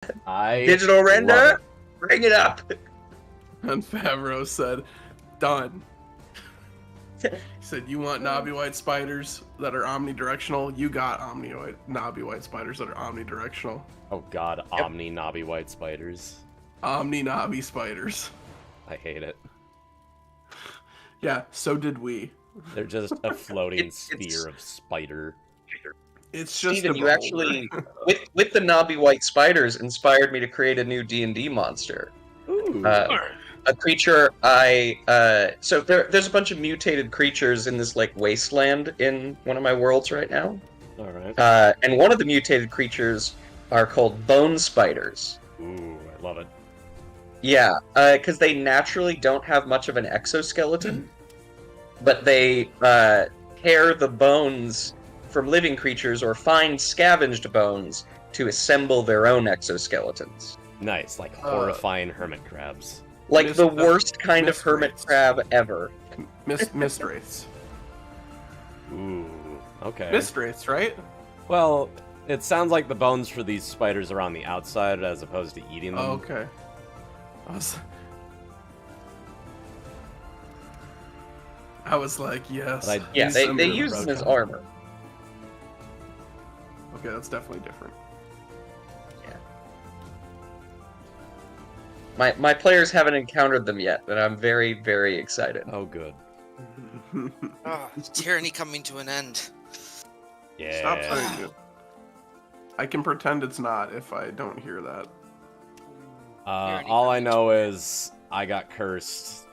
Digital render, bring it up. And Favreau said, done. He said, you want knobby white spiders that are omnidirectional? You got knobby white spiders that are omnidirectional. Oh god, omni knobby white spiders. Omni-knobby spiders. I hate it. Yeah, so did we. They're just a floating sphere of spider. It's just Steven, you actually, with the knobby white spiders, inspired me to create a new D&D monster. Ooh. A creature so there's a bunch of mutated creatures in this like wasteland in one of my worlds right now. All right. And one of the mutated creatures are called bone spiders. Ooh, I love it. Yeah, because they naturally don't have much of an exoskeleton, but they tear the bones from living creatures or find scavenged bones to assemble their own exoskeletons. Nice, like horrifying hermit crabs. Like the worst kind of hermit crab ever. Mist wraiths. Ooh, okay. Mist wraiths, right? Well, it sounds like the bones for these spiders are on the outside as opposed to eating them. Oh, okay. I was like, yes. Yeah, they use them as armor. Okay, that's definitely different. Yeah. My players haven't encountered them yet, and I'm very, very excited. Oh, good. Tyranny coming to an end. Yeah. Stop saying it. I can pretend it's not if I don't hear that. All I know is I got cursed.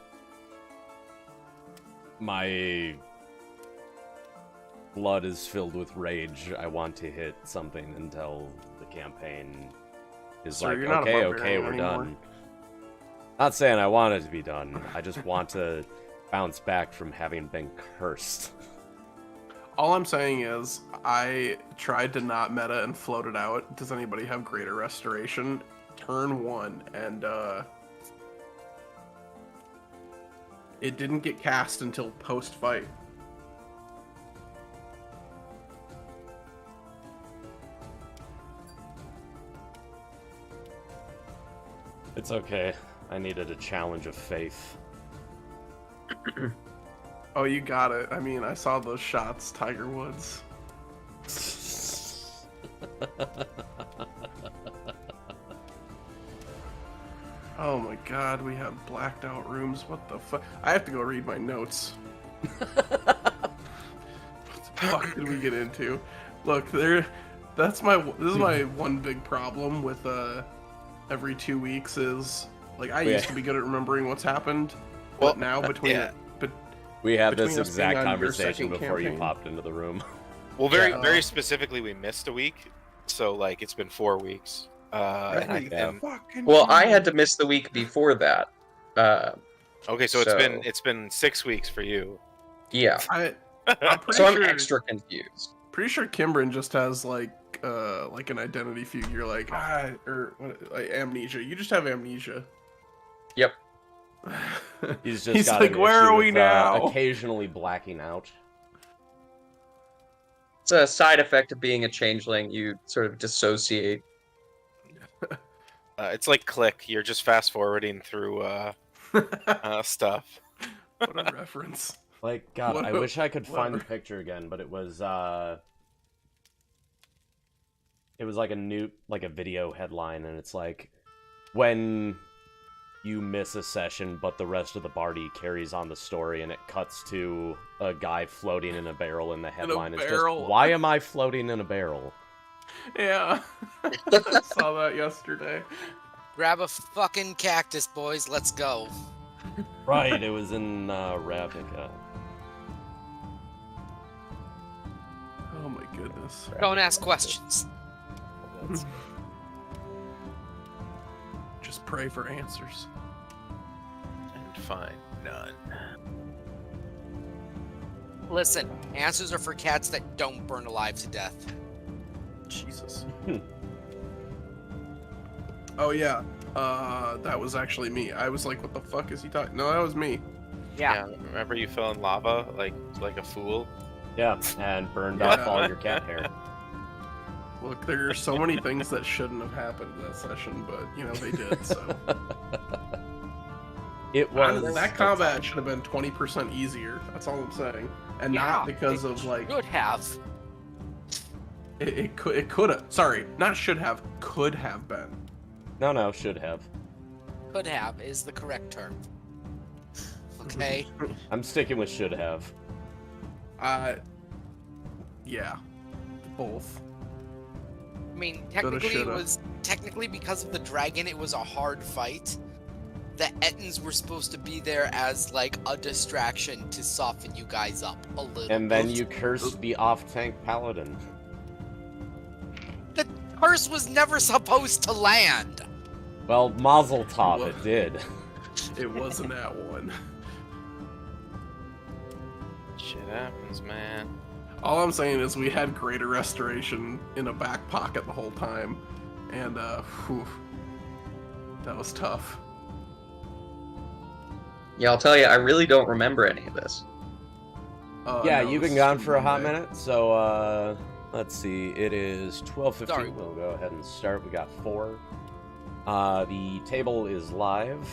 My blood is filled with rage. I want to hit something until the campaign is Sir, like, you're not a okay, we're barbarian done. Not saying I want it to be done. I just want to bounce back from having been cursed. All I'm saying is, I tried to not meta and float it out. Does anybody have Greater Restoration? Turn 1, and it didn't get cast until post-fight. It's okay. I needed a challenge of faith. Oh, you got it. I mean, I saw those shots, Tiger Woods. Oh my god, we have blacked out rooms. What the fuck? I have to go read my notes. What the fuck did we get into? Look, this is my one big problem with every 2 weeks is like I used to be good at remembering what's happened, but now we had this between us exact being on your conversation second before you campaign. popped into the room. Well, very specifically, we missed a week, so like it's been 4 weeks. Well, I had to miss the week before that. Okay, so it's been 6 weeks for you. Yeah. I'm extra confused. Pretty sure Kimbrin just has like an identity fugue. Like amnesia. You just have amnesia. Yep. He's got like, where are we now? Occasionally blacking out. It's a side effect of being a changeling. You sort of dissociate. It's like Click. You're just fast forwarding through stuff. What a reference. Like, God, I wish I could find the picture again, but it was like a video headline, and it's like, when you miss a session, but the rest of the party carries on the story, and it cuts to a guy floating in a barrel, and the headline is just, why am I floating in a barrel? Yeah. I saw that yesterday. Grab a fucking cactus, boys. Let's go. Right, it was in Ravnica. Oh my goodness. Don't ask questions. Just pray for answers. And find none. Listen, answers are for cats that don't burn alive to death. Jesus. Oh yeah, that was actually me. I was like, what the fuck is he talking? No, that was me. Yeah. Remember you fell in lava like a fool? Yeah, and burned off all your cat hair. Look, there are so many things that shouldn't have happened in that session, but you know they did. So It was that combat should have been 20% easier. That's all I'm saying, and not because of like Could have. it could have. Sorry, not should have. Could have been. No, should have. Could have is the correct term. Okay. I'm sticking with should have. Yeah, both. I mean, technically shoulda. it was because of the dragon. It was a hard fight. The Ettins were supposed to be there as like a distraction to soften you guys up a little. And then you cursed the off-tank paladin. The curse was never supposed to land. Well, Mazel Tov, Well- it did. It wasn't that one. Shit happens, man. All I'm saying is we had greater restoration in a back pocket the whole time, and whew, that was tough. Yeah, I'll tell you, I really don't remember any of this. Yeah, no, you've this been is gone for a hot Monday. minute, so let's see. It is 12:15. Sorry. We'll go ahead and start. We got 4. The table is live.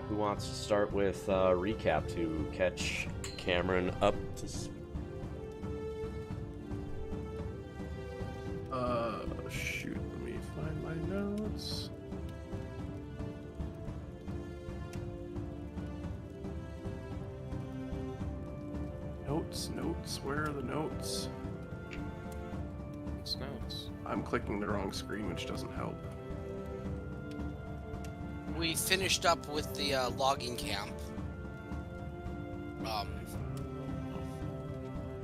Who wants to start with recap to catch Cameron up to speed? Shoot, let me find my notes. Notes, where are the notes? It's notes. I'm clicking the wrong screen, which doesn't help. We finished up with the logging camp.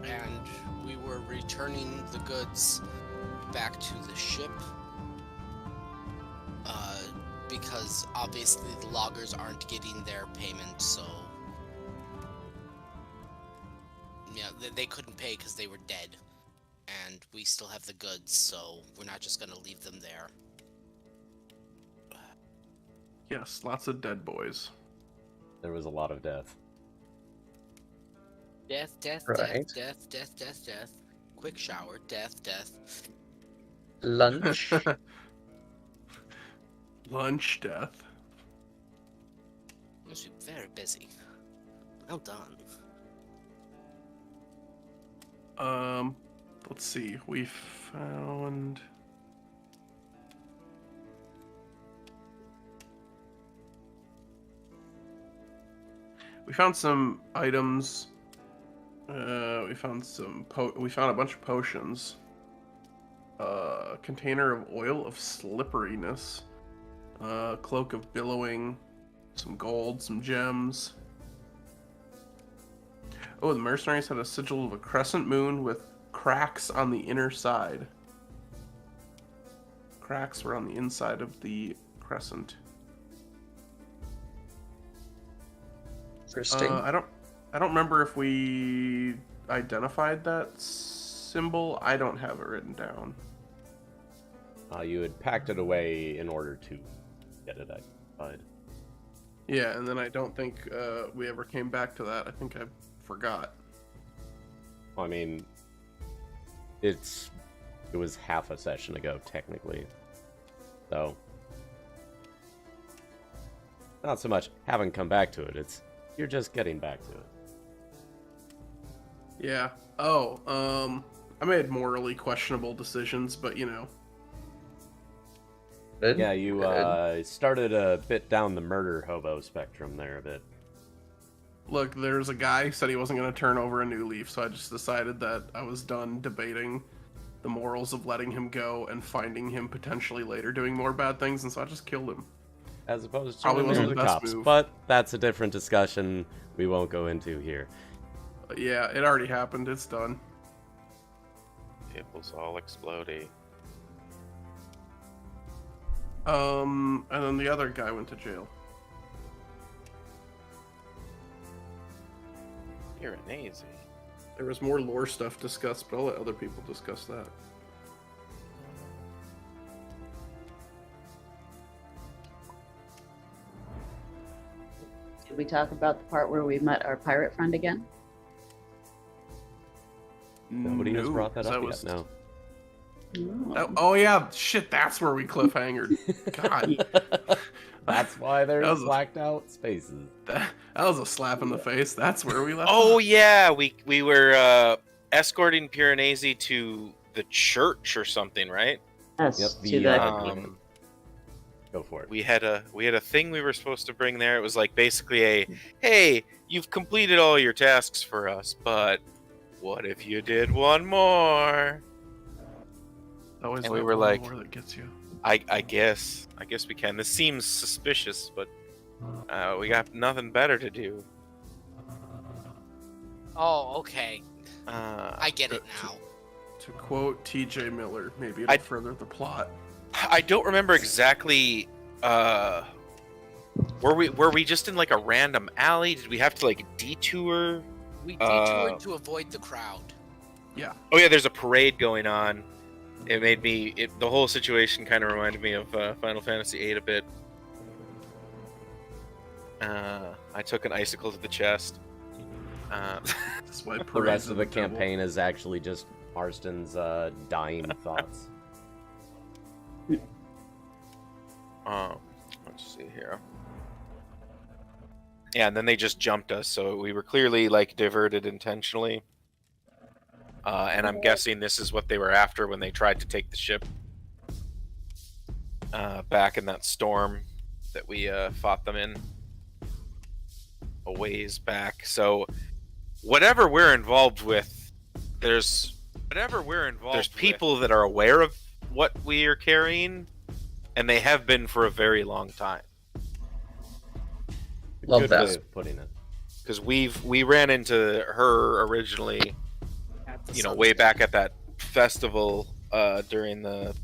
And we were returning the goods back to the ship. Because obviously the loggers aren't getting their payment, so yeah, they couldn't pay because they were dead. And we still have the goods, so we're not just gonna leave them there. Yes, lots of dead boys. There was a lot of death. Death, Right. death. Quick shower, death. Lunch. Lunch death. Must be very busy. Well done. Let's see. We found. We found some items. We found we found a bunch of potions. A container of oil of slipperiness. Cloak of billowing. Some gold, some gems. Oh, the mercenaries had a sigil of a crescent moon with cracks on the inner side. Cracks were on the inside of the crescent. Interesting. I don't remember if we identified that symbol. I don't have it written down. You had packed it away in order to get it identified. Yeah, and then I don't think we ever came back to that. I think I forgot. I mean, it was half a session ago, technically. So, not so much haven't come back to it, it's you're just getting back to it. Yeah. Oh, I made morally questionable decisions, but you know. Good. Yeah, you Good. started a bit down the murder hobo spectrum there a bit. Look, there's a guy who said he wasn't going to turn over a new leaf, so I just decided that I was done debating the morals of letting him go and finding him potentially later doing more bad things, and so I just killed him. As opposed to Probably the wasn't the best cops, move. but that's a different discussion we won't go into here. But yeah, it already happened. It's done. Tables all explodey. And then the other guy went to jail. You're an easy. There was more lore stuff discussed, but I'll let other people discuss that. Did we talk about the part where we met our pirate friend again? Nobody has No, brought that 'cause up was, yet, no. Oh yeah, shit. That's where we cliffhangered. God, That's why That there's was a- blacked out spaces. that was a slap in the face. That's where we left. Oh off. yeah, we were escorting Piranesi to the church or something, right? Yes, Yep, to the Go for it. We had a thing we were supposed to bring there. It was like basically a, hey, you've completed all your tasks for us, but what if you did one more? Always And we that were one like- more that gets you. I guess we can. This seems suspicious, but we got nothing better to do. Oh, okay. Uh, I get it now. To quote T.J. Miller, maybe it'll further the plot. I don't remember exactly. Were we just in like a random alley? Did we have to like detour? We detoured to avoid the crowd. Oh yeah, there's a parade going on. It made me. The whole situation kind of reminded me of Final Fantasy VIII a bit. I took an icicle to the chest. That's why The rest of the campaign is actually just Marston's dying thoughts. Let's see here. Yeah, and then they just jumped us, so we were clearly like diverted intentionally. And I'm guessing this is what they were after when they tried to take the ship back in that storm that we fought them in a ways back. So whatever we're involved with, there's people that are aware of what we are carrying, and they have been for a very long time. Love Good that. way of putting it. Because we ran into her originally, way back at that festival during the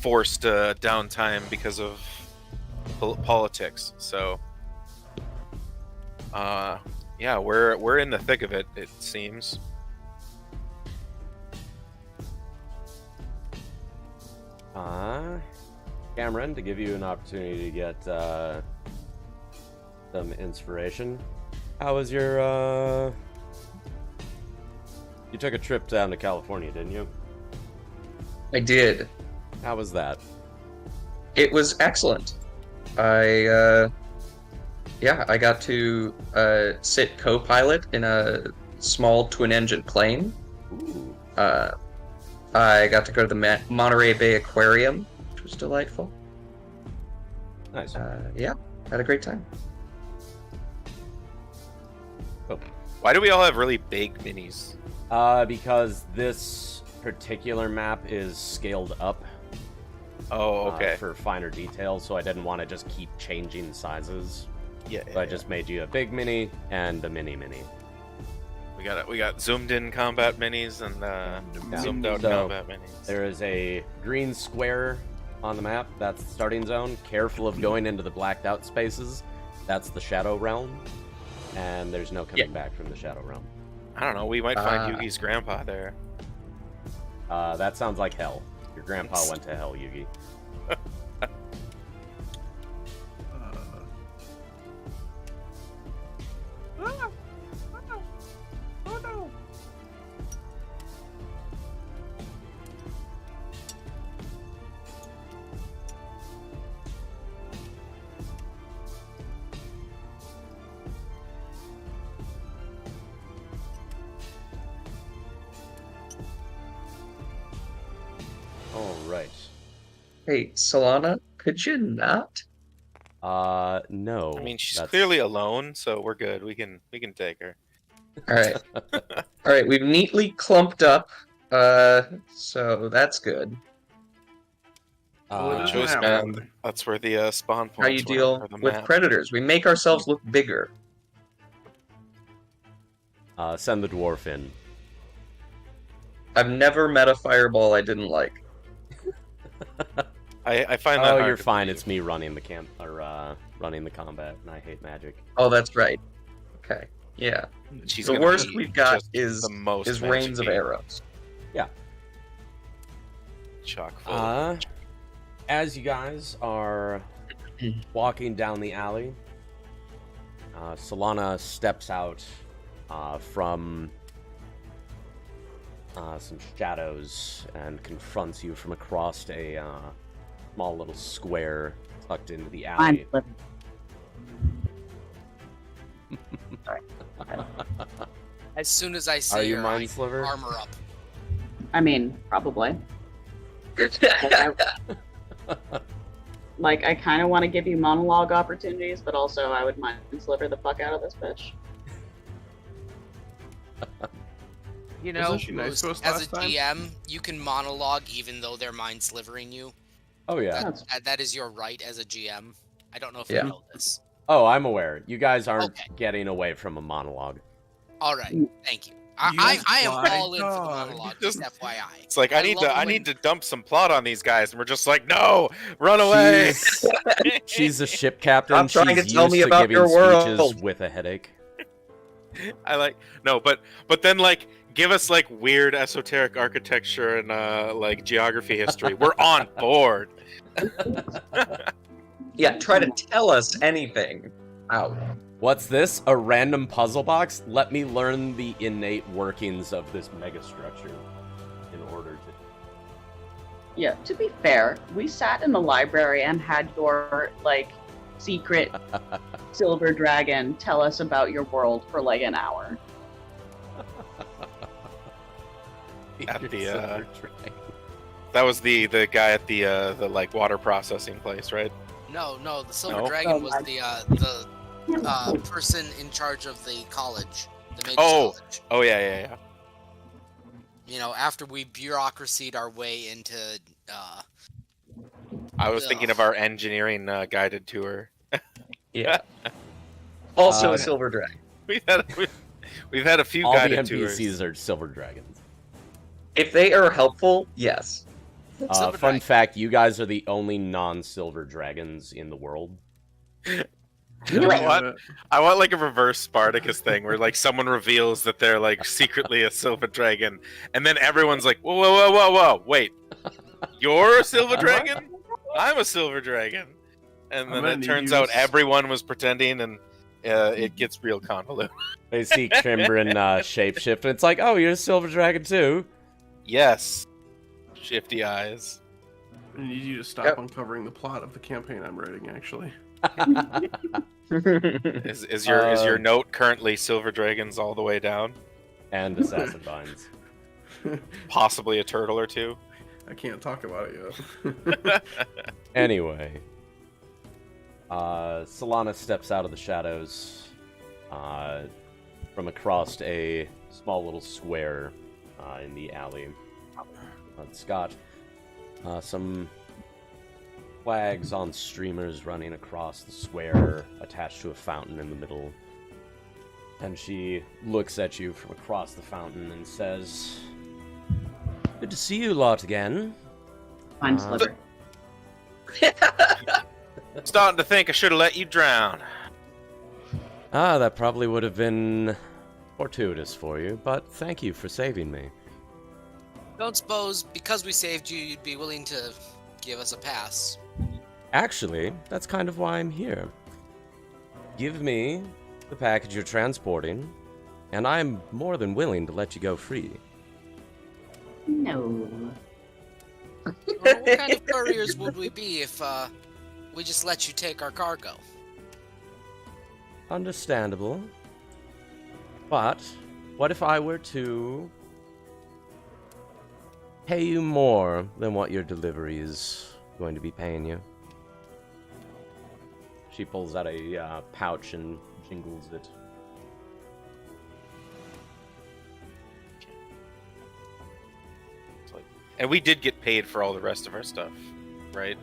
forced downtime because of politics. So, yeah, we're in the thick of it. It seems. Cameron, to give you an opportunity to get some inspiration. How was your You took a trip down to California, didn't you? I did. How was that? It was excellent. I got to sit co-pilot in a small twin-engine plane. Ooh. I got to go to the Monterey Bay Aquarium, which was delightful. Nice. Yeah, had a great time. Why do we all have really big minis? Because this particular map is scaled up Oh, okay. for finer details, so I didn't want to just keep changing sizes. Yeah, So I just made you a big mini and a mini mini. we got zoomed in combat minis and zoomed out So, combat minis. There is a green square on the map. That's the starting zone. Careful of going into the blacked out spaces. That's the Shadow Realm. And there's no coming back from the Shadow Realm. I don't know. We might find Yugi's grandpa there. That sounds like hell. Your grandpa went to hell, Yugi. Oh no! All right. Hey, Solana, could you not? No. I mean, she's that's- clearly alone, so we're good. We can take her. All right. All right, we've neatly clumped up, so that's good. Well, it Uh, is Choice happening. band. That's where the spawn points How you were deal for the with map. predators. We make ourselves look bigger. send the dwarf in. I've never met a fireball I didn't like. I find that Oh, hard you're to fine. believe. It's me running the running the combat, and I hate magic. Oh, that's right. Okay, yeah. She's The gonna worst be we've got just is the most rains of magic-y, arrows. chock full. of As you guys are walking down the alley, Solana steps out from some shadows and confronts you from across a small little square tucked into the alley. Sorry. As soon as I Are see you her, I Mindsliver? armor up. I mean, probably. Like, I kind of want to give you monologue opportunities, but also I would mind sliver the fuck out of this bitch. You know, Wasn't she nice to us as a last time? GM, you can monologue even though they're mind slivering you. Oh, yeah. That is your right as a GM. I don't know if Yeah. you know this. Oh, I'm aware. You guys aren't Okay. getting away from a monologue. All right, thank you. You I am my all in for the dog. monologue, just FYI. It's like I need love when- to dump some plot on these guys, and we're just like, no, run away. She's a ship captain. Stop trying She's to tell used me to about giving your speeches world. with a headache. I like no, but then like give us like weird esoteric architecture and like geography history. We're on board. Yeah, try to tell us anything. Out. What's this? A random puzzle box? Let me learn the innate workings of this megastructure in order to... Yeah, to be fair, we sat in the library and had your, like, secret silver dragon tell us about your world for, like, an hour. At Your the, silver dragon. That was the guy at the like water processing place, right? No, the Silver No? Dragon was the person in charge of the college, the Mages College. Oh yeah. You know, after we bureaucracied our way into, I was thinking of our engineering guided tour. Yeah. Also Uh, a silver dragon. We've had a few All the guided NPCs tours. are silver dragons. If they are helpful, yes. Silver Fun dragon. fact, you guys are the only non-silver dragons in the world. What? I want like a reverse Spartacus thing where like someone reveals that they're like secretly a silver dragon, and then everyone's like, whoa, wait, you're a silver dragon? I'm a silver dragon, and then it turns out everyone was pretending, and it gets real convoluted. They see Trimber and shapeshift, and it's like, oh, you're a silver dragon too. Yes, shifty eyes. I need you to stop uncovering the plot of the campaign I'm writing, actually. Is your note currently silver dragons all the way down? And assassin vines. Possibly a turtle or two. I can't talk about it yet. Anyway, Solana steps out of the shadows from across a small little square in the alley. It's got some flags on streamers running across the square, attached to a fountain in the middle. And she looks at you from across the fountain and says, "Good to see you lot again." Fine, sliver. Starting to think I should have let you drown. That probably would have been fortuitous for you, but thank you for saving me. Don't suppose because we saved you, you'd be willing to give us a pass. Actually, that's kind of why I'm here. Give me the package you're transporting, and I'm more than willing to let you go free. No. Well, what kind of couriers would we be if we just let you take our cargo? Understandable. But what if I were to pay you more than what your delivery is going to be paying you? She pulls out a pouch and jingles it. And we did get paid for all the rest of our stuff, right?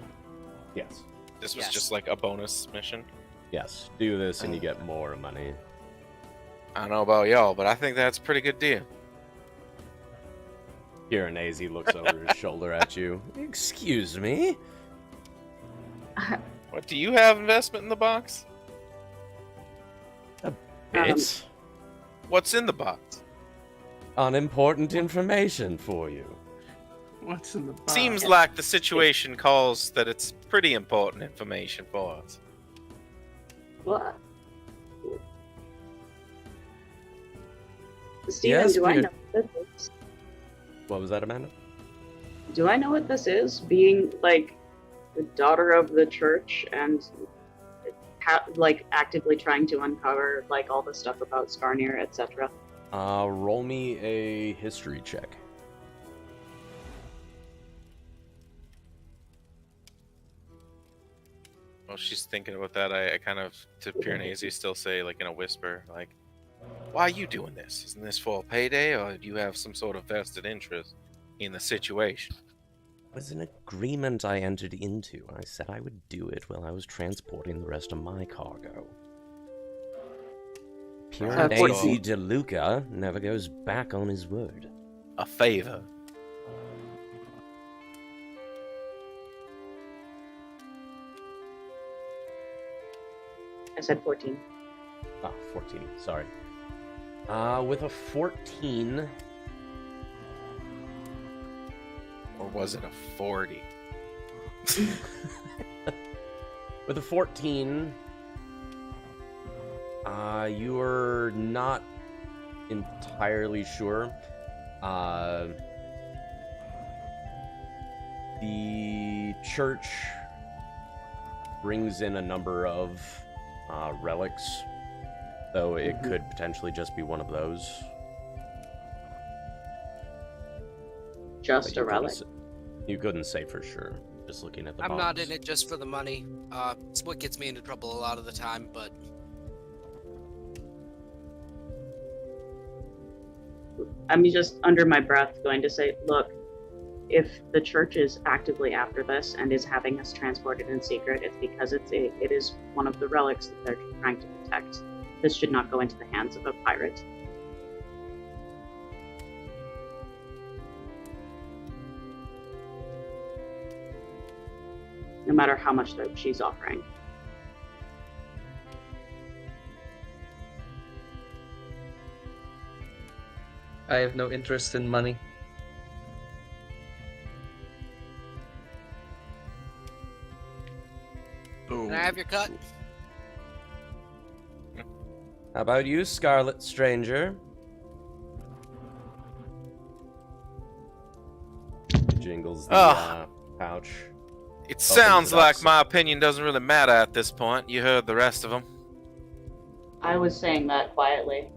Yes. This was Yes. just like a bonus mission. Yes. Do this and you get more money. I don't know about y'all, but I think that's a pretty good deal. Kiranazi looks over his shoulder at you. Excuse me? What, do you have investment in the box? It's What's in the box? unimportant information for you. What's in the box? Seems like the situation calls that it's pretty important information for us. What? Steven, Yes, do I Peter. know this is? What was that, Amanda? Do I know what this is? Being like the daughter of the church and like actively trying to uncover like all the stuff about Skarnir, etc. Roll me a history check. While she's thinking about that, I kind of, to Piranesi, still say, like in a whisper, like, why are you doing this? Isn't this for a payday, or do you have some sort of vested interest in the situation? It was an agreement I entered into. I said I would do it while I was transporting the rest of my cargo. Piranesi de Luca never goes back on his word. A favor. I said 14. Ah, 14, sorry. With a 14... Or was it a 40? With a 14... you are not entirely sure. The church brings in a number of relics, though it could potentially just be one of those. Just a relic. You couldn't say for sure, just looking at the I'm box. not in it just for the money. It's what gets me into trouble a lot of the time, but... I'm just under my breath going to say, look, if the church is actively after this and is having us transported in secret, it's because it is one of the relics that they're trying to protect. This should not go into the hands of a pirate. No matter how much she's offering. I have no interest in money. Can I have your cut? How about you, Scarlet Stranger? Jingles the pouch. It sounds it like up. my opinion doesn't really matter at this point. You heard the rest of them. I was saying that quietly.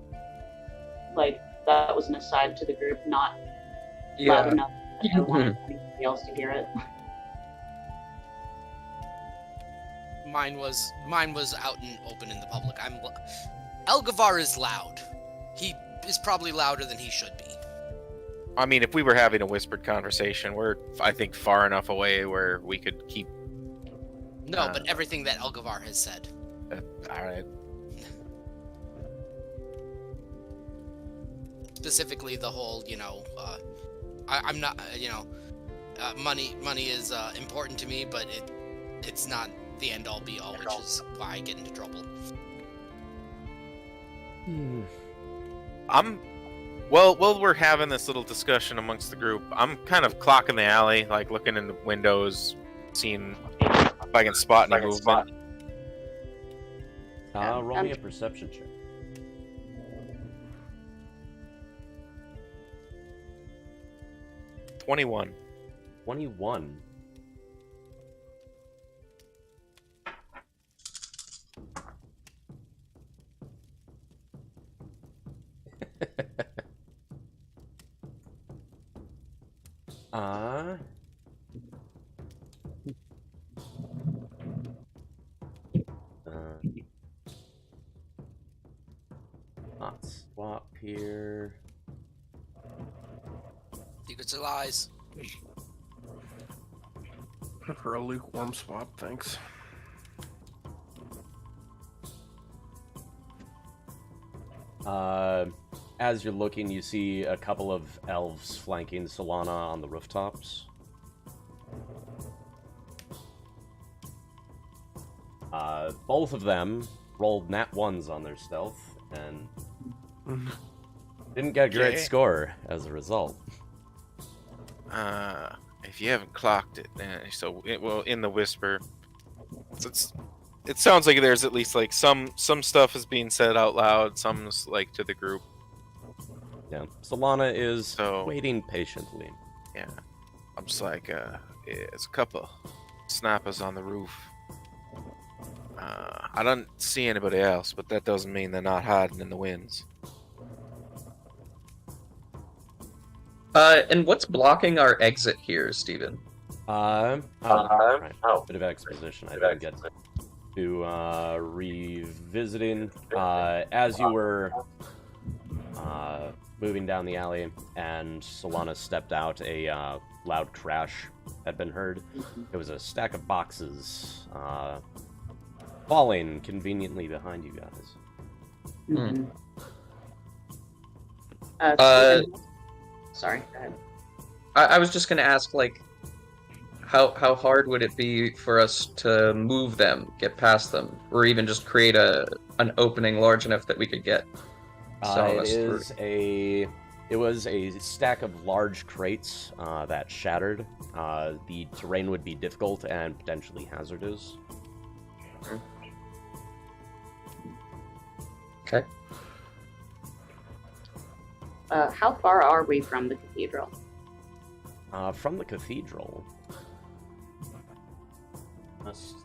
Like, that was an aside to the group, not loud enough that I wanted anybody else to hear it. Mine was out and open in the public. Elgavar is loud. He is probably louder than he should be. I mean, if we were having a whispered conversation, we're, I think, far enough away where we could keep... No, but everything that Elgavar has said. Alright. Specifically the whole, I'm not, money is important to me, but it's not the end all be all, which is why I get into trouble. While we're having this little discussion amongst the group, I'm kind of clocking the alley, like looking in the windows, seeing if I can spot any movement. Roll me a perception check. 21. 21. Hot swap here. Secrets or lies. Prefer a lukewarm swap, thanks. As you're looking, you see a couple of elves flanking Solana on the rooftops. Both of them rolled nat 1s on their stealth, and didn't get a great score as a result. If you haven't clocked it, in the whisper, it sounds like there's at least like some stuff is being said out loud, some's like to the group. Yeah. Solana is So- waiting patiently. Yeah. I'm just like, it's a couple snappers on the roof. I don't see anybody else, but that doesn't mean they're not hiding in the winds. And what's blocking our exit here, Steven? Right. Bit of exposition. I didn't get to revisiting. As you were moving down the alley and Solana stepped out, a loud crash had been heard. It was a stack of boxes falling conveniently behind you guys. Mhm. Sorry, go ahead. I was just gonna ask, like, how hard would it be for us to move them, get past them, or even just create an opening large enough that we could get some of us through? It was a stack of large crates that shattered. The terrain would be difficult and potentially hazardous. Okay. How far are we from the cathedral? From the cathedral. Must...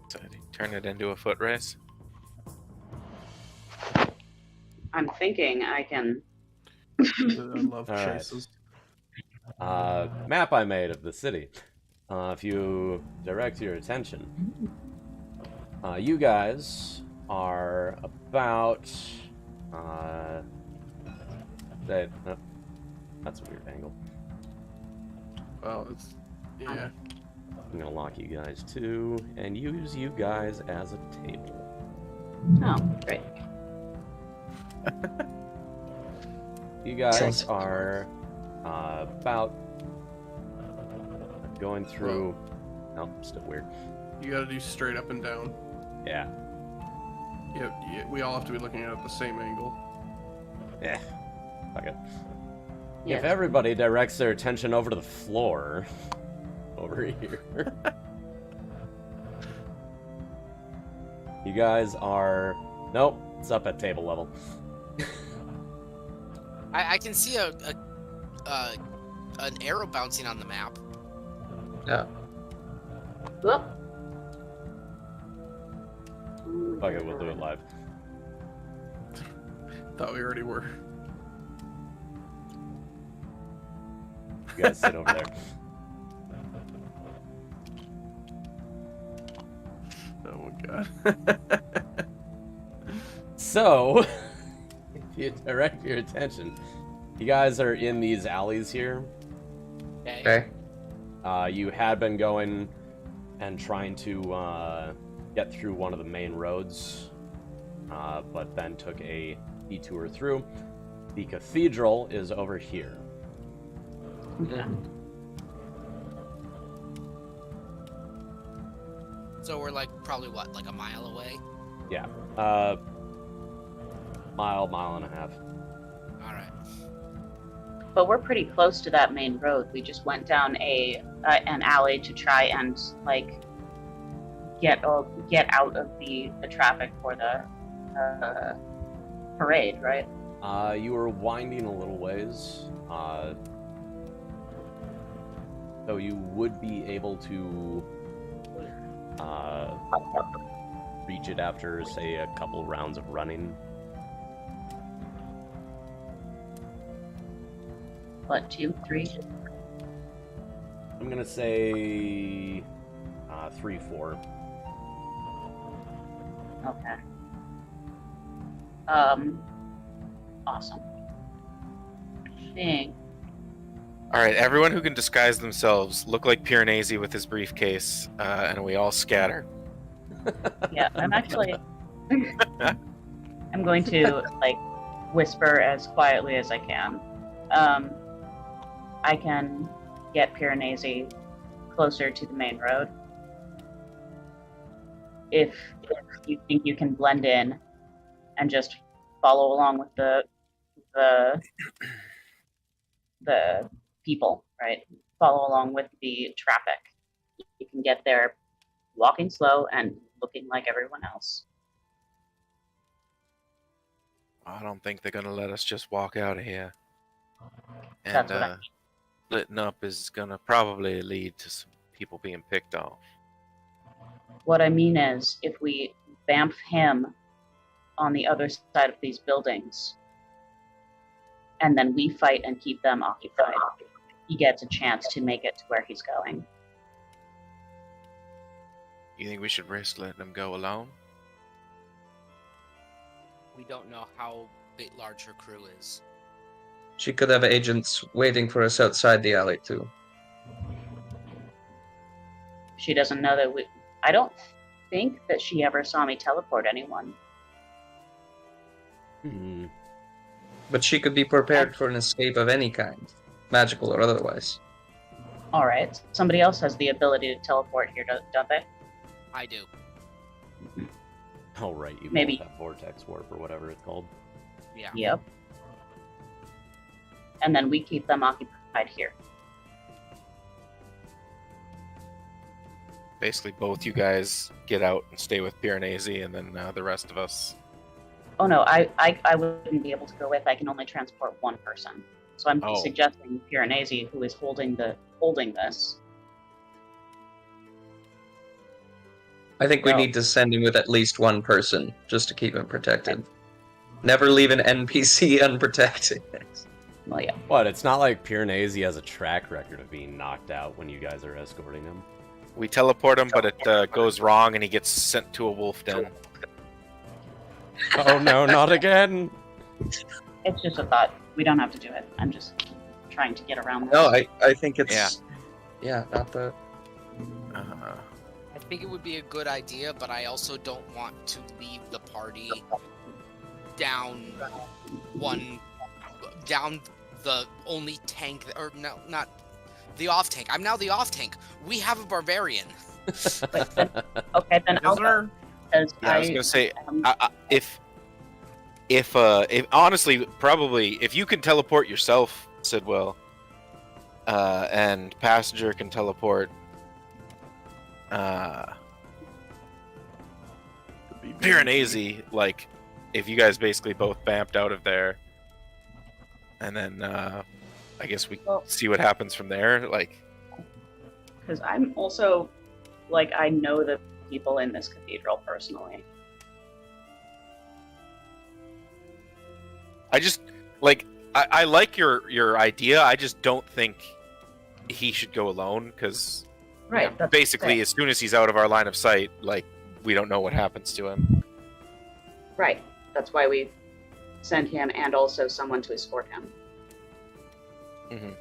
So turn it into a foot race. I'm thinking I can. I love All right. chases. Map I made of the city. If you direct your attention, you guys are about that's a weird angle. Well, it's yeah. I'm gonna lock you guys too and use you guys as a table. Oh, great. You guys Sounds- are about going through. No, still weird. You gotta do straight up and down. Yeah. Yeah, we all have to be looking at it at the same angle. Yeah. Fuck it. Yes. If everybody directs their attention over to the floor, over here. You guys are. Nope, it's up at table level. I can see an arrow bouncing on the map. Yeah. Whoop. Fuck it, we'll do it live. Thought we already were. You guys sit over there. Oh my god. So, if you direct your attention, you guys are in these alleys here. Okay. Okay. You had been going and trying to get through one of the main roads, but then took a detour through. The cathedral is over here. So we're like probably what, like a mile away? Yeah. Mile and a half. All right. But we're pretty close to that main road. We just went down an alley to try and like get out of the traffic for the parade, right? You were winding a little ways. So you would be able to reach it after, say, a couple rounds of running. What, 2, 3? I'm gonna say 3, 4. Okay. Awesome. I think. All right, everyone who can disguise themselves, look like Piranesi with his briefcase, and we all scatter. Yeah, I'm actually. I'm going to like whisper as quietly as I can. I can get Piranesi closer to the main road. If you think you can blend in and just follow along with the people, right? Follow along with the traffic. You can get there walking slow and looking like everyone else. I don't think they're gonna let us just walk out of here. And That's what I mean. splitting up is gonna probably lead to some people being picked off. What I mean is, if we vamp him on the other side of these buildings, and then we fight and keep them occupied, he gets a chance to make it to where he's going. You think we should risk letting them go alone? We don't know how big large her crew is. She could have agents waiting for us outside the alley too. She doesn't know that we. I don't think that she ever saw me teleport anyone. Hmm. But she could be prepared for an escape of any kind, magical or otherwise. All right, somebody else has the ability to teleport here, don't they? I do. Oh, right, you Maybe. both have vortex warp or whatever it's called. Yeah. Yep. And then we keep them occupied here. Basically, both you guys get out and stay with Piranesi, and then the rest of us. Oh no, I wouldn't be able to go with. I can only transport one person. So I'm Oh. suggesting Piranesi, who is holding this. I think we No. need to send him with at least one person, just to keep him protected. Never leave an NPC unprotected. Well, yeah. What? It's not like Piranesi has a track record of being knocked out when you guys are escorting him. We teleport him, but it goes wrong, and he gets sent to a wolf den. Oh no, not again! It's just a thought. We don't have to do it. I'm just trying to get around this. No, I think it's... Yeah, not the... I think it would be a good idea, but I also don't want to leave the party down the only tank, or no, not the off tank. I'm now the off tank. We have a barbarian. Okay, then I'll go. Because Yeah, I was gonna say, um, if honestly, probably if you can teleport yourself, Sidwell, and Passenger can teleport, Piranesi, like, if you guys basically both vamped out of there, and then I guess we Well- see what happens from there. Like, because I'm also, like, I know the people in this cathedral personally. I just like I like your idea. I just don't think he should go alone because Right. That's basically, fair. as soon as he's out of our line of sight, like, we don't know what happens to him. Right. That's why we send him and also someone to escort him. Mhm.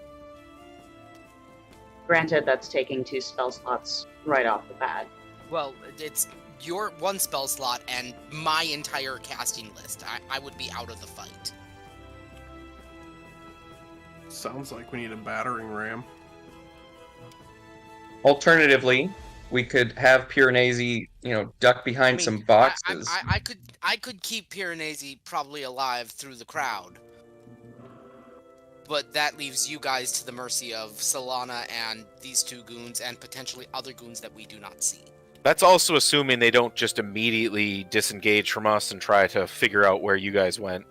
Granted, that's taking 2 spell slots right off the bat. Well, it's your one spell slot and my entire casting list. I would be out of the fight. Sounds like we need a battering ram. Alternatively, we could have Piranesi, duck behind I mean, some boxes. I could keep Piranesi probably alive through the crowd. But that leaves you guys to the mercy of Solana and these 2 goons and potentially other goons that we do not see. That's also assuming they don't just immediately disengage from us and try to figure out where you guys went.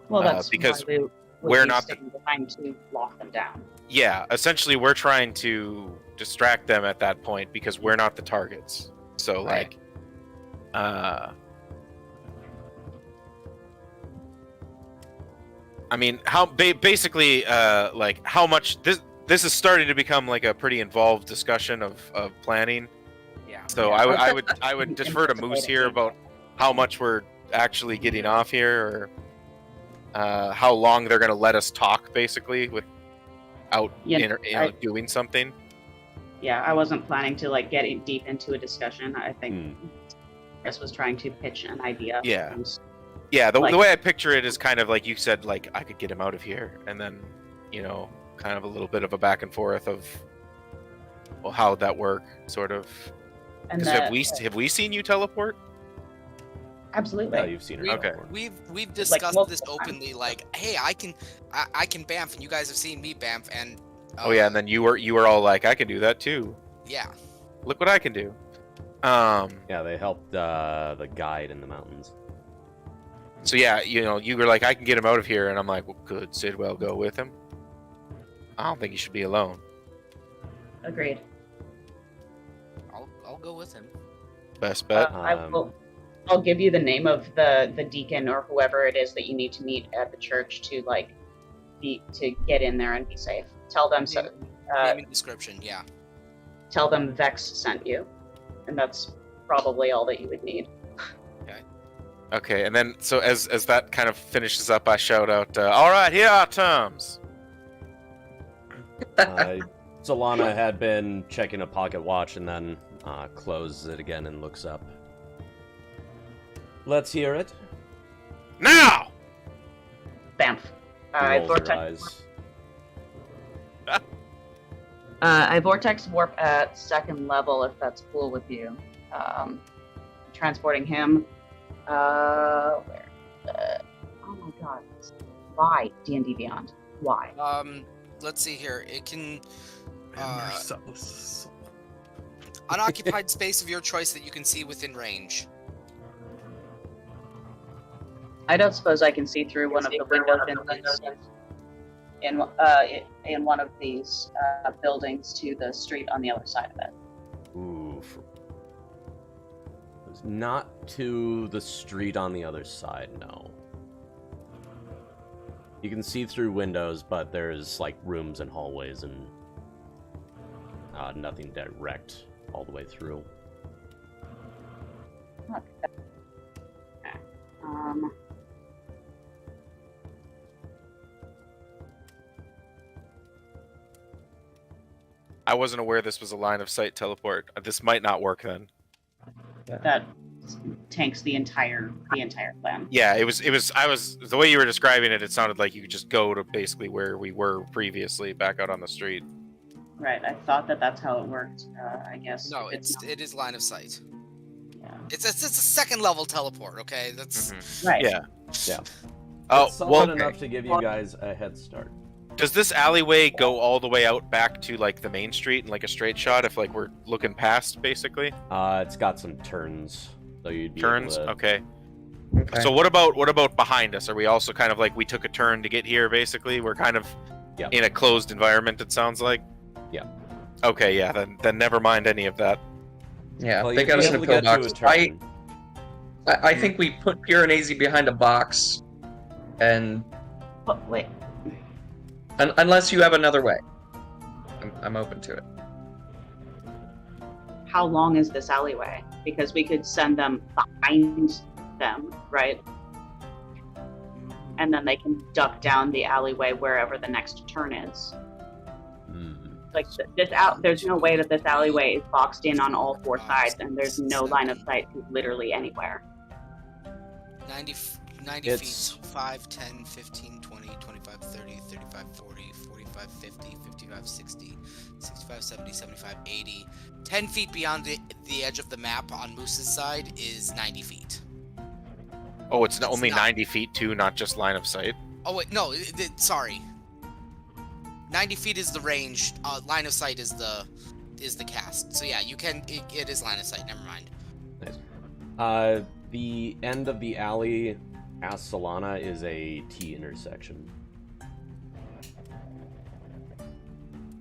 Well, that's because why we would we're be not staying behind to lock them down. Yeah, essentially, we're trying to distract them at that point because we're not the targets. So, Right. I mean, basically, how much this is starting to become like a pretty involved discussion of planning. Yeah. So Yeah, I would defer to Moose here about how much we're actually getting off here, or how long they're going to let us talk, basically, without doing something. Yeah, I wasn't planning to get deep into a discussion. I think Chris was trying to pitch an idea. Yeah. and- Yeah, the Like- way I picture it is kind of like you said, like, I could get him out of here, and then, kind of a little bit of a back and forth of, well, how would that work, sort of. and Because the- have we seen you teleport? absolutely. Yeah, you've seen her. Okay. before. We've discussed multiple this times. openly. Like, hey, I can bamf, and you guys have seen me bamf, and Oh yeah, and then you were all like, I can do that too. yeah. Look what I can do. Yeah, they helped the guide in the mountains. So yeah, you were like, I can get him out of here, and I'm like, well, could Sidwell go with him? I don't think he should be alone. Agreed. I'll go with him. Best bet. I'll give you the name of the deacon or whoever it is that you need to meet at the church to get in there and be safe. Tell them Name and description, yeah. Tell them Vex sent you, and that's probably all that you would need. Okay, and then so as that kind of finishes up, I shout out, "All right, here are terms." Solana had been checking a pocket watch and then closes it again and looks up. Let's hear it. Now! Bamf. I vortex warp at second level if that's cool with you. Transporting him. Oh my god. Why D&D Beyond? Why? Let's see here. It can Marcellus. unoccupied space of your choice that you can see within range. I don't suppose I can see through one of the windows in one of these buildings to the street on the other side of it. Ooh. It's not to the street on the other side, no. You can see through windows, but there's like rooms and hallways and nothing direct all the way through. Okay. I wasn't aware this was a line of sight teleport. This might not work then. That tanks the entire plan. Yeah, it was. The way you were describing it, it sounded like you could just go to basically where we were previously, back out on the street. Right. I thought that's how it worked. I guess. No, it is line of sight. Yeah. It's a second level teleport. Okay, that's Right. Yeah. Yeah. Oh, It's well, something enough to give you guys a head start. does this alleyway go all the way out back to like the main street in like a straight shot if like we're looking past basically? It's got some turns, so you'd be Turns? able to... Okay. Okay. So what about behind us? Are we also kind of like we took a turn to get here basically? We're kind of Yeah. in a closed environment, it sounds like? Yeah. Okay, yeah, then never mind any of that. Yeah, Well, they you'd got be us in a able to get to pillbox. a turn. I think we put Piranesi behind a box, and But wait. unless you have another way, I'm open to it. How long is this alleyway? Because we could send them behind them, right? And then they can duck down the alleyway wherever the next turn is. Like there's no way that this alleyway is boxed in on all four sides, and there's no line of sight to literally anywhere. 90 It's- feet, 5, 10, 15, 20, 25, 30, 35, 40, 45, 50, 55, 60, 65, 70, 75, 80. 10 feet beyond the edge of the map on Moose's side is 90 feet. Oh, it's It's only not. 90 feet too, not just line of sight. Oh wait, no, sorry. 90 feet is the range. Line of sight is the cast. So yeah, you can. It is line of sight. Never mind. The end of the alley past Solana is a T intersection.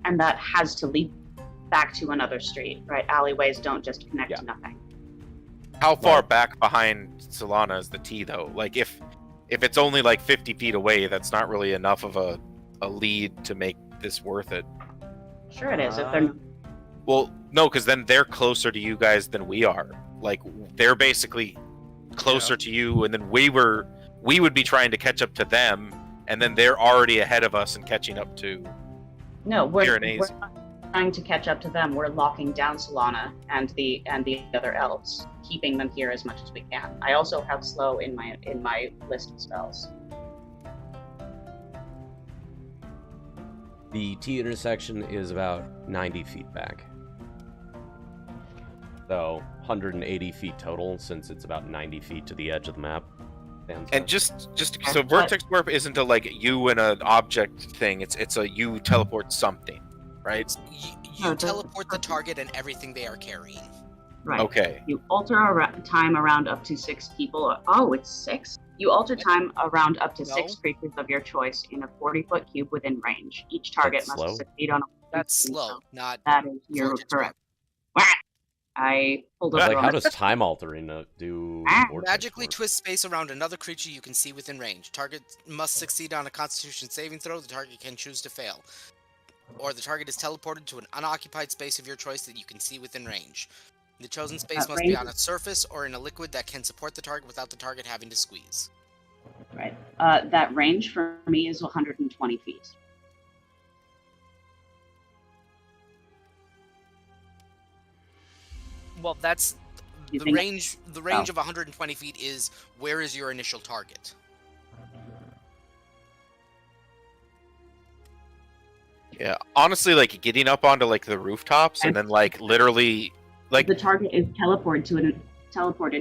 And that has to lead back to another street, right? Alleyways don't just connect Yeah. to nothing. How far Right. back behind Solana is the T though? Like if it's only like 50 feet away, that's not really enough of a lead to make this worth it. Sure it is. If they're Well, no, because then they're closer to you guys than we are. Like they're basically closer to you, and then we would be trying to catch up to them, and then they're already ahead of us and catching up to. no, we're Piranesi. not trying to catch up to them. We're locking down Solana and the other elves, keeping them here as much as we can. I also have slow in my list of spells. The T intersection is about 90 feet back. So 180 feet total, since it's about 90 feet to the edge of the map. And just so vortex warp isn't a like you and an object thing. It's a you teleport something, right? You teleport the target and everything they are carrying. Right. Okay. You alter time around up to 6 people. Oh, it's 6? You alter time around up to 6 creatures of your choice in a 40-foot cube within range. Each target That's must slow. succeed on a That's slow, not That is, you're fortitude. correct. I pulled up Like, the how wrong. does time altering do vortex Magically work? twist space around another creature you can see within range. Target must succeed on a Constitution saving throw. The target can choose to fail. Or the target is teleported to an unoccupied space of your choice that you can see within range. The chosen space must be range- on a surface or in a liquid that can support the target without the target having to squeeze. Right. That range for me is 120 feet. Well, that's You the think- range. The range of 120 feet is where is your initial target? Yeah, honestly, like getting up onto like the rooftops and then like literally like The target is teleported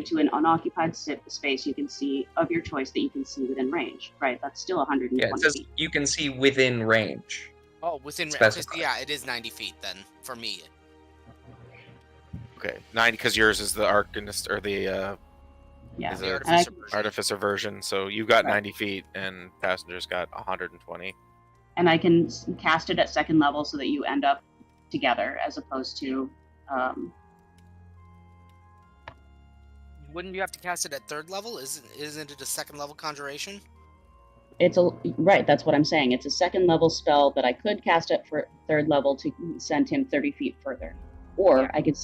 to an unoccupied space you can see of your choice that you can see within range. Right. That's still 120 Yeah, it says feet. you can see within range. Oh, within range. Specified. Yeah, it is 90 feet then for me. okay 90 because yours is the arcanist or the Yeah. is The it artificer version. artificer version. So you got Right. 90 feet and passengers got 120. And I can cast it at second level so that you end up together, as opposed to. Wouldn't you have to cast it at third level? Isn't it a second level conjuration? It's a right. That's what I'm saying. It's a second level spell that I could cast it for third level to send him 30 feet further, or I could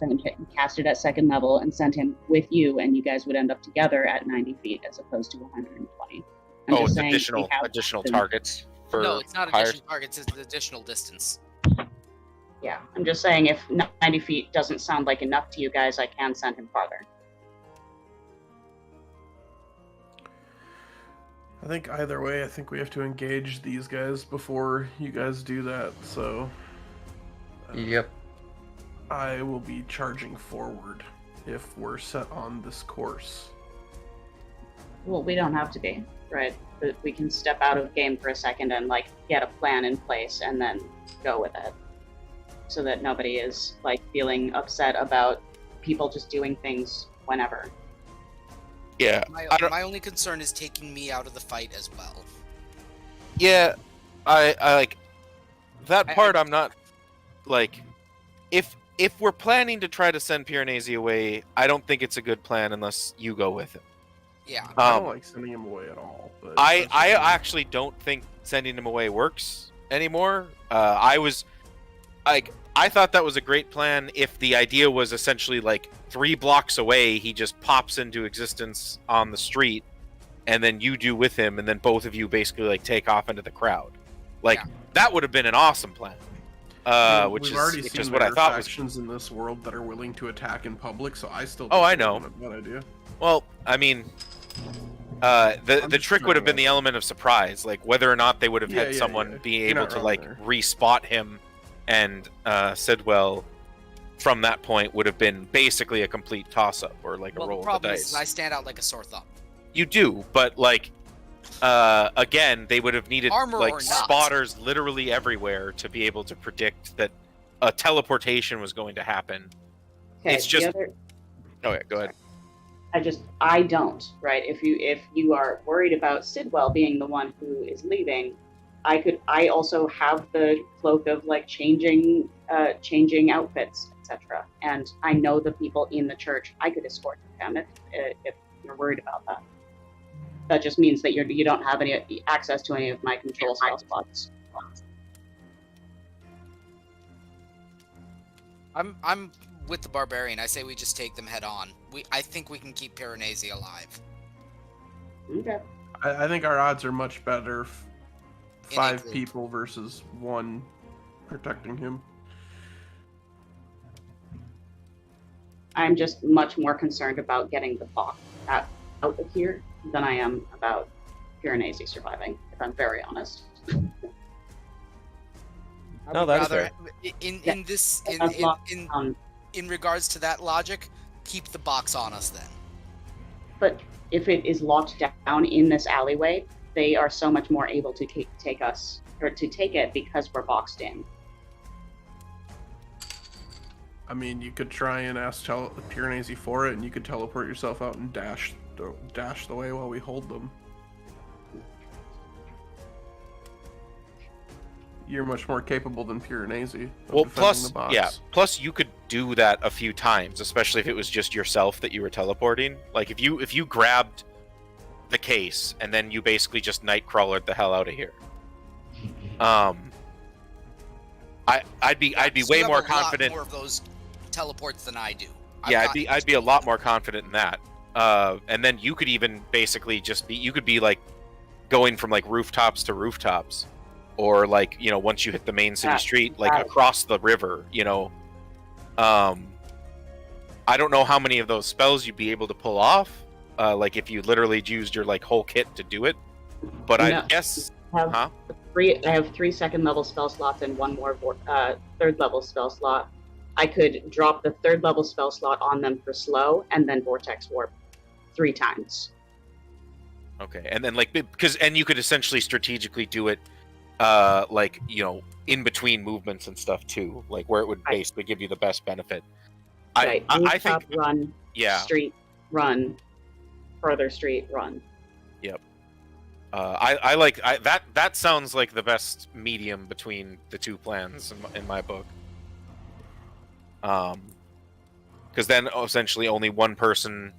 cast it at second level and send him with you, and you guys would end up together at 90 feet as opposed to 120. I'm Oh, just it's saying additional we have additional to- targets for No, it's not higher. additional targets. It's additional distance. Yeah, I'm just saying if 90 feet doesn't sound like enough to you guys, I can send him farther. I think either way, I think we have to engage these guys before you guys do that. So Yep. I will be charging forward if we're set on this course. Well, we don't have to be, right? But we can step out of game for a second and like get a plan in place and then go with it, so that nobody is like feeling upset about people just doing things whenever. Yeah, I don't- My only concern is taking me out of the fight as well. yeah, I like that I- part. I'm not like if we're planning to try to send Piranesi away, I don't think it's a good plan unless you go with him. Yeah. I don't like sending him away at all. But I that's just me. actually don't think sending him away works anymore. I was like, I thought that was a great plan if the idea was essentially like 3 blocks away, he just pops into existence on the street, and then you do with him, and then both of you basically like take off into the crowd. Like Yeah. that would have been an awesome plan. Which We've is already which seen is what I there are thought was factions in this world that are willing to attack in public, so I still. Oh, think I that's know. not a bad idea. well. I mean, the I'm the just trick would have throwing been the out- element of surprise, like whether or not they would have Yeah, had yeah, someone yeah. be You're able not to wrong like there. respot him, and Sidwell from that point would have been basically a complete toss up or like a Well, roll the of problem the is dice. I stand out like a sore thumb. You do, but like again, they would have needed Armor like or not. spotters literally everywhere to be able to predict that a teleportation was going to happen. Okay, It's just- the other, Oh yeah, go ahead. I don't, right? If you are worried about Sidwell being the one who is leaving, I also have the cloak of like changing outfits, etc. And I know the people in the church. I could escort them if you're worried about that. That just means that you don't have any access to any of my control spell slots. I'm with the barbarian. I say we just take them head on. I think we can keep Piranesi alive. Okay. I think our odds are much better. In a 5 group. people versus 1 protecting him. I'm just much more concerned about getting the Fox out of here than I am about Piranesi surviving, if I'm very honest. I No, would that's rather, fair. in this That's locked in down. in regards to that logic, keep the box on us then. But if it is locked down in this alleyway, they are so much more able to take us, or to take it because we're boxed in. I mean, you could try and ask Piranesi for it, and you could teleport yourself out and dash the way while we hold them. You're much more capable than Piranesi. Well, plus you could do that a few times, especially if it was just yourself that you were teleporting. Like if you grabbed the case and then you basically just nightcrawlered the hell out of here. I'd be way more confident. More of those teleports than I do. I'd be a lot more confident in that. And then you could even basically you could be like going from like rooftops to rooftops, or like, you know, once you hit the main city street, like across the river, you know. I don't know how many of those spells you'd be able to pull off, like if you literally used your like whole kit to do it. But I guess, I have 3 second level spell slots and 1 more third level spell slot. I could drop the 3rd level spell slot on them for slow, and then vortex warp 3 times. Okay, and then like and you could essentially strategically do it, like, you know, in between movements and stuff too, like where it would basically give you the best benefit. Right. I think run, street, run, further street, run. Yep. I like that sounds like the best medium between the two plans in my book. Because then essentially only one person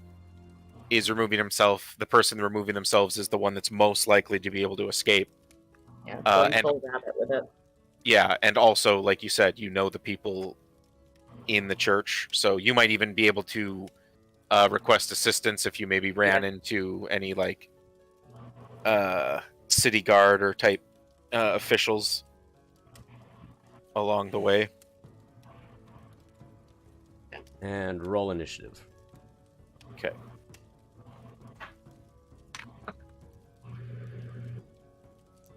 is removing himself. The person removing themselves is the one that's most likely to be able to escape. Yeah, and full rabbit with it. Yeah, and also, like you said, you know the people in the church, so you might even be able to request assistance if you maybe ran into any like city guard or type officials along the way. And roll initiative. Okay.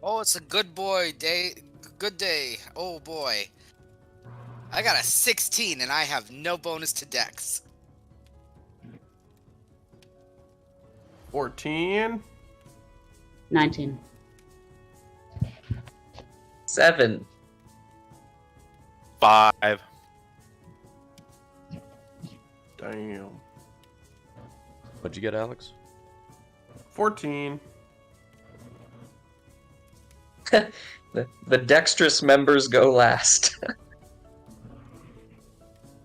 Oh, it's a good day. Good day. Oh boy. I got a 16 and I have no bonus to dex. 14. 19. 7. 5. Damn. What'd you get, Alex? 14. The dexterous members go last.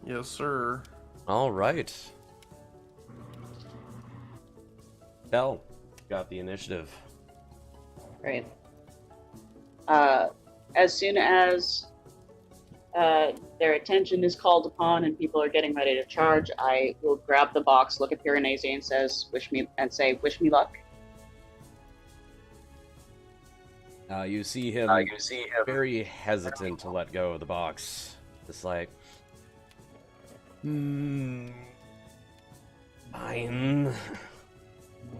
Yes, sir. All right. Bell, got the initiative. Right. As soon as their attention is called upon and people are getting ready to charge, I will grab the box, look at Piranesi, and wish me luck. You see him very hesitant to let go of the box. Just like, fine.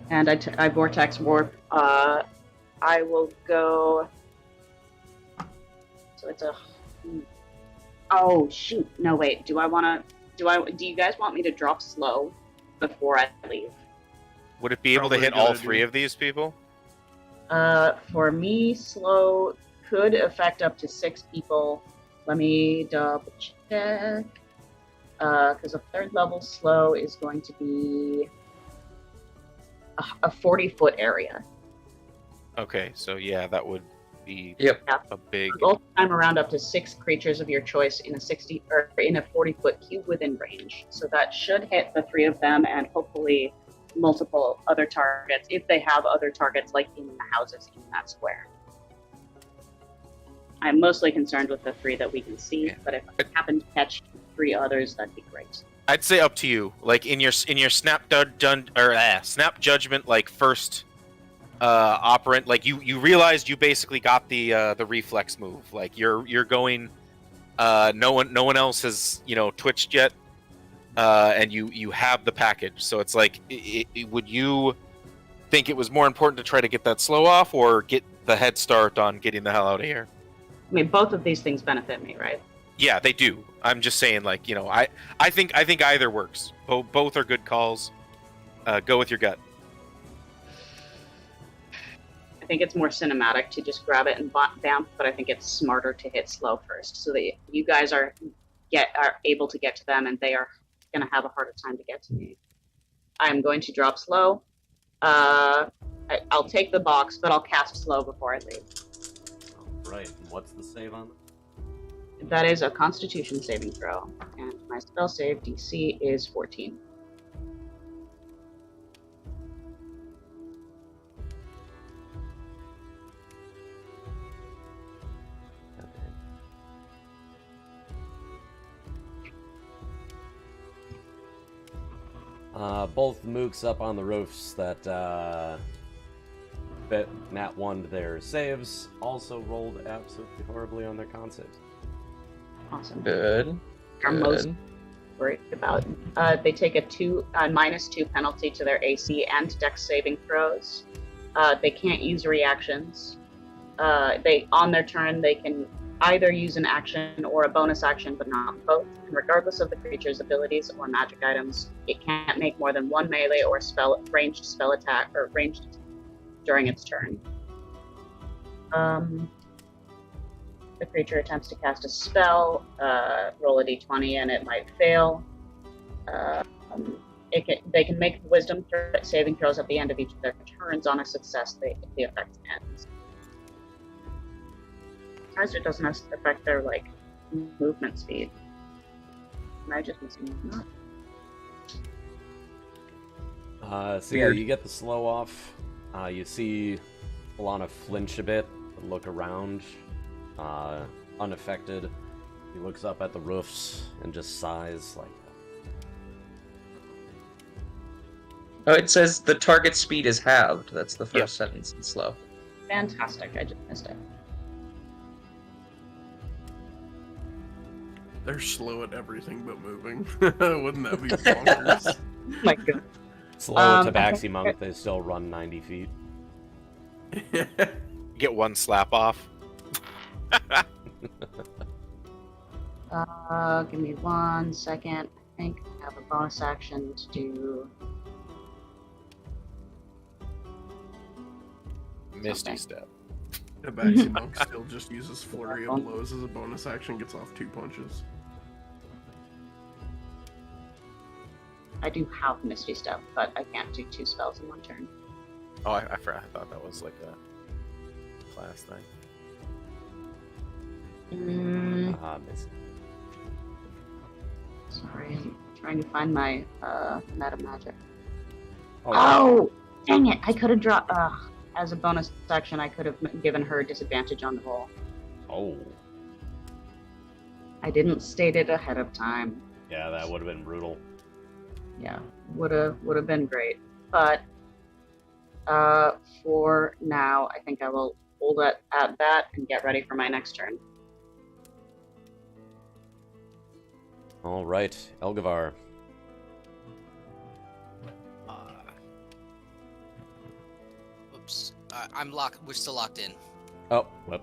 And I vortex warp. I will go. So it's a. Oh shoot! No wait. Do you guys want me to drop slow before I leave? Would it be able to hit all 3 of these people? For me, slow could affect up to 6 people. Let me double check. Because a 3rd level slow is going to be a 40-foot area. Okay, so yeah, that would be a big. Both time around up to 6 creatures of your choice in a 40-foot cube within range. So that should hit the 3 of them and hopefully multiple other targets if they have other targets like in the houses in that square. I'm mostly concerned with the 3 that we can see, but if I happen to catch 3 others, that'd be great. I'd say up to you. Like in your snap judgment, like first operant, like you realized you basically got the reflex move. Like you're going. No one else has twitched yet. And you have the package, so it's like, would you think it was more important to try to get that slow off, or get the head start on getting the hell out of here? I mean, both of these things benefit me, right? Yeah, they do. I'm just saying, like, I think either works. Both are good calls. Go with your gut. I think it's more cinematic to just grab it and bamf, but I think it's smarter to hit slow first, so that you guys are are able to get to them, and they are going to have a harder time to get to me. I'm going to drop slow. I'll take the box, but I'll cast slow before I leave. Right. What's the save on? That is a Constitution saving throw, and my spell save DC is 14. Both mooks up on the roofs that Nat 1'd their saves also rolled absolutely horribly on their con saves. Awesome. Good. I'm most Good. worried about. They take a -2 penalty to their AC and Dex saving throws. They can't use reactions. On their turn they can either use an action or a bonus action, but not both. And regardless of the creature's abilities or magic items, it can't make more than one melee or ranged spell attack or ranged during its turn. The creature attempts to cast a spell, roll a d20 and it might fail. They can make wisdom saving throws at the end of each of their turns. On a success, the effect ends. Besides, it doesn't affect their movement speed. Am I just missing that? So yeah, you get the slow off. You see Alana flinch a bit, look around, unaffected. He looks up at the roofs and just sighs like. Oh, it says the target speed is halved. That's the first sentence in slow. Fantastic, I just missed it. They're slow at everything but moving. Wouldn't that be bonkers? Oh my god. Slow Tabaxi monk, they still run 90 feet. Get one slap off. Give me 1 second. I think I have a bonus action to do. Misty Okay. step. Tabaxi Monk still just uses Flurry of Blows as a bonus action, gets off 2 punches. I do have Misty Step, but I can't do 2 spells in 1 turn. Oh, I forgot. I thought that was like a class thing. Misty. Sorry, I'm trying to find my meta magic. Oh, Oh, dang it! I could have dropped. As a bonus action, I could have given her disadvantage on the roll. oh. I didn't state it ahead of time. Yeah, that would have been brutal. Yeah, would have been great. But for now, I think I will hold it at that and get ready for my next turn. All right, Elgavar. Oops. I'm locked. We're still locked in. Oh, whoop.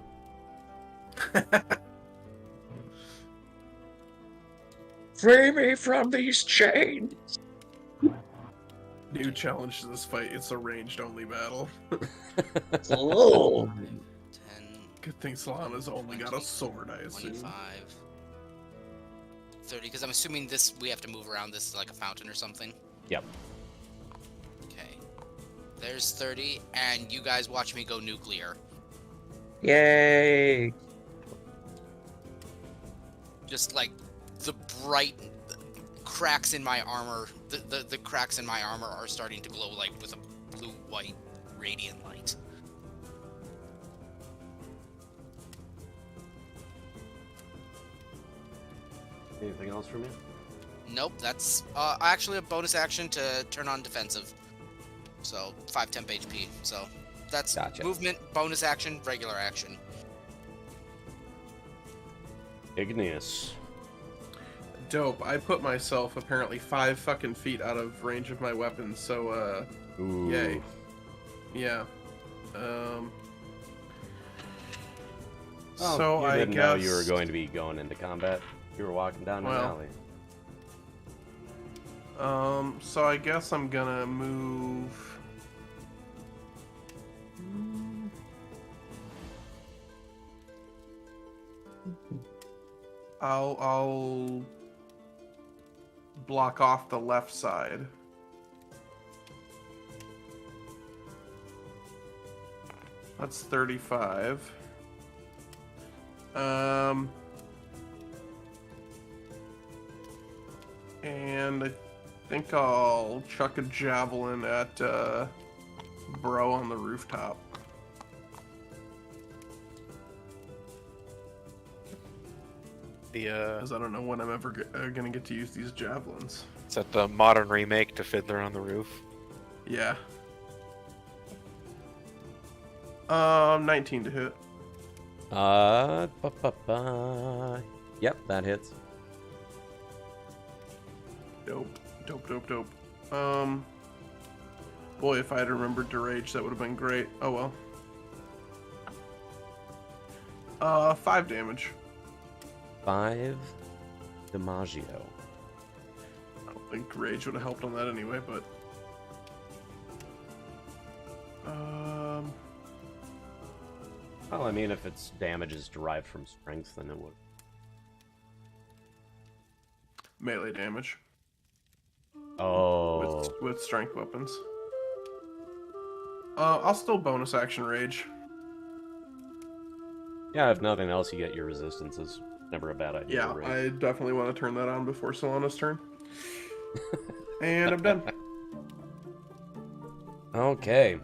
Free me from these chains. New challenge to this fight, it's a ranged only battle. Oh. 10, Good thing Solana's only got a sword, I assume. 25, 30. Because I'm assuming this we have to move around. This is like a fountain or something. Yep. Okay. There's 30, and you guys watch me go nuclear. Yay. Just like the bright cracks in my armor, the cracks in my armor are starting to glow like with a blue-white radiant light. Anything else from you? Nope, that's actually a bonus action to turn on defensive. So 5 temp HP. So that's Gotcha. movement, bonus action, regular action. Igneous. Dope. I put myself apparently 5 fucking feet out of range of my weapon, so Ooh. yay. Yeah. Oh, So you I didn't guess know you were going to be going into combat. You were walking down an Well. alley. So I guess I'm gonna move. I'll block off the left side. That's 35. And I think I'll chuck a javelin at Bro on the rooftop. Because I don't know when I'm ever gonna get to use these javelins. Is that the modern remake to Fiddler on the Roof? Yeah. 19 to hit. Yep, that hits. Dope. Boy, if I had remembered to rage, that would have been great. Oh well. 5 damage. 5 DiMaggio. I don't think rage would have helped on that anyway, but... Well, I mean, if its damage is derived from strength, then it would. Melee damage. Oh. With strength weapons. I'll still bonus action rage. Yeah, if nothing else, you get your resistances. Never a bad idea. Yeah, Rage. I definitely want to turn that on before Solana's turn. And I'm done. Okay.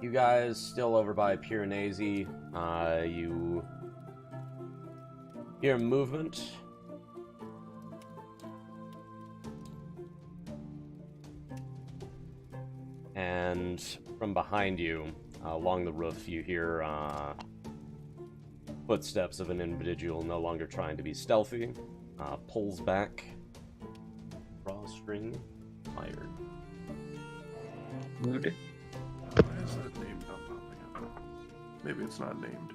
You guys still over by Piranesi. You hear movement. And from behind you, along the roof, you hear footsteps of an individual no longer trying to be stealthy. Pulls back. Drawstring fired. Mood. Why is that name not popping up? Maybe it's not named.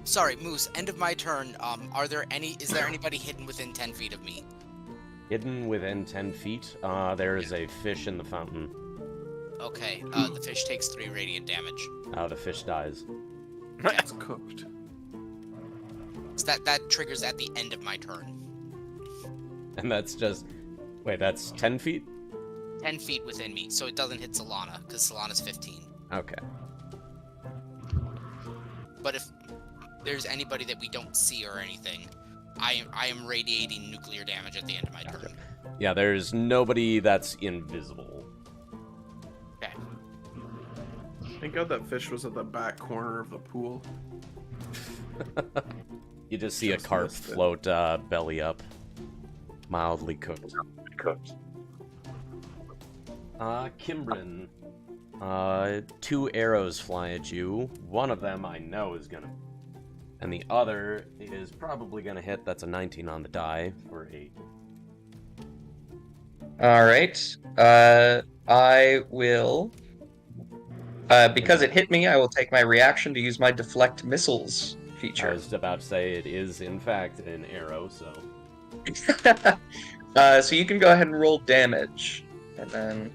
Sorry, Moose. End of my turn. Is there anybody hidden within 10 feet of me? Hidden within 10 feet, there is a fish in the fountain. Okay. The fish takes 3 radiant damage. The fish dies. It's cooked. So that triggers at the end of my turn. And that's just... Wait, that's 10 feet? 10 feet within me, so it doesn't hit Solana, because Solana's 15. Okay. But if there's anybody that we don't see or anything, I am radiating nuclear damage at the end of my turn. Yeah, there's nobody that's invisible. Okay. Thank God that fish was at the back corner of the pool. You just see Just a carp missed it. float belly up. Mildly cooked. Kimbrin. 2 arrows fly at you. One of them I know is gonna... And the other is probably gonna hit. That's a 19 on the die for 8. Alright. I will... because it hit me, I will take my reaction to use my deflect missiles I feature. was about to say it is, in fact, an arrow, so... So you can go ahead and roll damage. And then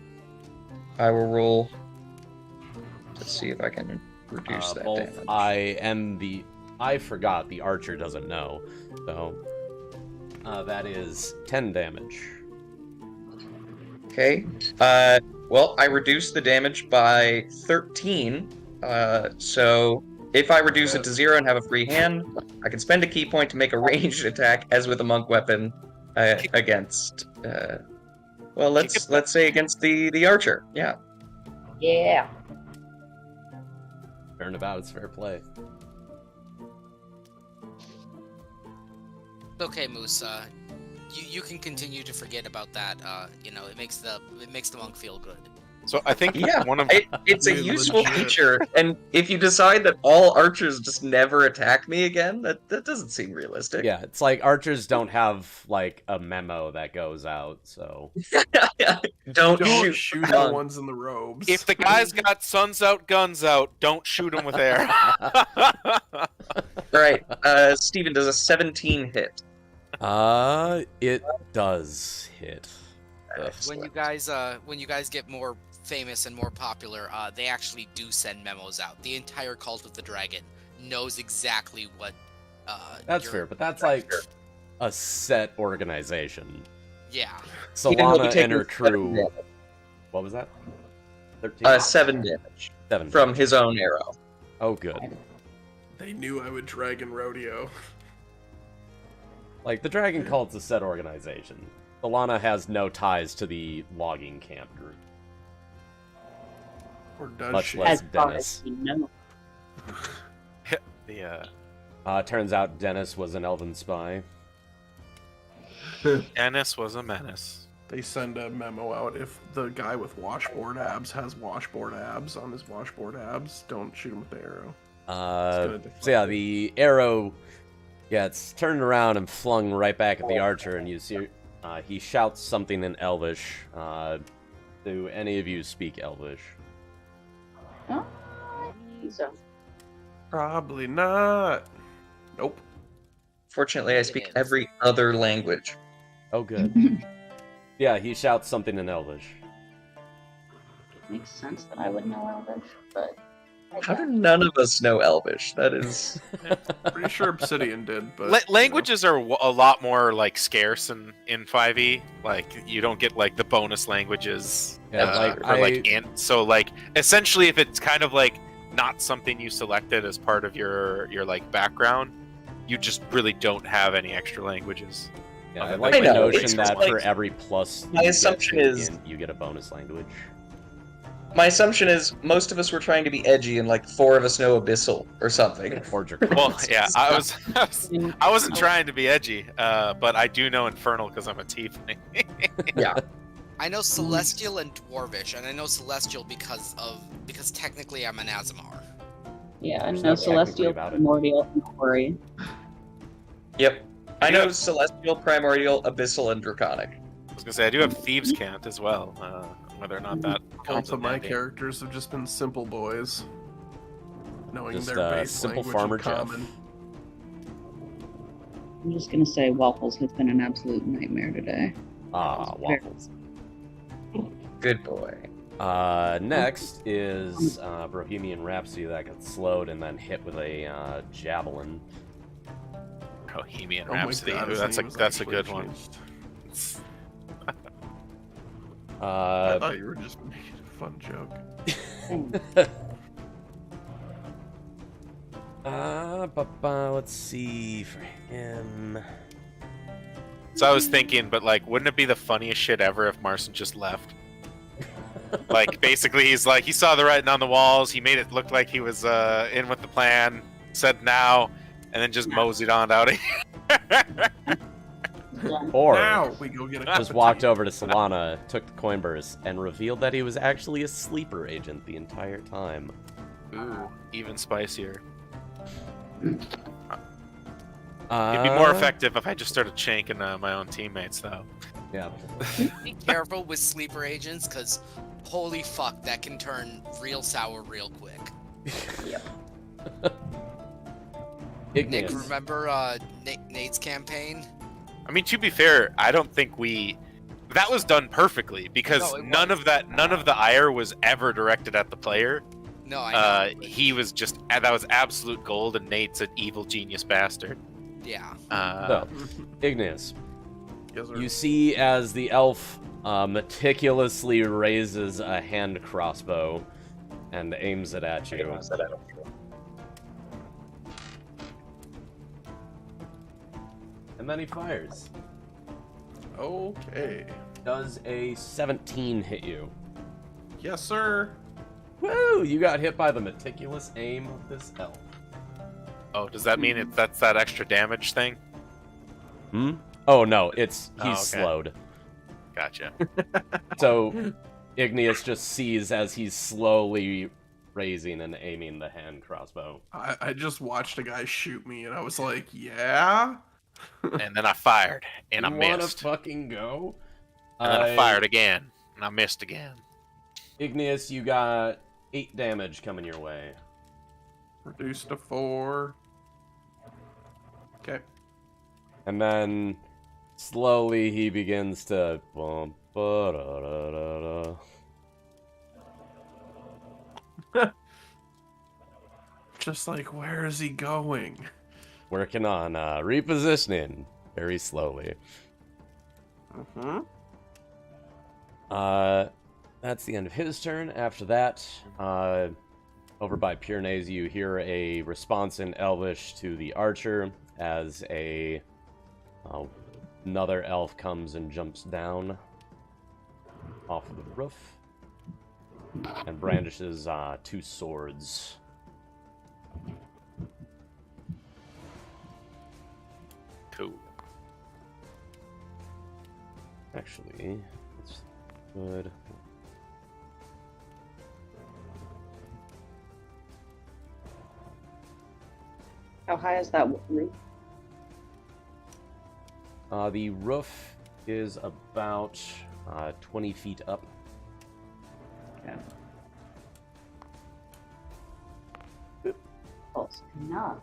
I will roll to see if I can reduce that both damage. I forgot, the archer doesn't know. So, that is 10 damage. Okay. Well, I reduced the damage by 13. So if I reduce it to 0 and have a free hand, I can spend a key point to make a ranged attack, as with a monk weapon, against. Well, let's say against the archer. Yeah. Yeah. Turnabout, it's fair play. Okay, Moose. You can continue to forget about that. It makes the monk feel good. So I think Yeah, one of it's a Dude, useful legit. feature, and if you decide that all archers just never attack me again, that doesn't seem realistic. Yeah, it's like archers don't have, like, a memo that goes out, so... Don't Don't shoot shoot the monks. ones in the robes. if the guy's got suns out, guns out, don't shoot him with air. Right, Steven, does a 17 hit? It does hit. When you guys get more famous and more popular, they actually do send memos out. The entire Cult of the Dragon knows exactly what. That's your- fair, but that's like a set organization. Yeah. Even though he Solana and taken her 7 crew. damage. What was that? 13? 7 damage 7 from his own arrow. Oh, good. They knew I would Dragon Rodeo. Like, the Dragon Cult's a set organization. Solana has no ties to the logging camp group. Or does Much she? less As far Dennis. as we know. Turns out Dennis was an elven spy. Dennis was a menace. They send a memo out if the guy with washboard abs has washboard abs on his washboard abs, don't shoot him with the arrow. So yeah, the arrow gets turned around and flung right back at the archer, and you see he shouts something in Elvish. Do any of you speak Elvish? So, Probably not. Nope. Fortunately, I speak every other language. Oh, good. Yeah, he shouts something in Elvish. makes sense that I would know Elvish, but I How do don't. none of us know Elvish? That is... Pretty sure Obsidian did, but Languages are a lot more like scarce in 5e. Like you don't get like the bonus languages. Yeah, So like essentially, if it's kind of like not something you selected as part of your like background, you just really don't don't have any extra languages. Yeah, I Okay. like I the know, notion it's that just like- for every plus My you get assumption to is- you get a bonus language. My assumption is most of us were trying to be edgy, and like 4 of us know Abyssal or something. Or Draconic. Well, yeah, I wasn't trying to be edgy, but I do know Infernal because I'm a tiefling. I know Celestial and Dwarvish, and I know Celestial because technically I'm an Azamar. Yeah, I There's know no technically Celestial, about it. Primordial, and Quarry. Yep. I You know have- Celestial, Primordial, Abyssal, and Draconic. I was gonna say I do have Thieves' Cant as well. Whether or not that comes both of in my handy. characters have just been simple boys. Knowing Just, their base simple language farmer in common. I'm just gonna say Waffles has been an absolute nightmare today. Ah, waffles. Good boy. Next is Bohemian Rhapsody that got slowed and then hit with a javelin. Bohemian Oh my Rhapsody. God, Ooh, his that's name was a actually good one. changed. I Uh, thought you were just making a fun joke. let's see for him. So I was thinking, but like, wouldn't it be the funniest shit ever if Marson just left? Like, basically, he's like, he saw the writing on the walls, he made it look like he was in with the plan, said now, and then just moseyed on out of here. Or Now we go get a cup just of walked tea. over to Solana, took the coin burst, and revealed that he was actually a sleeper agent the entire time. Ooh, even spicier. It'd It'd be more effective if I just started shanking my own teammates, though. Yeah. Be careful with sleeper agents, because holy fuck, that can turn real sour real quick. Nick, Igneous. remember Nate's campaign? I mean, to be fair, I don't think that was done perfectly because No, it none of the ire was ever directed at the player. No, I know. He was just that was absolute gold, and Nate's an evil genius bastard. Yeah. So, Igneous, Yes, sir. you see as the elf meticulously raises a hand crossbow and aims it at you. And then he fires. Okay. Does a 17 hit you? Yes, sir. Woo! You got hit by the meticulous aim of this elf. Oh, does that mean that's that extra damage thing? Hmm? Oh no, he's Oh, okay. slowed. Gotcha. So Igneous just sees as he's slowly raising and aiming the hand crossbow. I just watched a guy shoot me, and I was like, yeah. And then I fired, and I You wanna missed. fucking go? And then I fired again, and I missed again. Igneous, you got 8 damage coming your way. Reduced to 4. Okay. And then slowly he begins to bump, ba-da-da-da-da. Just like, where is he going? Working on repositioning very slowly. Mm-hmm. That's the end of his turn. After that, over by Pyrenees, you hear a response in Elvish to the archer as another elf comes and jumps down off of the roof and brandishes 2 swords. Cool. Actually, it's good. How high is that roof? The roof is about 20 feet up. Okay. Close enough.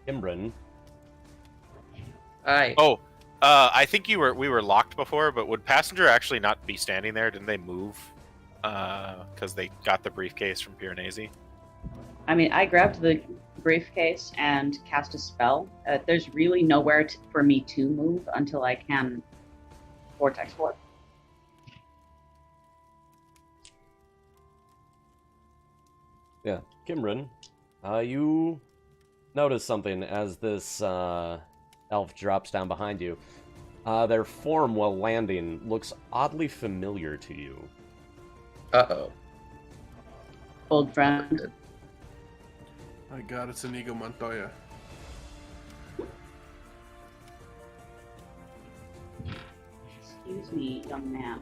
Imran. Aye. Oh, I think we were locked before, but would passenger actually not be standing there? Didn't they move? Because they got the briefcase from Piranesi. I mean, I grabbed the briefcase and cast a spell. There's really nowhere for me to move until I can vortex warp. Yeah, Kimran, you notice something as this elf drops down behind you. Their form while landing looks oddly familiar to you. Uh-oh. Old friend. My god, it's Inigo Montoya. Excuse me, young man.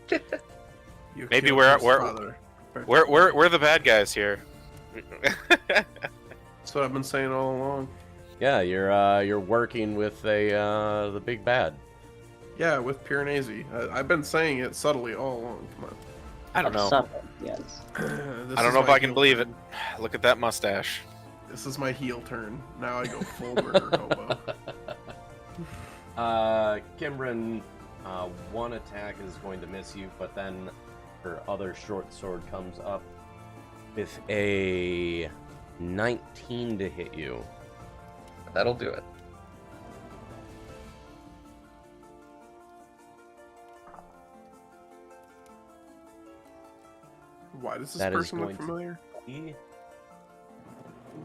You Maybe killed we're his father. we're the bad guys here. That's what I've been saying all along. Yeah, you're working with the big bad. Yeah, with Piranesi. I've been saying it subtly all along. Come on. I don't know. Subtle, yes. This I don't is know if my I can heel believe it. turn. Look at that mustache. This is my heel turn. Now I go full murder hobo. Kimran, one attack is going to miss you, but then her other short sword comes up with a 19 to hit you. That'll do it. Why does this That is person look going to familiar? be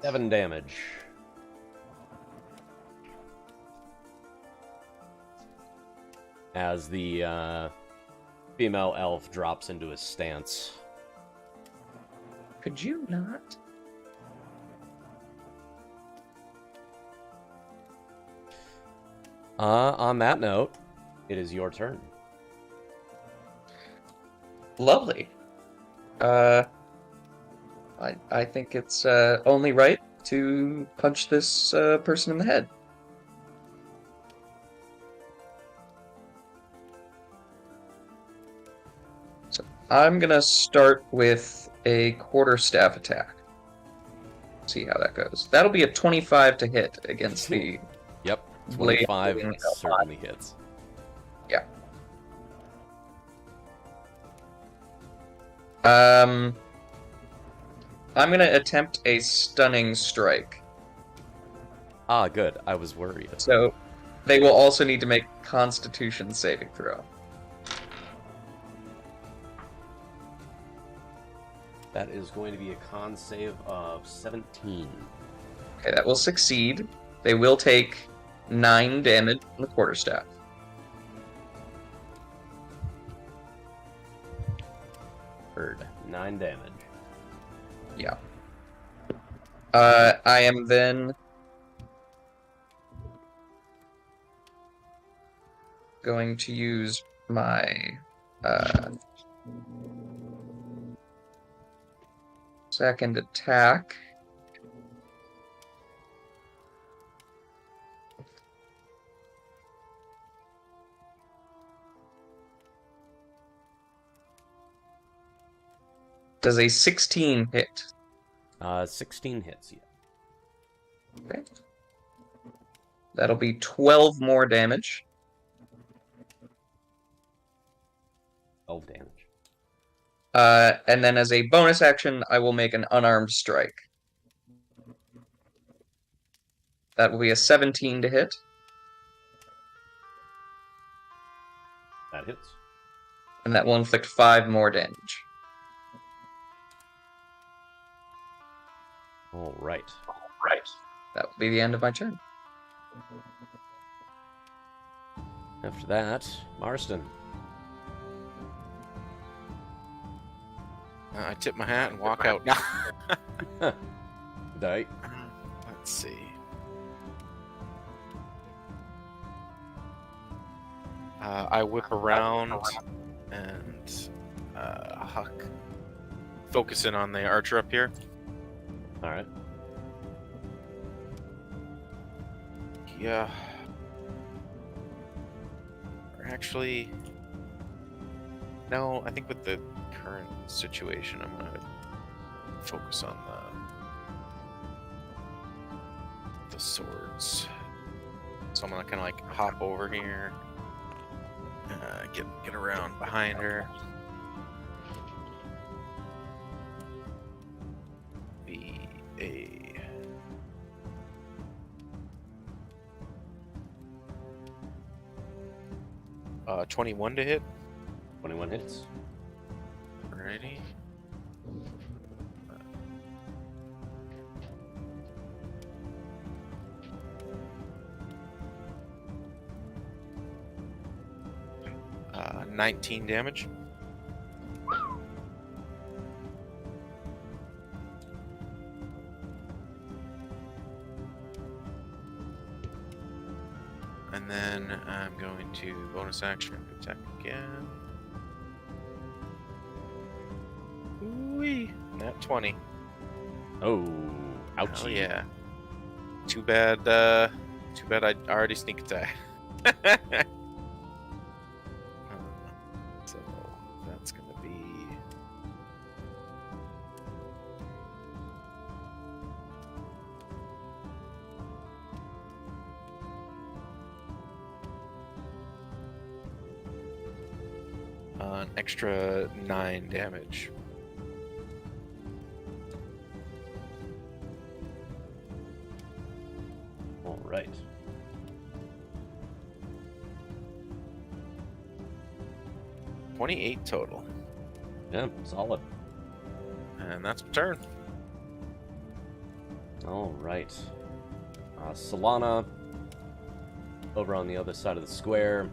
7 damage. As the female elf drops into his stance. Could you not? On that note, it is your turn. Lovely. I think it's only right to punch this person in the head. So I'm gonna start with a quarterstaff attack. See how that goes. That'll be a 25 to hit against the Yep, blade 25 wielding certainly hits. Yeah. I'm gonna attempt a stunning strike. Ah, good. I was worried. So they will also need to make Constitution saving throw. That is going to be a con save of 17. Okay, that will succeed. They will take 9 damage on the quarterstaff. Heard. 9 damage. Yeah. I am then going to use my second attack. Does a 16 hit? 16 hits, yeah. Okay. That'll be 12 more damage. 12 damage. And then as a bonus action, I will make an unarmed strike. That will be a 17 to hit. That hits. And that will inflict 5 more damage. All right. That will be the end of my turn. After that, Marston. I tip my hat and walk out. Die. Let's see. I whip around and Huck. Focusing on the archer up here. All right. Yeah. Or actually, no. I think with the current situation, I'm gonna focus on the swords. So I'm gonna kind of like hop over here, get around behind her. Be a 21 to hit. 21 hits. Alrighty. Uh, 19 damage. And then I'm going to bonus action attack again. Ooh-wee. Nat 20. Oh, ouchie. Oh yeah. Too bad I already sneak attack. So that's gonna be an extra 9 damage. All right. $28 total. Yeah, solid. And that's my turn. All right. Solana, over on the other side of the square.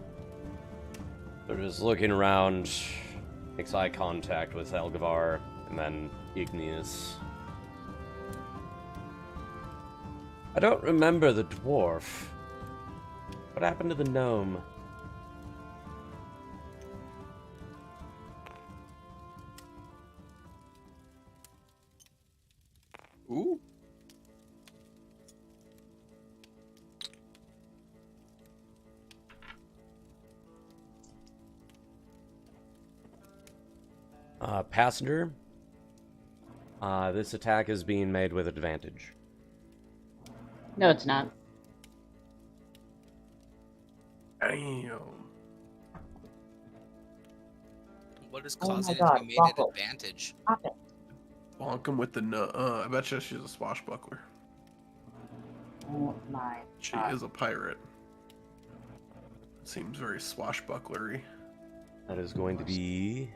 They're just looking around, makes eye contact with Elgavar, and then Igneous. I don't remember the dwarf. What happened to the gnome? Ooh. Passenger. This attack is being made with advantage. No, it's not. Damn. What is Oh my causing it God, to be made at Buckle. advantage? Stop it. Bonk him with the nut. I bet you she's a swashbuckler. Oh my She God. is a pirate. Seems very swashbucklery. That is going to be...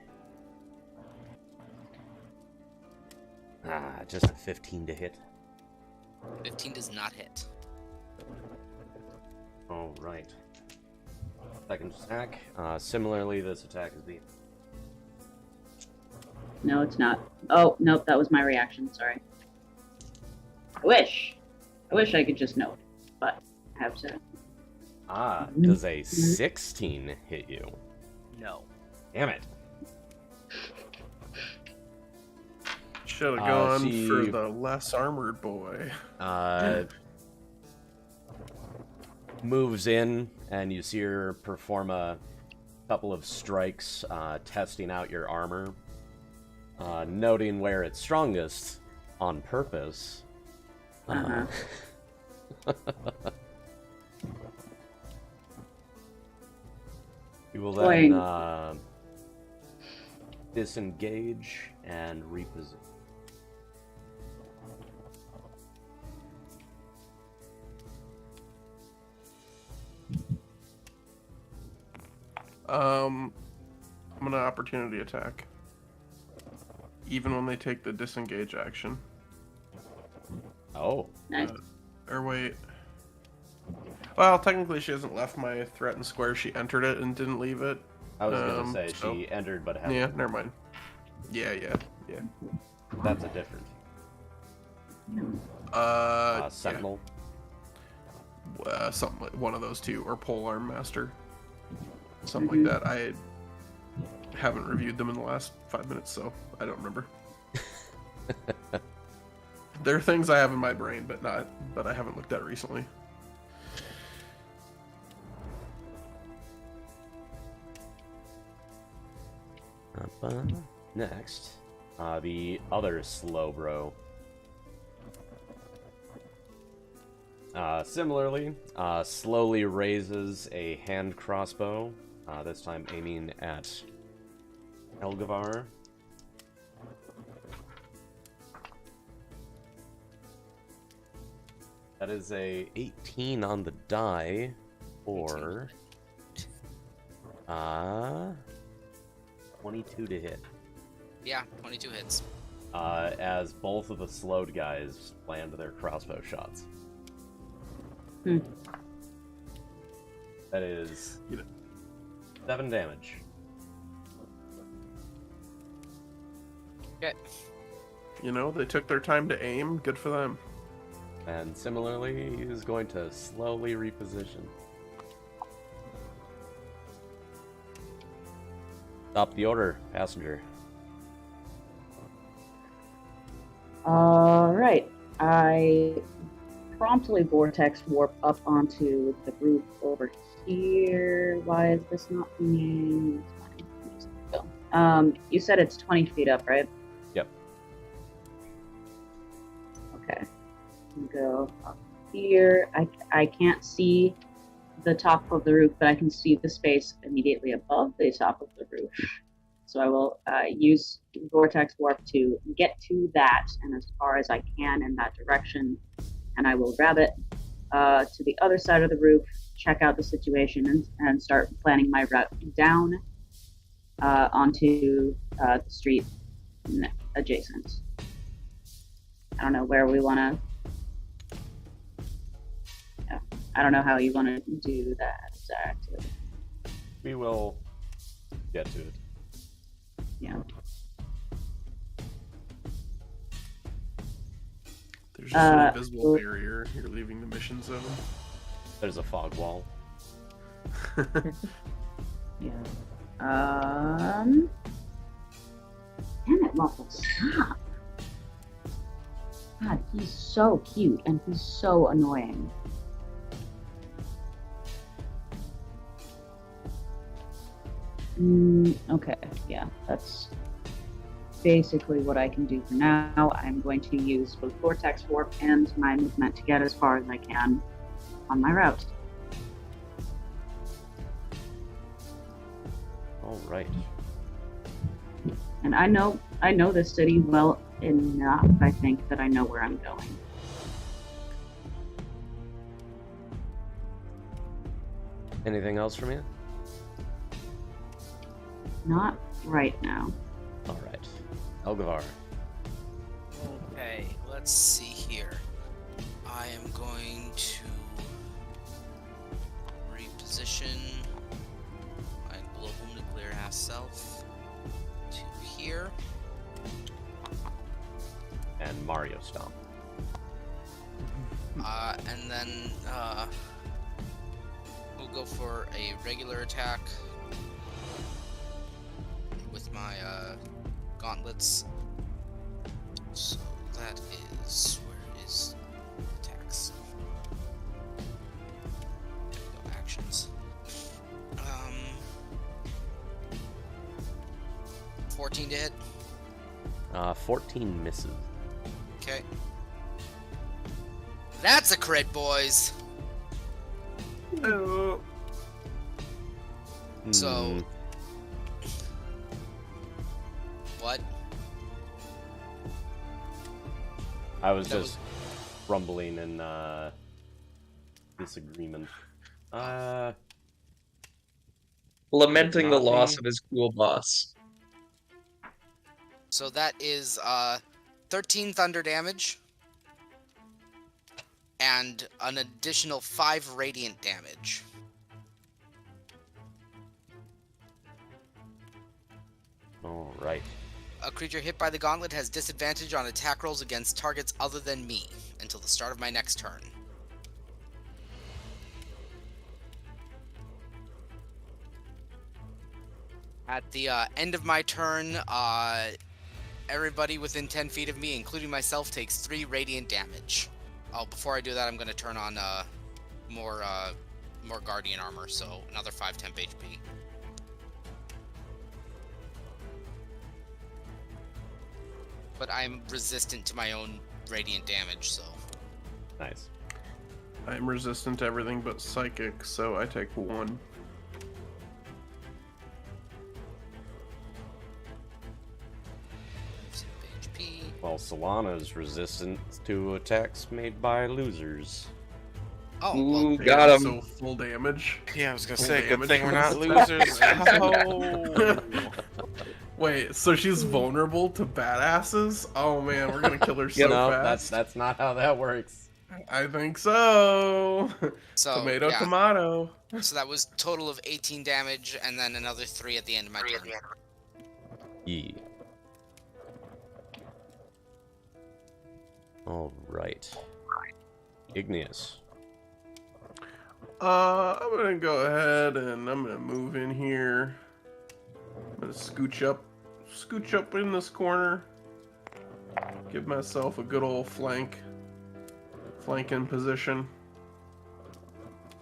just a 15 to hit. 15 does not hit. All right. Second attack. Similarly, this attack is being... No, it's not. Oh, nope, that was my reaction. Sorry. I wish I could just note, but I have to. Does a 16 hit you? No. Damn it. Should have gone she- for the less armored boy. Moves in, and you see her perform a couple of strikes, testing out your armor, noting where it's strongest on purpose. Uh-huh. You will Boing. then disengage and reposition. I'm gonna opportunity attack. Even when they take the disengage action. Oh. Nice. Or wait. Well, technically she hasn't left my threatened square. She entered it and didn't leave it. I was gonna say so- she entered but hasn't. Yeah, never mind. Yeah. That's a different. Sentinel. Something like one of those two, or Polearm Master. Something like that. I haven't reviewed them in the last 5 minutes, so I don't remember. There are things I have in my brain, but I haven't looked at recently. Next, the other slow bro. Similarly, slowly raises a hand crossbow, this time aiming at Elgavar. That is a 18 on the die, or 22 to hit. Yeah, 22 hits. As both of the slowed guys land their crossbow shots. That is 7 damage. Okay. They took their time to aim. Good for them. And similarly, he is going to slowly reposition. Stop the order, passenger. Alright. I promptly vortex warp up onto the roof over here. Why is this not being... you said it's 20 feet up, right? Yep. Okay. Go up here. I can't see the top of the roof, but I can see the space immediately above the top of the roof. So I will use Vortex Warp to get to that and as far as I can in that direction. And I will grab it to the other side of the roof, check out the situation, and start planning my route down onto the street adjacent. I don't know where we want to... I don't know how you want to do that exactly. We will get to it. Yeah. There's just an invisible barrier. You're leaving the mission zone. There's a fog wall. Yeah. Damn it, Muffle, stop. God, he's so cute and he's so annoying. Okay, yeah, that's basically what I can do for now. I'm going to use both Vortex Warp and my movement to get as far as I can on my route. All right. And I know this city well enough, I think, that I know where I'm going. Anything else from you? Not right now. All right. Elgavar. Okay, let's see here. I am going to reposition my global nuclear ass self to here. And Mario Stomp. And then we'll go for a regular attack with my gauntlets. So that is, where is attacks? There we go, actions. 14 to hit. 14 misses. Okay. That's a crit, boys. No. So What? I was That just rumbling in disagreement. Lamenting the Not loss me. of his cool boss. So that is 13 thunder damage and an additional 5 radiant damage. All right. A creature hit by the gauntlet has disadvantage on attack rolls against targets other than me until the start of my next turn. At the end of my turn, everybody within 10 feet of me, including myself, takes 3 radiant damage. Oh, before I do that, I'm going to turn on more guardian armor, so another 5 temp HP. But I'm resistant to my own radiant damage, so... Nice. I'm resistant to everything but psychic, so I take 1. HP. Well, Solana's resistant to attacks made by losers. Oh, Ooh, well, got him. So full damage. Yeah, I was gonna Full say, good damage thing we're not from losers. Oh. Wait, so she's vulnerable to badasses? Oh man, we're gonna kill her so no, fast. that's not how that works. I think so. so, Tomato, yeah. tomato. So that was total of 18 damage, and then another 3 at the end of my turn. Yee. All right. Igneous. I'm gonna go ahead and I'm gonna move in here. I'm gonna scooch up in this corner. Give myself a good old flanking position.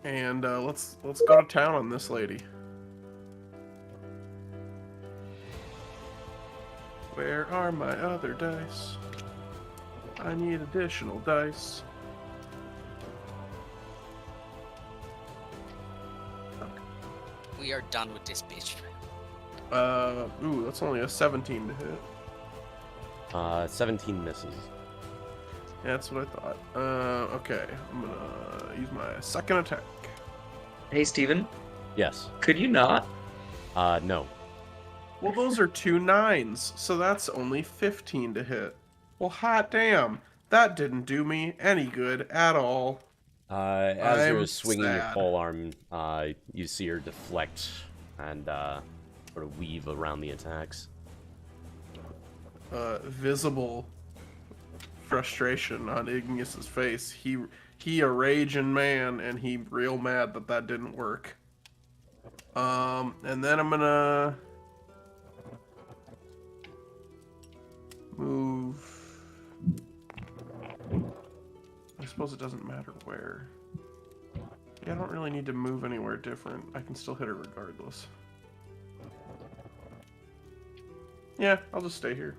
And let's go to town on this lady. Where are my other dice? I need additional dice. We are done with this bitch. Ooh, that's only a 17 to hit. 17 misses. Yeah, that's what I thought. Okay, I'm gonna use my second attack. Hey, Steven, Yes. could you not? No. Well, those are 2 9s, so that's only 15 to hit. Well, hot damn, that didn't do me any good at all. As you're I'm swinging your sad. polearm, you see her deflect and sort of weave around the attacks. Visible frustration on Igneous's face. He a raging man, and he real mad that didn't work. And then I'm gonna move. I suppose it doesn't matter where. Yeah, I don't really need to move anywhere different. I can still hit her regardless. Yeah, I'll just stay here.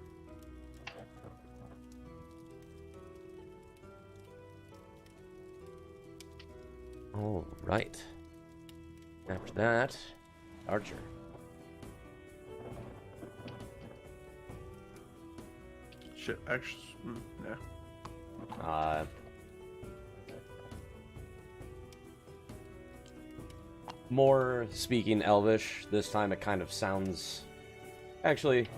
All right. After that, Archer. Shit, actually, yeah. More speaking Elvish. This time it kind of sounds... Actually,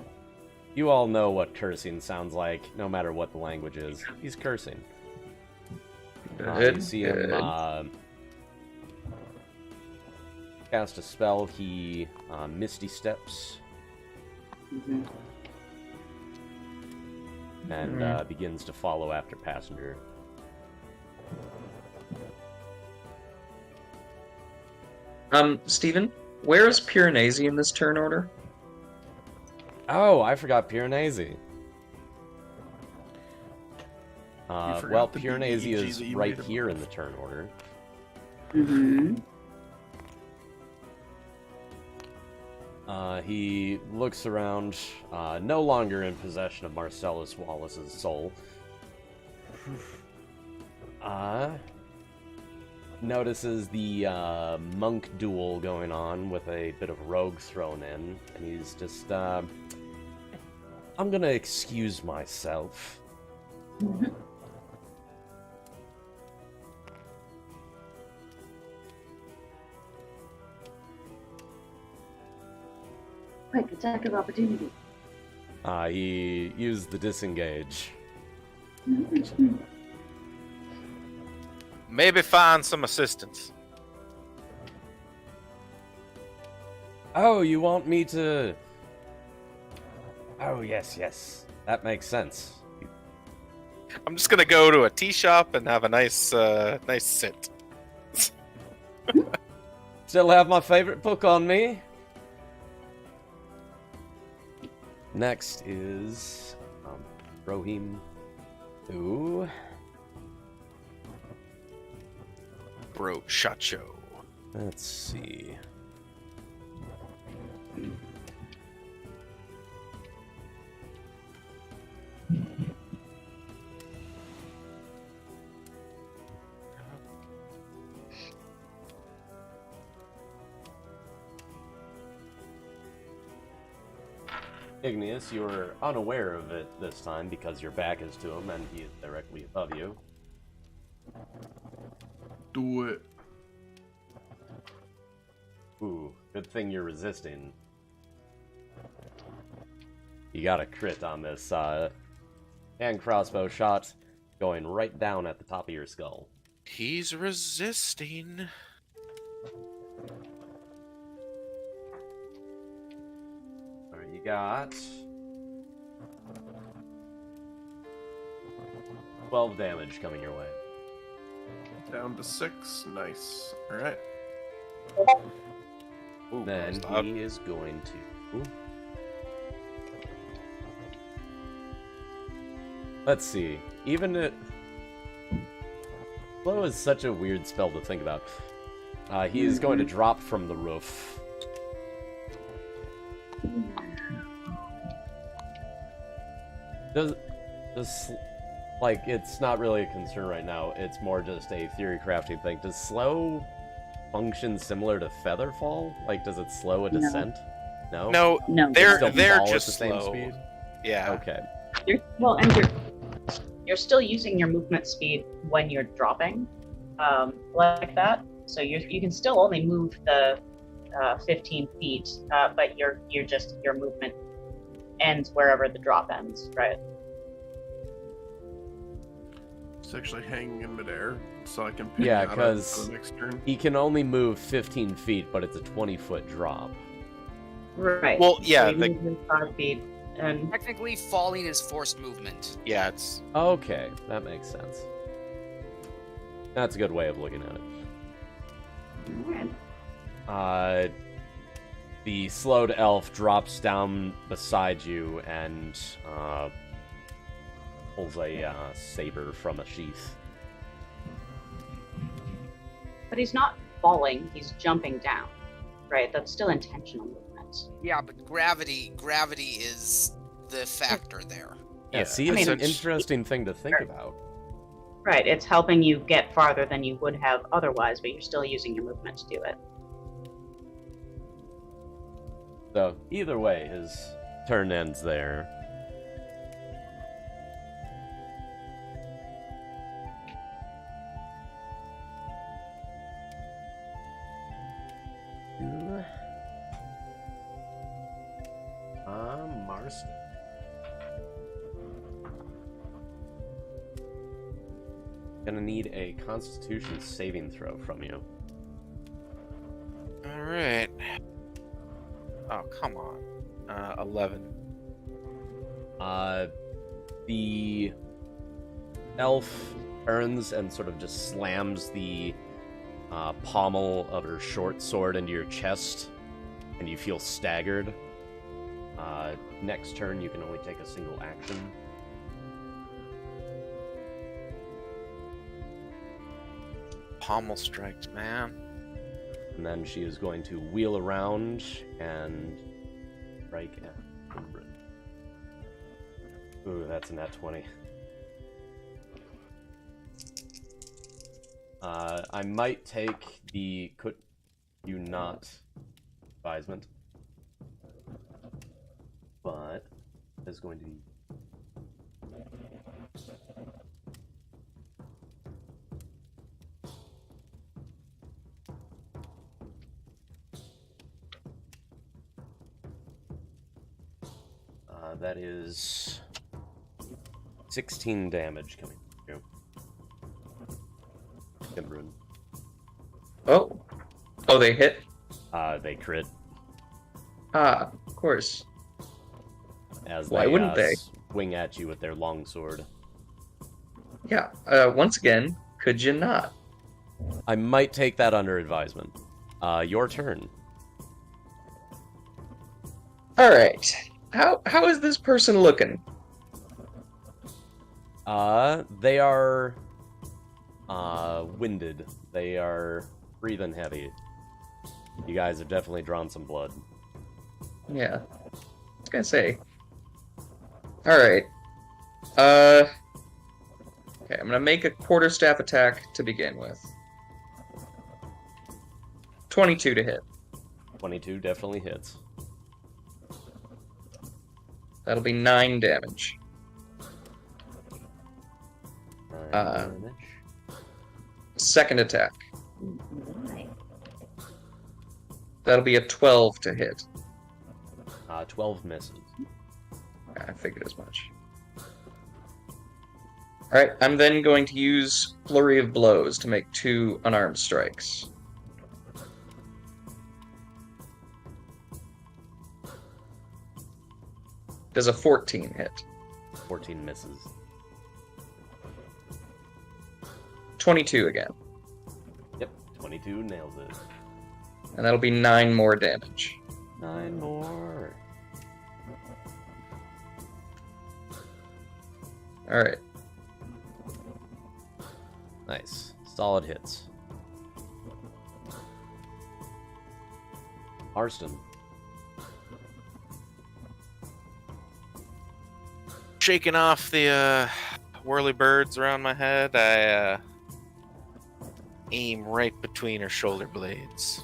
you all know what cursing sounds like, no matter what the language is. He's cursing. You see him cast a spell. He Misty Steps Mhm. and begins to follow after Passenger. Steven, where is Piranesi in this turn order? Oh, I forgot Piranesi. forgot Well, the Piranesi BEG is that you right made here in above. the turn order. Mhm. He looks around, no longer in possession of Marcellus Wallace's soul. Notices the monk duel going on with a bit of rogue thrown in, and he's just I'm gonna excuse myself. Quick, attack of opportunity. He used the disengage. Maybe find some assistance. Oh, you want me to... Oh, yes, yes. That makes sense. I'm just gonna go to a tea shop and have a nice sit. Still have my favorite book on me. Next is... Rohim. Ooh. Bro, Shacho. Let's see. Igneous, you're unaware of it this time because your back is to him and he is directly above you. Do it. Ooh, good thing you're resisting. You got a crit on this hand crossbow shot going right down at the top of your skull. He's resisting. Alright, you got 12 damage coming your way. Down to 6. Nice. Alright. Ooh, Then that was loud. he is going to... Let's see. Even it... Slow is such a weird spell to think about. He is going to drop from the roof. Does like, it's not really a concern right now. It's more just a theory crafting thing. Does slow function similar to featherfall? Like, does it slow a No. descent? No. No, They're Still they're fall at just the same slow. speed? Yeah. Okay. You're still using your movement speed when you're dropping, like that. So you can still only move the 15 feet, but your movement ends wherever the drop ends, right? It's actually hanging in midair, so I can pick Yeah, it out 'cause- for the next turn. He can only move 15 feet, but it's a 20-foot drop. Right. Well, yeah, So you move 5 feet, and Technically, falling is forced movement. Yeah, it's Okay, that makes sense. That's a good way of looking at it. The slowed elf drops down beside you and pulls a saber from a sheath. but he's not falling; he's jumping down, right? That's still intentional movement. Yeah, but gravity is the factor there. Yeah, Yeah, see, I it's mean- an interesting thing to think about. Right, it's helping you get farther than you would have otherwise, but you're still using your movement to do it. So, either way, his turn ends there. Marston. Gonna need a Constitution saving throw from you. all right. Oh, come on. 11. The elf turns and sort of just slams the pommel of her short sword into your chest, and you feel staggered. Next turn, you can only take a single action. Pommel strikes, man. And then she is going to wheel around and strike at Umbrin. Ooh, that's a nat 20. I might take the could you not advisement, but is going to be... that is 16 damage coming through. Kimbrun. Oh. Oh, they hit? They crit. Ah, of course. As Why they, wouldn't they? swing at you with their longsword. Yeah, once again, could you not? I might take that under advisement. Your turn. Alright. How is this person looking? They are winded. They are breathing heavy. You guys have definitely drawn some blood. Yeah. I was gonna say. Alright. Okay, I'm gonna make a quarterstaff attack to begin with. 22 to hit. 22 definitely hits. That'll be 9 damage. 9 damage. Second attack. That'll be a 12 to hit. 12 misses. I figured as much. Alright, I'm then going to use Flurry of Blows to make 2 unarmed strikes. Does a 14 hit? 14 misses. 22 again. Yep, 22 nails it. And that'll be 9 more damage. 9 more. Alright. Nice. Solid hits. Arston. Shaking off the whirly birds around my head, I aim right between her shoulder blades.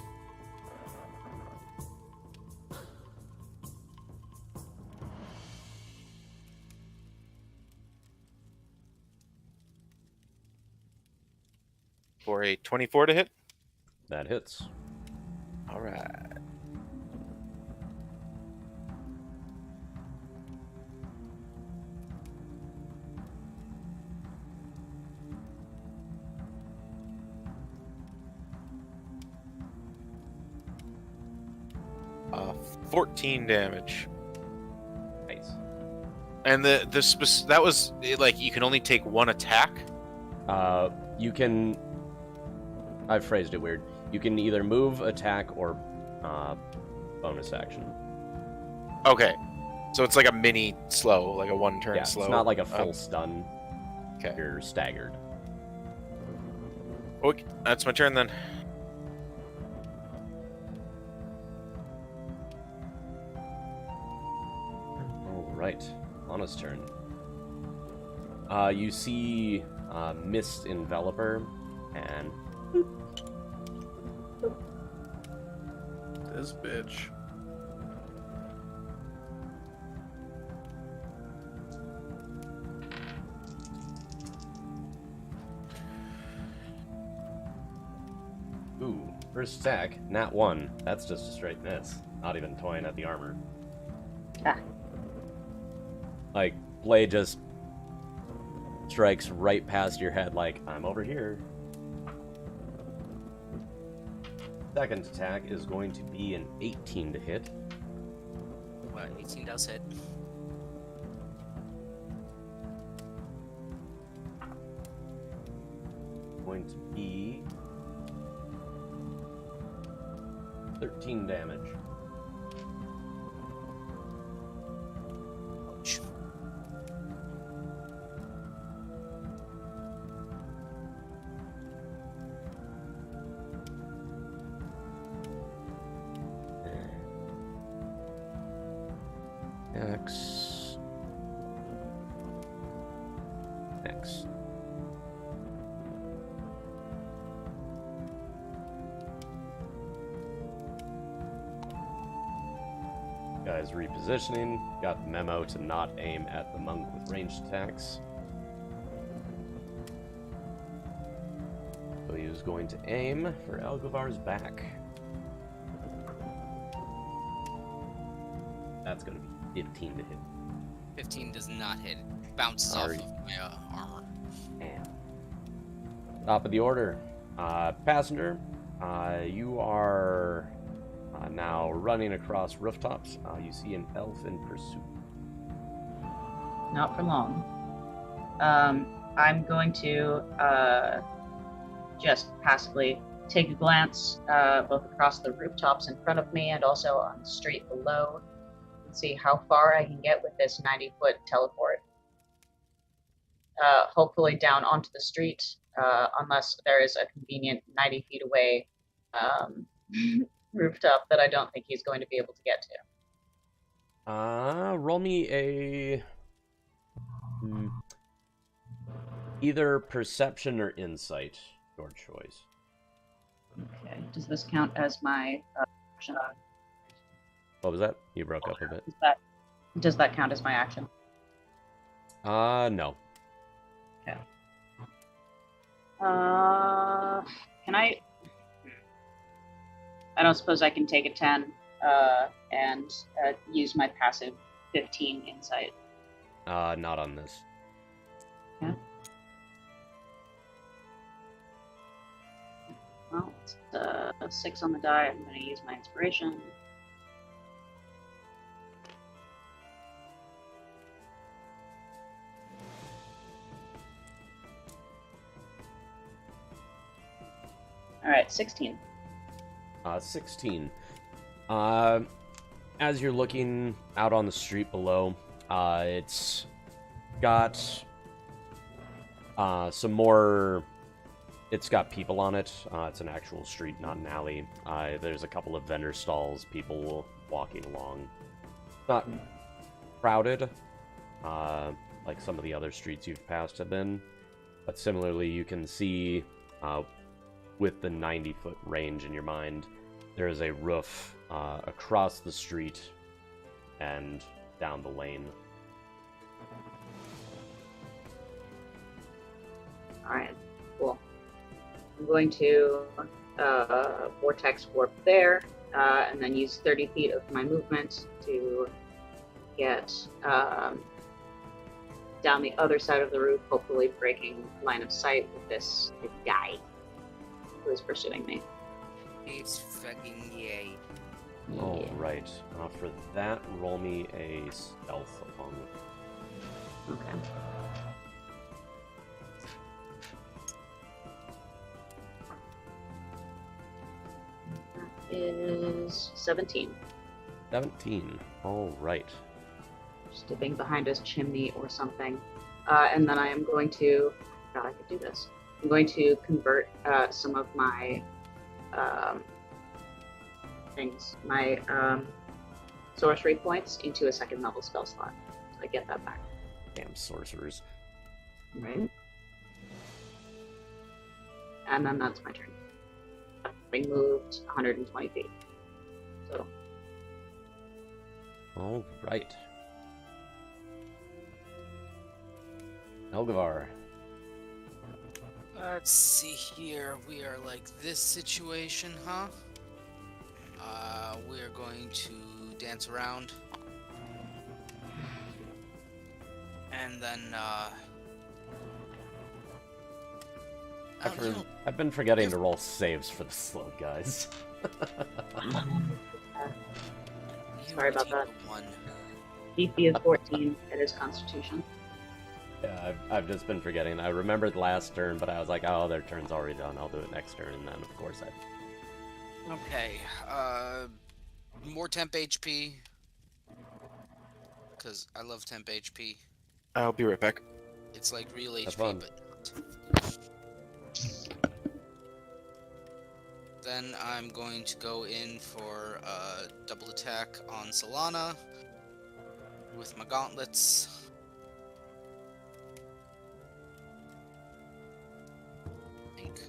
For a 24 to hit. That hits. All right. Uh, 14 damage. Nice. And that was like you can only take one attack. You can... I've phrased it weird. You can either move, attack, or bonus action. Okay, so it's like a mini slow, like a one-turn Yeah, slow. it's not like a full stun. Okay, You're staggered. okay, that's my turn then. All right, Lana's turn. You see Mist envelop her, and This bitch. ooh, first attack, nat 1. That's just a straight miss. Not even toying at the armor. Ah. Like, blade just strikes right past your head like, I'm over here. Second attack is going to be an 18 to hit. What, 18 does hit. Going to be 13 damage. Ouch. X. X. guys repositioning. Got the memo to not aim at the monk with ranged attacks. So he was going to aim for Elgavar's back. That's going to be 15 to hit. 15 does not hit. Bounces off Sorry. of my armor. And top of the order, passenger. You are now running across rooftops. You see an elf in pursuit. Not for long. I'm going to just passively take a glance both across the rooftops in front of me and also on the street below and see how far I can get with this 90-foot teleport. Hopefully down onto the street, unless there is a convenient 90 feet away rooftop that I don't think he's going to be able to get to. Roll me a either perception or insight, your choice. Okay, does this count as my action? What was that? You broke up a bit. Does that count as my action? No. Okay. Can I don't suppose I can take a 10 and use my passive 15 insight. Not on this. Yeah. Well, it's 6 on the die. I'm going to use my inspiration. All right, 16. 16. As you're looking out on the street below, it's got some more. It's got people on it. It's an actual street, not an alley. There's a couple of vendor stalls, people walking along. Not crowded, like some of the other streets you've passed have been. But similarly, you can see, with the 90-foot range in your mind, there is a roof across the street and down the lane. Alright, cool. I'm going to vortex warp there, and then use 30 feet of my movement to get down the other side of the roof, hopefully breaking line of sight with this guy who is pursuing me. It's fucking yay. All right. For that, roll me a stealth along with. Okay. That is 17. 17. All right. Just dipping behind his chimney or something. And then I am going to... God, I could do this. I'm going to convert some of my things, my sorcery points into a second level spell slot. So I get that back. Damn sorcerers. Right. And then that's my turn. Having moved 120 feet. So. All right. Elgavar. Let's see here. We are like this situation, huh? We are going to dance around. And then, I've been forgetting to roll saves for the slow guys. Sorry about that. DC is 14. It is Constitution. Yeah, I've just been forgetting. I remembered last turn, but I was like, oh, their turn's already done. I'll do it next turn, and then, of course, Okay, more temp HP. Because I love temp HP. I'll be right back. It's like real Have HP, fun. but... Then I'm going to go in for a double attack on Solana with my gauntlets. I think.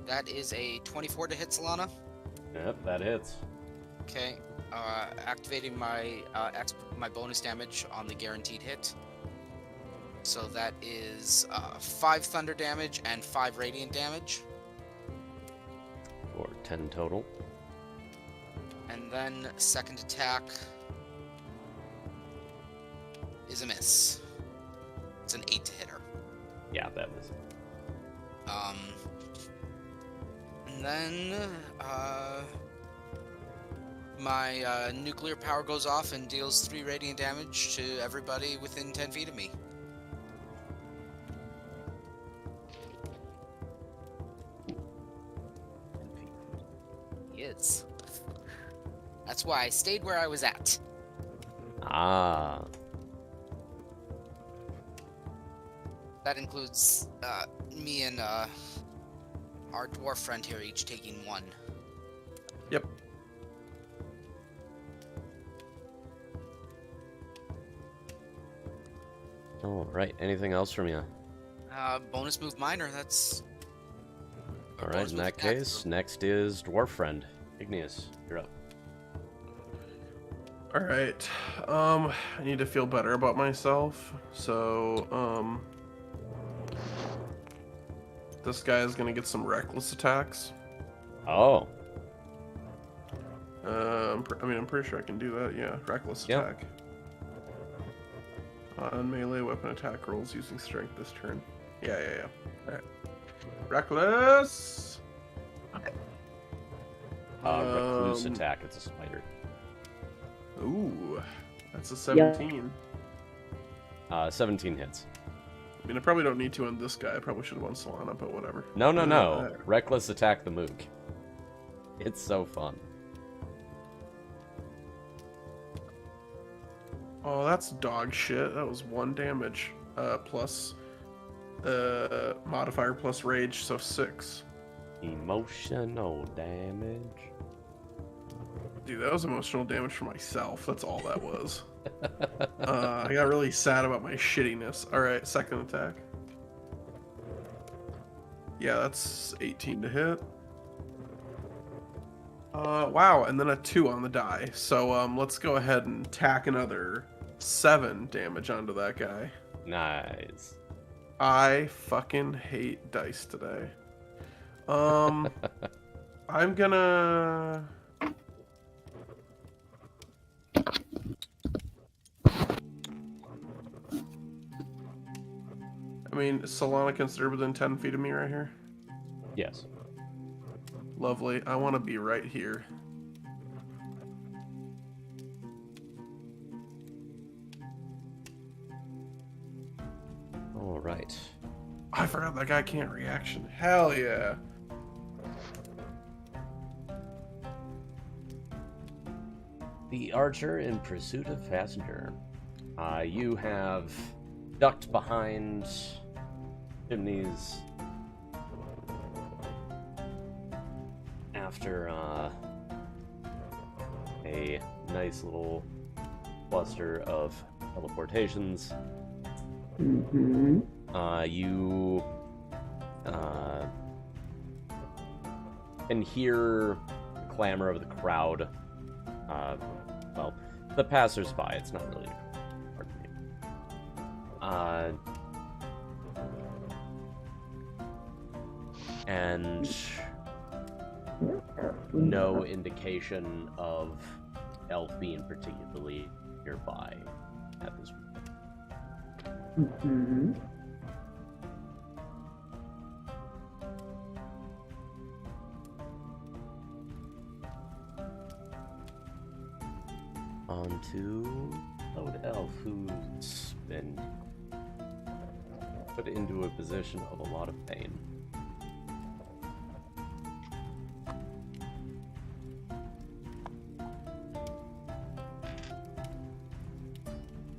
That is a 24 to hit, Solana. Yep, that hits. Okay. Activating my my bonus damage on the guaranteed hit. So that is 5 thunder damage and 5 radiant damage. For 10 total. And then second attack is a miss. It's an 8 to hit her. Yeah, that was. And then my nuclear power goes off and deals 3 radiant damage to everybody within 10 feet of me. Yes. That's why I stayed where I was at. Ah. That includes me and our dwarf friend here each taking 1. Yep. Alright, anything else from you? Bonus move minor, that's... Alright, bonus in move that attack. case, next is Dwarf Friend. Igneous, you're up. Alright. I need to feel better about myself. So, this guy is gonna get some reckless attacks. Oh, I'm pretty sure I can do that. Yeah, reckless Yep. attack. On melee weapon attack rolls using strength this turn. Yeah. Alright. Reckless! Recluse attack, it's a spider. Ooh, that's a 17. 17 hits. I mean, I probably don't need to on this guy. I probably should have won Solana, but whatever. No. Uh, Reckless attack the Mook. It's so fun. Oh, that's dog shit. That was 1 damage. Plus modifier plus rage, so 6. Emotional damage. Dude, that was emotional damage for myself. That's all that was. I got really sad about my shittiness. Alright, second attack. Yeah, that's 18 to hit. Wow, and then a 2 on the die. So, let's go ahead and tack another 7 damage onto that guy. Nice. I fucking hate dice today. I'm gonna... I mean, is Solana considered within 10 feet of me right here? Yes. Lovely. I want to be right here. Alright. I forgot that guy can't reaction. Hell yeah. The Archer in Pursuit of Passenger. You have ducked behind chimneys after a nice little cluster of teleportations. Mm-hmm. You can hear the clamor of the crowd. Well, the passersby. It's not really hard to hear. And no indication of elf being particularly nearby at this point. Mm-hmm. On to Lord Elf, who's been put into a position of a lot of pain.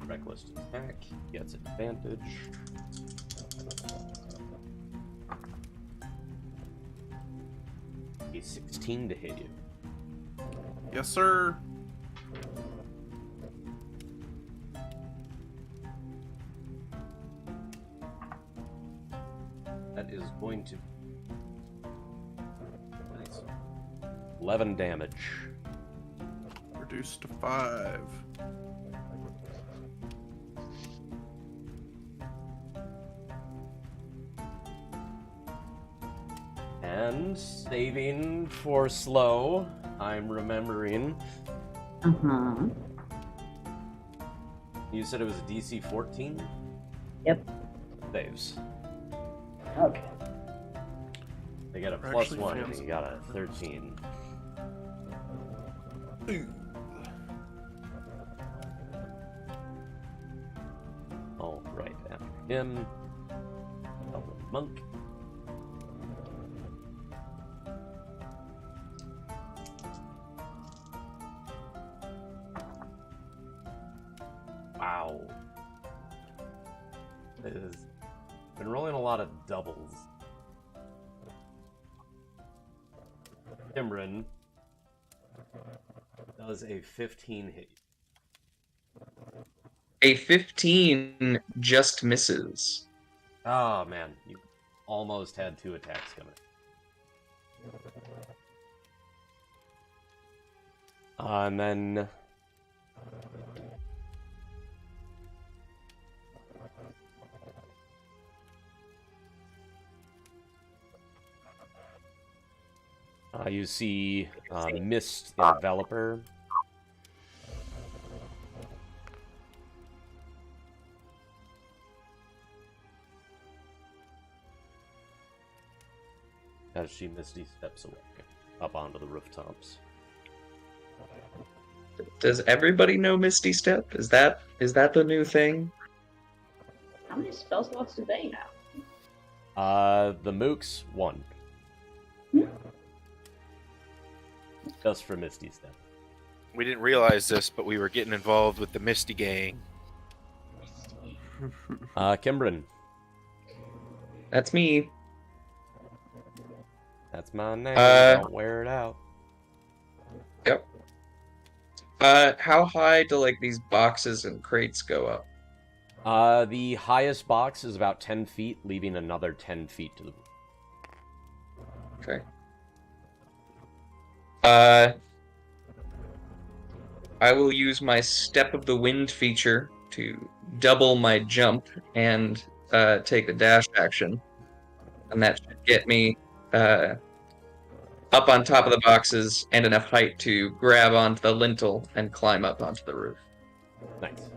Reckless attack, gets advantage. A 16 to hit you. Yes, sir. That is going to 11 damage. Reduced to 5. And saving for slow, I'm remembering. Uh-huh. You said it was a DC 14? Yep. Saves. Okay. They got a We're plus actually 1, and fancy. you got a 13. All right, after him, Goblin Monk. Wow. It has been rolling a lot of doubles. Timbryn does a 15 hit. A 15 just misses. Oh man, you almost had 2 attacks coming. And then you see Mist Enveloper. As she misty steps away up onto the rooftops. Does everybody know Misty Step? Is that the new thing? How many spell slots do they have? The Mooks 1. Just for Misty Step. We didn't realize this, but we were getting involved with the Misty Gang. Kimbryn. That's me. That's my name. Don't wear it out. Yep. How high do like these boxes and crates go up? The highest box is about 10 feet, leaving another 10 feet to the roof. Okay. I will use my Step of the Wind feature to double my jump and take the dash action. And that should get me up on top of the boxes and enough height to grab onto the lintel and climb up onto the roof. Nice.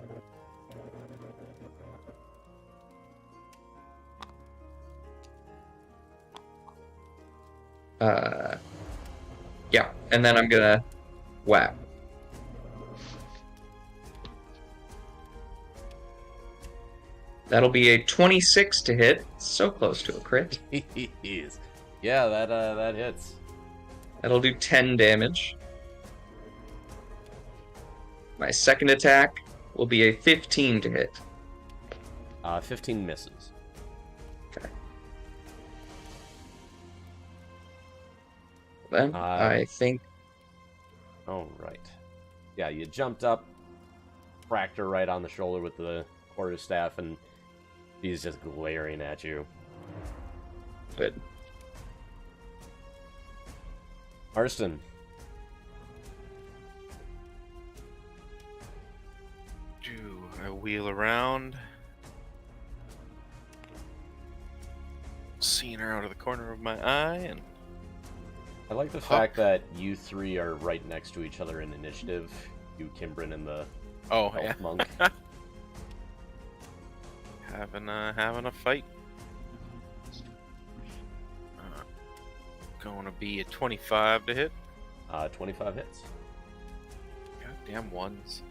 Yeah, and then I'm gonna whack. That'll be a 26 to hit. So close to a crit. Yeah, that hits. That'll do 10 damage. My second attack will be a 15 to hit. 15 misses. Okay. Then I think. Oh, right. Yeah, you jumped up, cracked her right on the shoulder with the quarterstaff, and he's just glaring at you. Good. Marston. I wheel around. Seeing her out of the corner of my eye, and I like the fact that you three are right next to each other in initiative. You, Kimbryn, and the elf monk. having a fight. Going to be a 25 to hit. 25 hits. Goddamn ones.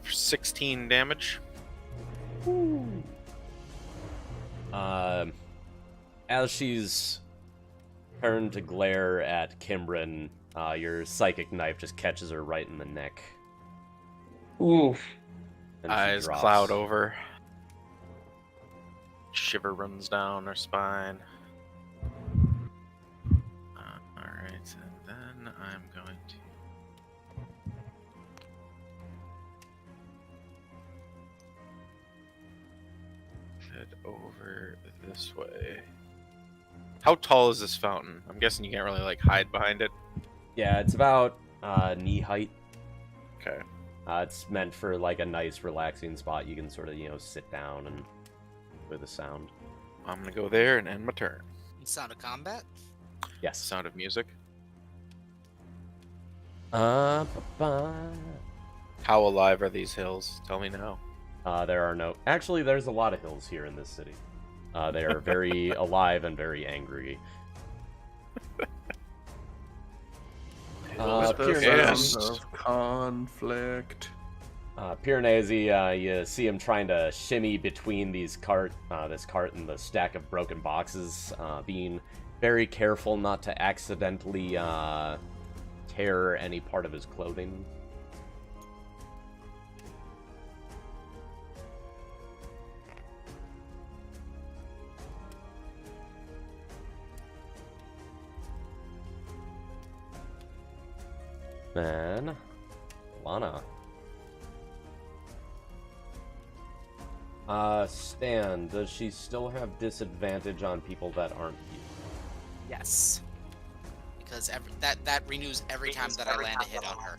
For 16 damage. As she's turned to glare at Kimbryn, your psychic knife just catches her right in the neck. Oof. And she Eyes drops. cloud over. Shiver runs down her spine. Alright, and then I'm going to... head over this way. How tall is this fountain? I'm guessing you can't really like hide behind it. Yeah, it's about knee height. Okay. It's meant for like a nice, relaxing spot. You can sort of, sit down and with the sound. I'm gonna go there and end my turn. Sound of combat? Yes. Sound of music. Ba-ba. How alive are these hills? Tell me now. There are no. Actually, there's a lot of hills here in this city. They are very alive and very angry. The Piranesi, sounds of conflict. you see him trying to shimmy between this cart and the stack of broken boxes, being very careful not to accidentally tear any part of his clothing. Then, Lana. Stan, does she still have disadvantage on people that aren't you? Yes. Because that renews every time that I land a hit on her.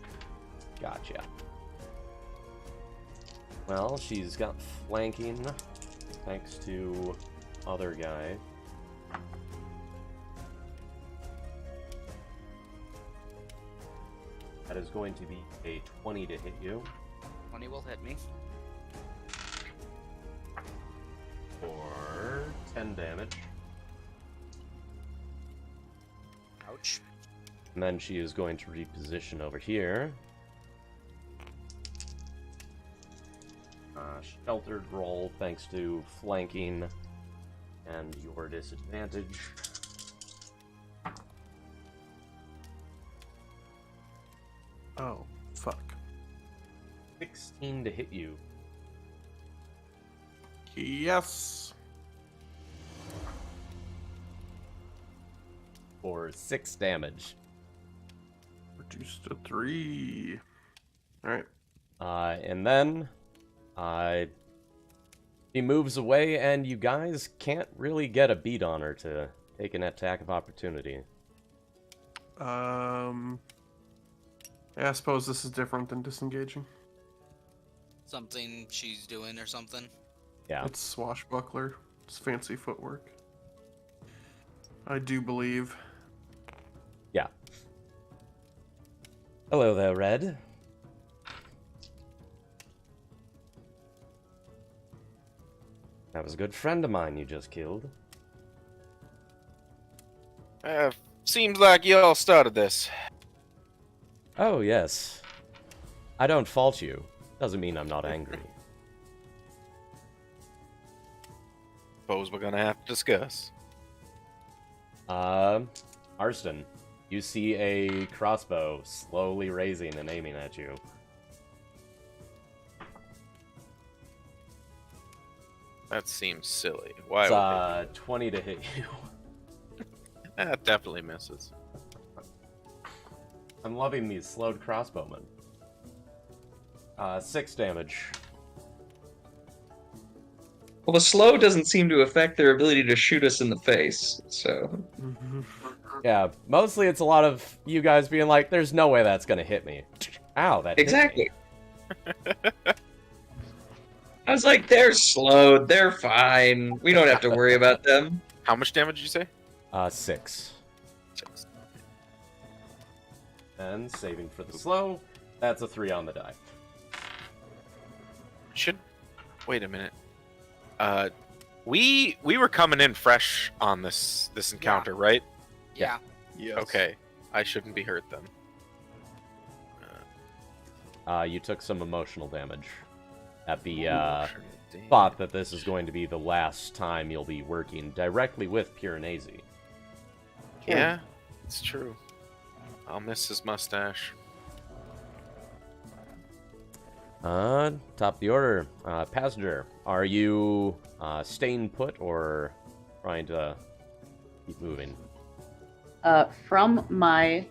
Gotcha. Well, she's got flanking, thanks to other guy. That is going to be a 20 to hit you. 20 will hit me. For 10 damage. Ouch. And then she is going to reposition over here. Sheltered roll thanks to flanking and your disadvantage. Oh, fuck. 16 to hit you. Yes. For 6 damage. Reduced to 3. Alright. And then he moves away, and you guys can't really get a beat on her to take an attack of opportunity. Yeah, I suppose this is different than disengaging. Something she's doing or something. Yeah. It's swashbuckler. It's fancy footwork. I do believe. Yeah. Hello there, Red. That was a good friend of mine you just killed. Seems like you all started this. Oh, yes. I don't fault you. Doesn't mean I'm not angry. Suppose we're gonna have to discuss. Arston, you see a crossbow slowly raising and aiming at you. That seems silly. Why It's would 20 to hit you. that definitely misses. I'm loving these slowed crossbowmen. 6 damage. Well, the slow doesn't seem to affect their ability to shoot us in the face, so... Yeah, mostly it's a lot of you guys being like, there's no way that's gonna hit me. Ow, that hit Exactly. me. I was like, they're slowed, they're fine. We don't have to worry about them. How much damage did you say? 6. 6. And saving for the slow, that's a 3 on the die. Wait a minute. We were coming in fresh on this encounter, right? Yeah. Yes. Okay. I shouldn't be hurt then. You took some emotional damage at the Emotional thought that this is going to be the last time you'll be working directly with Piranesi. Yeah, it's true. I'll miss his mustache. Top of the order. Passenger, are you staying put or trying to keep moving? From my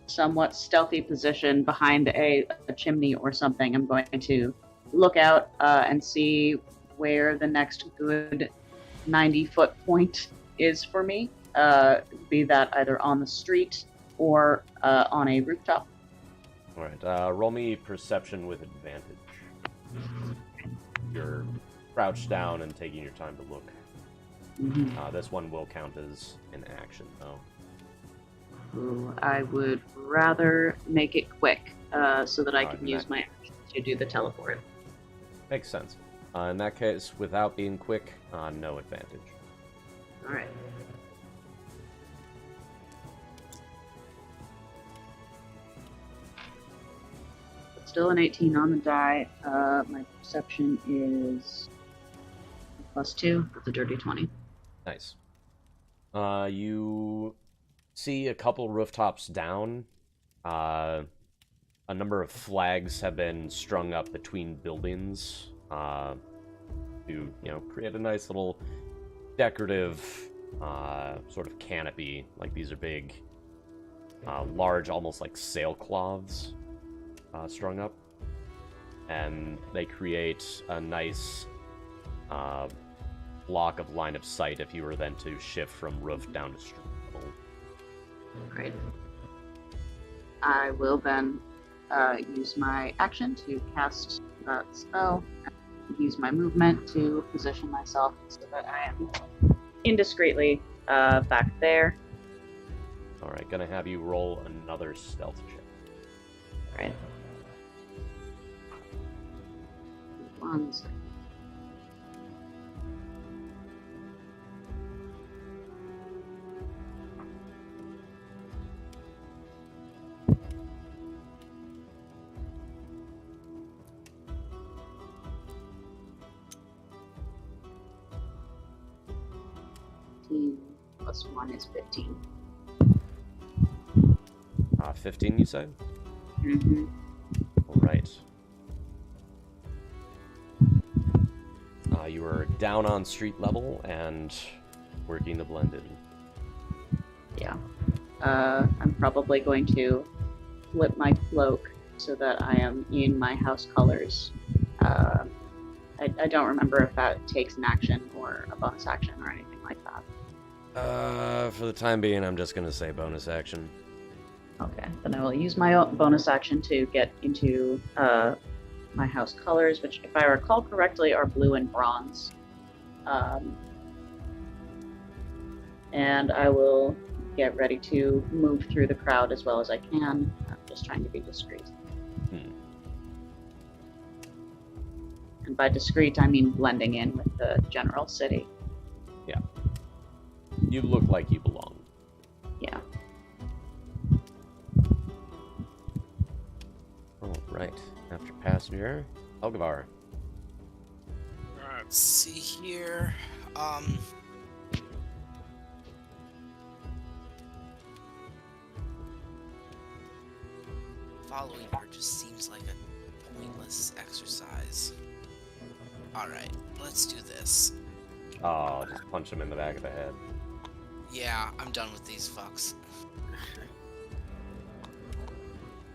somewhat stealthy position behind a chimney or something, I'm going to look out and see where the next good 90-foot point is for me, be that either on the street or on a rooftop. All right, roll me perception with advantage. You're crouched down and taking your time to look. This one will count as an action, though. Ooh, I would rather make it quick so that I can use my action to do the teleport. Makes sense. In that case, without being quick, no advantage. All right. Still an 18 on the die. My perception is +2. That's a dirty 20. Nice. You see a couple rooftops down. A number of flags have been strung up between buildings to, create a nice little decorative sort of canopy. Like these are big, large, almost like sailcloths strung up. And they create a nice block of line of sight if you were then to shift from roof down to street level. Great. I will then use my action to cast that spell, and use my movement to position myself so that I am indiscreetly back there. Alright, gonna have you roll another stealth check. Right. 1 second. Plus 1 is 15. 15, you said? Mm-hmm. Alright. You are down on street level and working to blend in. Yeah. I'm probably going to flip my cloak so that I am in my house colors. I don't remember if that takes an action or a bonus action or anything like that. For the time being, I'm just gonna say bonus action. Okay, then I will use my own bonus action to get into my house colors, which, if I recall correctly, are blue and bronze. And I will get ready to move through the crowd as well as I can. I'm just trying to be discreet. And by discreet, I mean blending in with the general city. Yeah. You look like you belong. Yeah. All right. After passenger, Elgavar. Let's see here. Following her just seems like a pointless exercise. Alright, let's do this. Oh, just punch him in the back of the head. Yeah, I'm done with these fucks.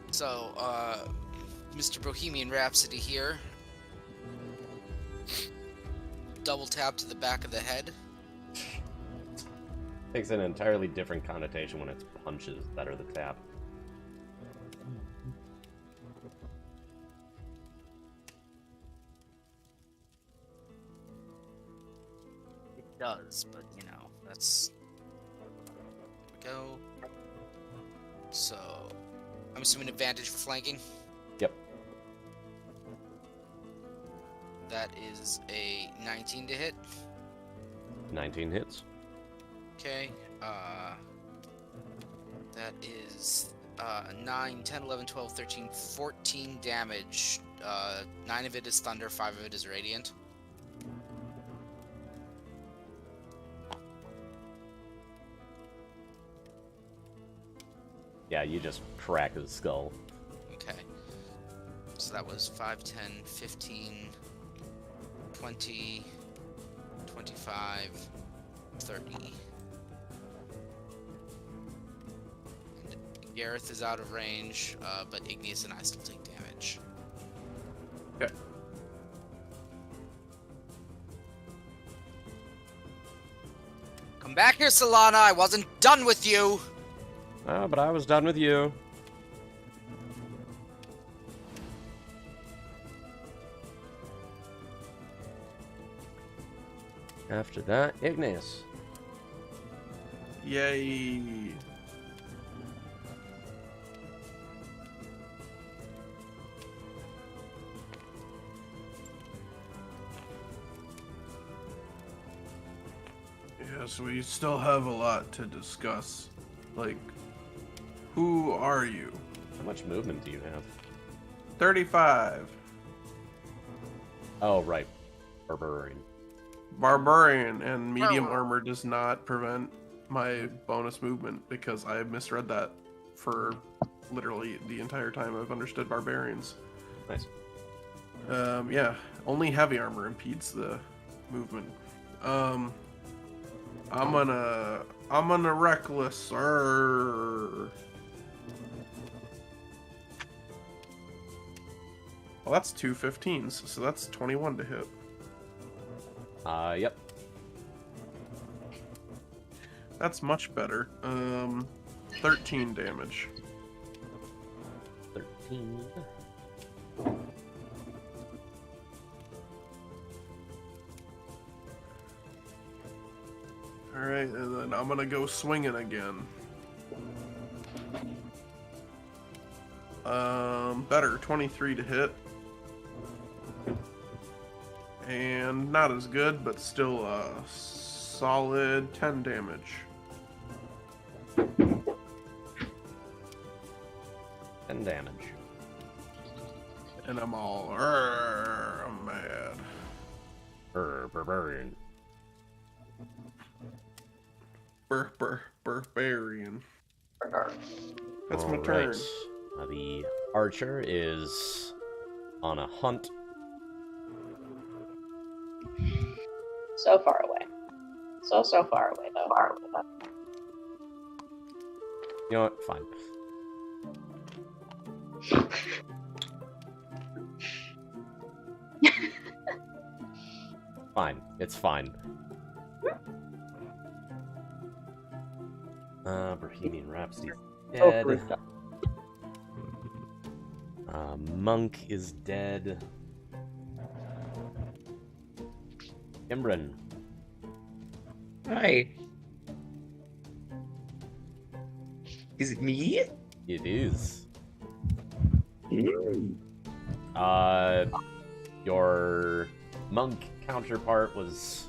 So, Mr. Bohemian Rhapsody here. Double tap to the back of the head. Takes an entirely different connotation when it's punches that are the tap. It does, but that's... There we go. So, I'm assuming advantage for flanking? Yep. That is a 19 to hit. 19 hits. Okay, that is 9, 10, 11, 12, 13, 14 damage. 9 of it is thunder, 5 of it is radiant. Yeah, you just crack his skull. Okay. So that was 5, 10, 15, 20, 25, 30. And Gareth is out of range, but Igneous and I still take damage. Okay. Come back here, Solana. I wasn't done with you. But I was done with you. After that, Igneous. Yay. Yes, we still have a lot to discuss. Like, who are you? How much movement do you have? 35. Oh, right. Barbarian. Barbarian, and medium armor does not prevent my bonus movement because I misread that for literally the entire time I've understood barbarians. Nice. Yeah, only heavy armor impedes the movement. I'm gonna reckless. Well, that's 2 15s, so that's 21 to hit. Yep. That's much better. 13 damage. 13. Alright, and then I'm gonna go swinging again. Better, 23 to hit. And not as good, but still a solid 10 damage. 10 damage. And I'm all, I'm mad. Barbarian. Barbarian. That's my All turn. right. The archer is on a hunt. So far away. So far away, though. You know what? Fine. Fine. It's fine. Bohemian Rhapsody dead. Monk is dead. Imran. Hi. Is it me? It is. Your monk counterpart was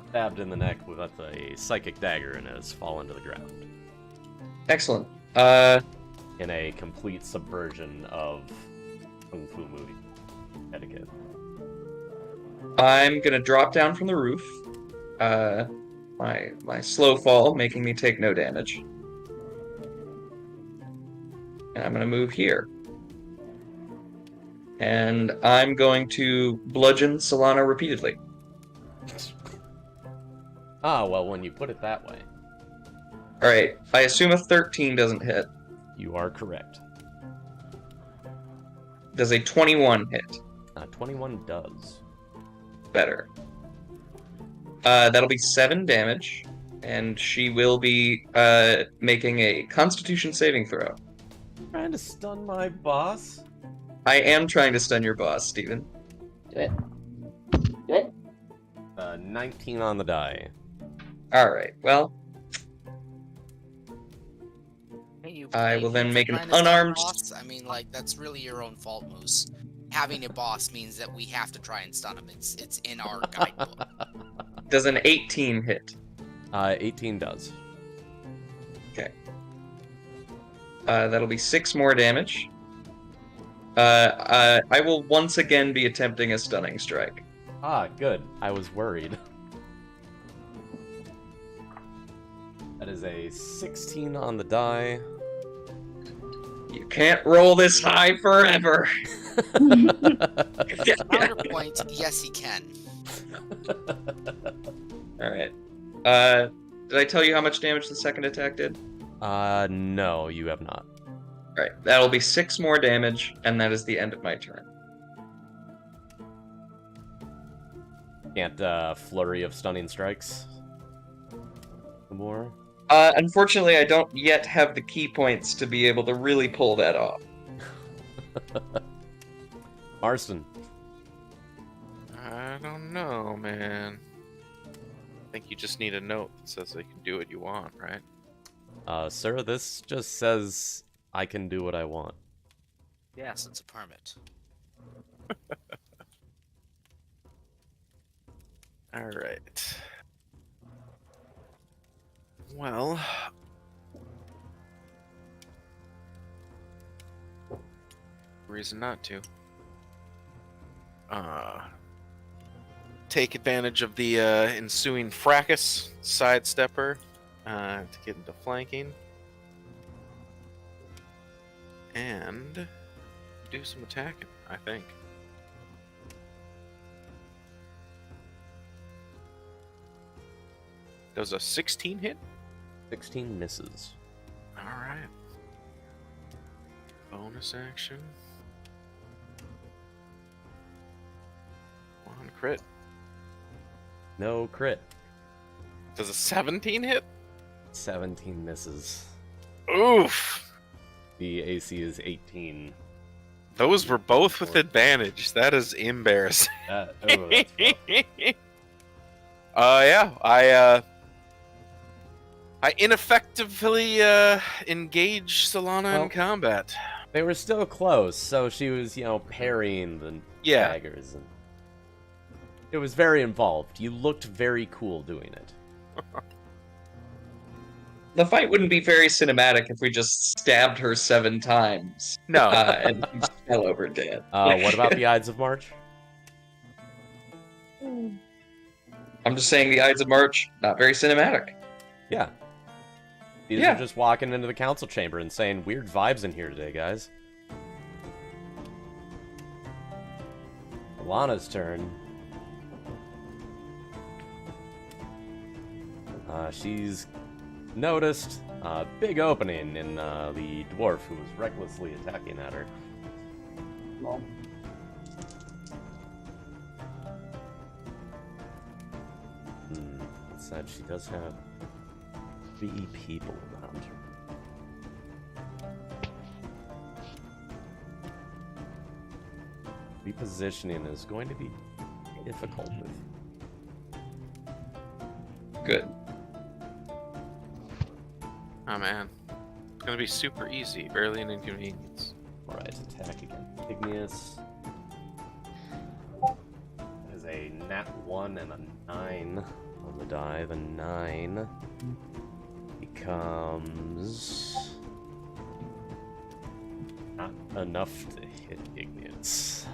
stabbed in the neck with a psychic dagger and has fallen to the ground. Excellent. In a complete subversion of Kung Fu movie etiquette. I'm gonna drop down from the roof. My slow fall, making me take no damage. And I'm gonna move here. And I'm going to bludgeon Solana repeatedly. Well, when you put it that way. Alright, I assume a 13 doesn't hit. You are correct. Does a 21 hit? 21 does. Better. That'll be 7 damage, and she will be making a Constitution saving throw. Trying to stun my boss? I am trying to stun your boss, Steven. Do it. Do it. 19 on the die. Alright, well, You I will then make an trying to stun unarmed- boss? I mean, like, that's really your own fault, Moose. Having a boss means that we have to try and stun him. It's in our guidebook. does an 18 hit? 18 does. Okay. That'll be 6 more damage. I will once again be attempting a stunning strike. Good. I was worried. That is a 16 on the die. You can't roll this high forever. Counterpoint, yes, he can. Alright. Did I tell you how much damage the second attack did? No, you have not. Alright, that'll be 6 more damage, and that is the end of my turn. Can't, flurry of stunning strikes? More? Unfortunately, I don't yet have the key points to be able to really pull that off. Marston. I don't know, man. I think you just need a note that says they can do what you want, right? Sir, this just says I can do what I want. Yes, it's a permit. All right. Well, reason not to. Take advantage of the ensuing fracas, sidestepper, to get into flanking, and do some attacking, I think. Does a 16 hit? 16 misses. Alright. Bonus action. One crit. No crit. Does a 17 hit? 17 misses. Oof! The AC is 18. Those were both with advantage. That is embarrassing. Oh, that's rough. Yeah, I ineffectively engage Solana in combat. They were still close, so she was, parrying the daggers. And it was very involved. You looked very cool doing it. The fight wouldn't be very cinematic if we just stabbed her 7 times. No. And she fell over dead. What about the Ides of March? I'm just saying the Ides of March, not very cinematic. Yeah. These are just walking into the council chamber and saying, weird vibes in here today, guys. Alana's turn. She's noticed a big opening in the dwarf who was recklessly attacking at her. Well, That said, she does have 3 people around her. Repositioning is going to be difficult with. Good. Oh man. It's gonna be super easy. Barely an inconvenience. Alright, attack again. Igneous. That is a nat 1 and a 9 on the die. The 9 becomes not enough to hit Igneous.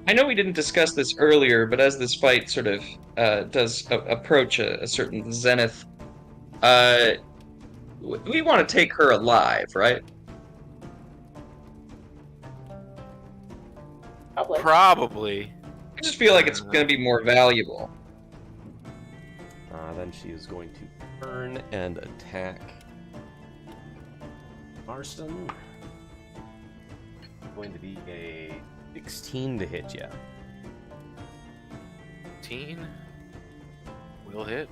I know we didn't discuss this earlier, but as this fight sort of does approach a certain zenith, we want to take her alive, right? Probably. I just feel like it's going to be more valuable. Then she is going to turn and attack Marston. Going to be a 16 to hit ya. 15 will hit.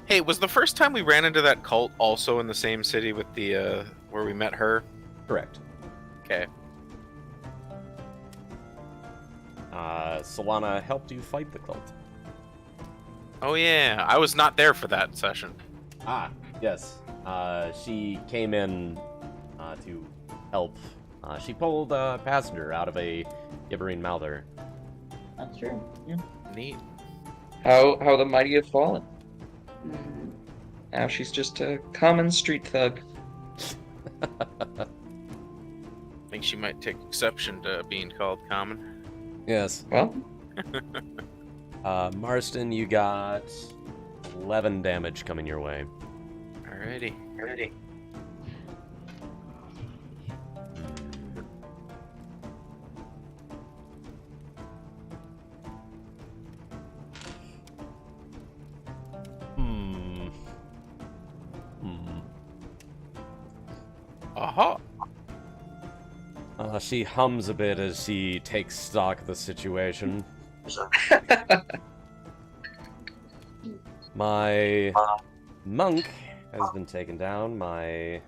Hey, was the first time we ran into that cult also in the same city with the where we met her? Correct. Okay. Solana helped you fight the cult. Oh yeah, I was not there for that session. Yes. She came in to help. She pulled a passenger out of a gibbering mouther. that's true. Yeah. Neat. How the mighty have fallen. Mhm. Now she's just a common street thug. I think she might take exception to being called common. Yes. Well, Marston, you got 11 damage coming your way. Alrighty. Aha. She hums a bit as she takes stock of the situation. My monk has been taken down. My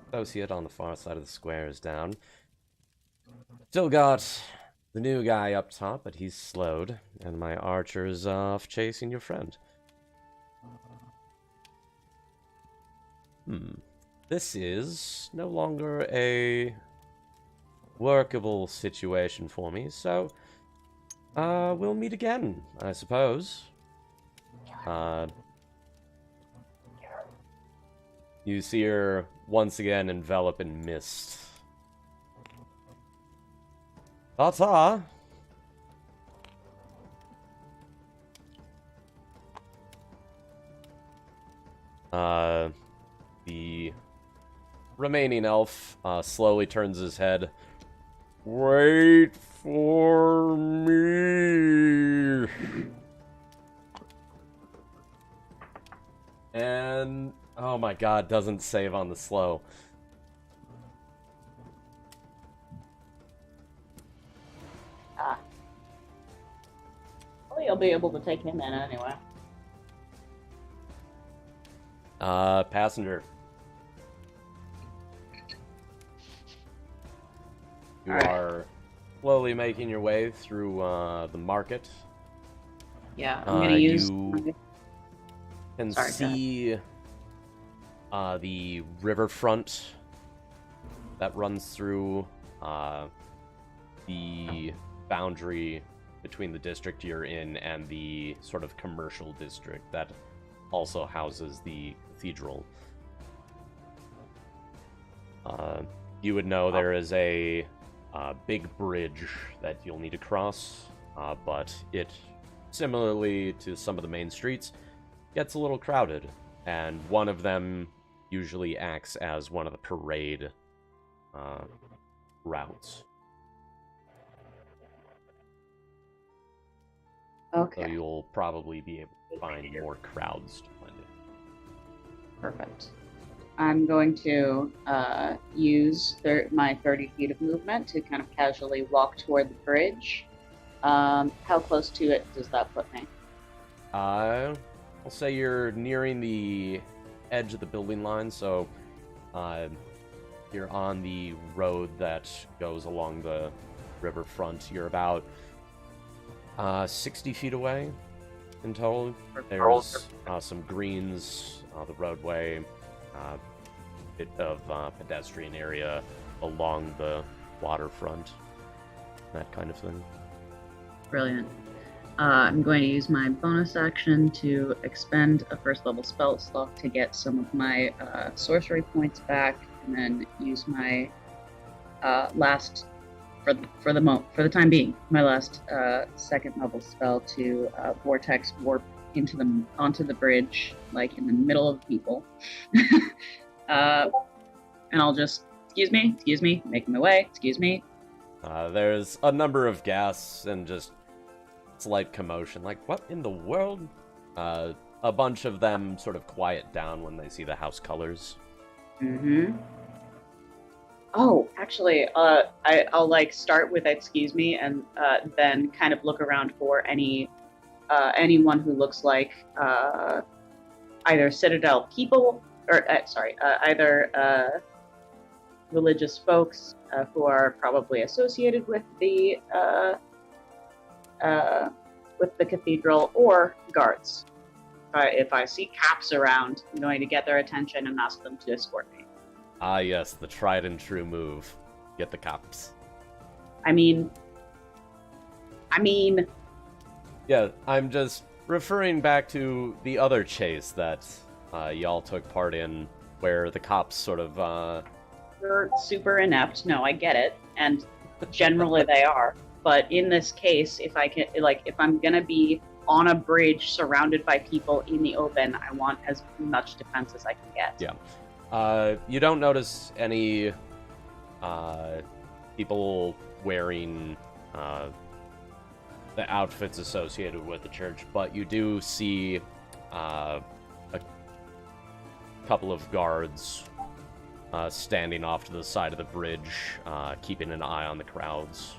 associate on the far side of the square is down. Still got the new guy up top, but he's slowed. And my archer is off chasing your friend. This is no longer a workable situation for me, so we'll meet again, I suppose. You see her once again envelop in mist. Ta-ta! The remaining elf slowly turns his head. Wait for me! And, oh my god, doesn't save on the slow. Well, you'll be able to take him in anyway. Passenger. You Alright. are slowly making your way through the market. Yeah, I'm gonna use. You can Sorry, go see the riverfront that runs through the boundary between the district you're in and the sort of commercial district that also houses the cathedral. You would know there is a big bridge that you'll need to cross, but it, similarly to some of the main streets, gets a little crowded, and one of them usually acts as one of the parade routes. So Okay, you'll probably be able to find more crowds to blend in. perfect. I'm going to use my 30 feet of movement to kind of casually walk toward the bridge. How close to it does that put me? I'll say you're nearing the edge of the building line, so you're on the road that goes along the riverfront. You're about 60 feet away in total. There's some greens, the roadway, bit of pedestrian area along the waterfront, that kind of thing. Brilliant. I'm going to use my bonus action to expend a first level spell slot to get some of my sorcery points back, and then use my last for the time being, my last second level spell to vortex warp onto the bridge, like in the middle of people. And I'll just excuse me, making my way. Excuse me. There's a number of gasps and just slight commotion. Like, what in the world? A bunch of them sort of quiet down when they see the house colors. Mm-hmm. Oh, actually, I'll like start with excuse me, and then kind of look around for anyone who looks like either Citadel people or either religious folks who are probably associated with the cathedral, or guards. If I see cops around, I'm going to get their attention and ask them to escort me. Ah, yes, the tried and true move. Get the cops. I mean... Yeah, I'm just referring back to the other chase that y'all took part in, where the cops sort of, They're super inept. No, I get it. And generally they are. But in this case, if I'm gonna be on a bridge surrounded by people in the open, I want as much defense as I can get. Yeah. You don't notice any people wearing the outfits associated with the church, but you do see a couple of guards standing off to the side of the bridge, keeping an eye on the crowds.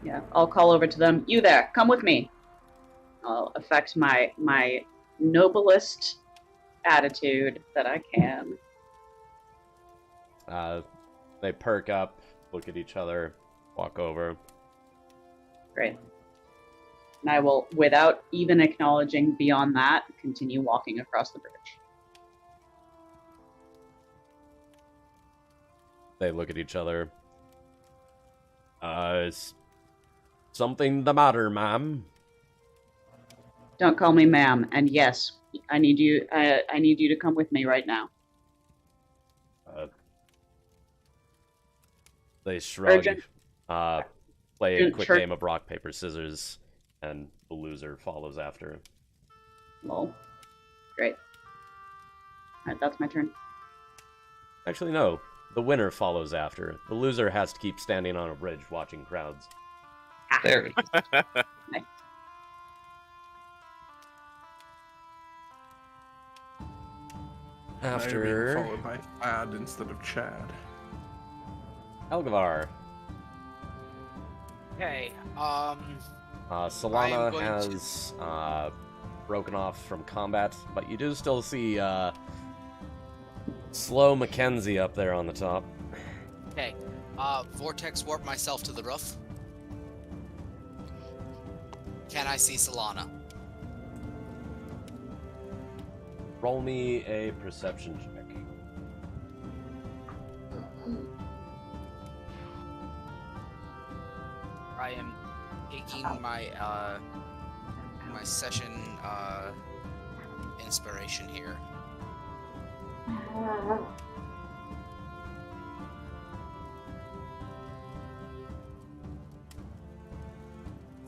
Yeah, I'll call over to them. You there, come with me. I'll affect my noblest attitude that I can. They perk up, look at each other, walk over. Great. And I will, without even acknowledging beyond that, continue walking across the bridge. They look at each other. Is something the matter, ma'am? Don't call me ma'am. And yes, I need you. I need you to come with me right now. They shrug. Urgent. Play a Urgent quick church- game of rock paper scissors, and the loser follows after. Lol. Great. Alright, that's my turn. Actually, no. The winner follows after. The loser has to keep standing on a bridge watching crowds. There we go. Nice. Now you're being After followed by Ad instead of Chad. Elgavar. Okay. Solana going to- has broken off from combat, but you do still see Slow Mackenzie up there on the top. Okay. Vortex warp myself to the roof. Can I see Solana? Roll me a perception check. I am taking my my session inspiration here.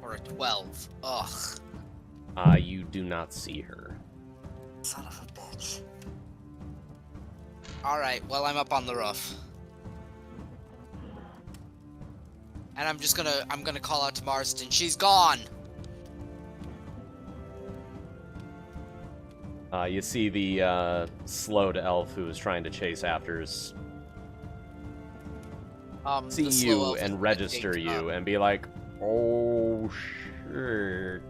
Or a 12. Ugh. You do not see her. Son of a bitch. Alright, well, I'm up on the roof. And I'm gonna call out to Marston. She's gone! You see the slowed elf who was trying to chase after see the slow you elf is and gonna register take, you and be like, oh shit.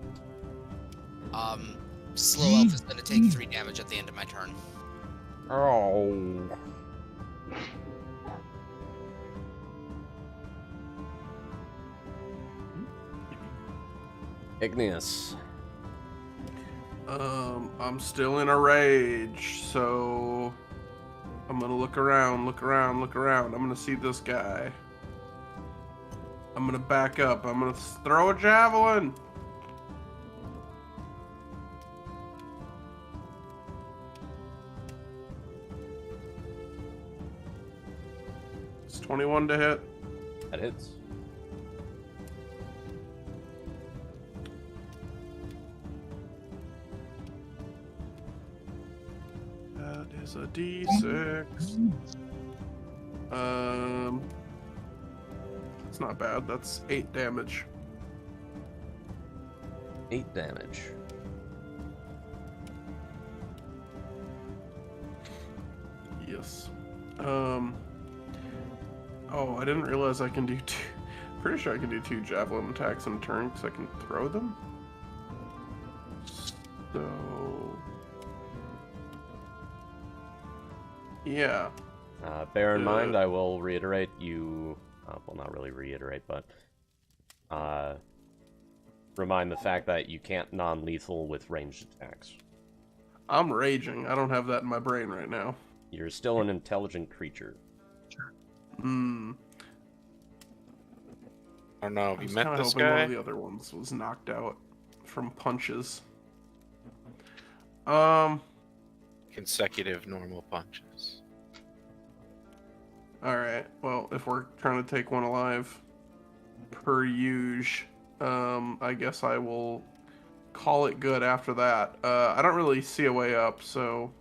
Slow elf is gonna take 3 damage at the end of my turn. Oh. Igneous. I'm still in a rage, so I'm gonna look around. I'm gonna see this guy. I'm gonna back up. I'm gonna throw a javelin. It's 21 to hit. That hits. That is a D6. It's not bad. That's 8 damage. 8 damage. Yes. Oh, I didn't realize I can do 2. Pretty sure I can do 2 javelin attacks in a turn because I can throw them. So. Yeah. Bear in mind, I will reiterate you. Well, not really reiterate, but remind the fact that you can't non-lethal with ranged attacks. I'm raging. I don't have that in my brain right now. You're still an intelligent creature. Hmm. I don't know. I Have you was met kinda this hoping one guy? of the other ones was knocked out from punches. Consecutive normal punches. Alright, well, if we're trying to take one alive, per usual, I guess I will call it good after that. I don't really see a way up, so...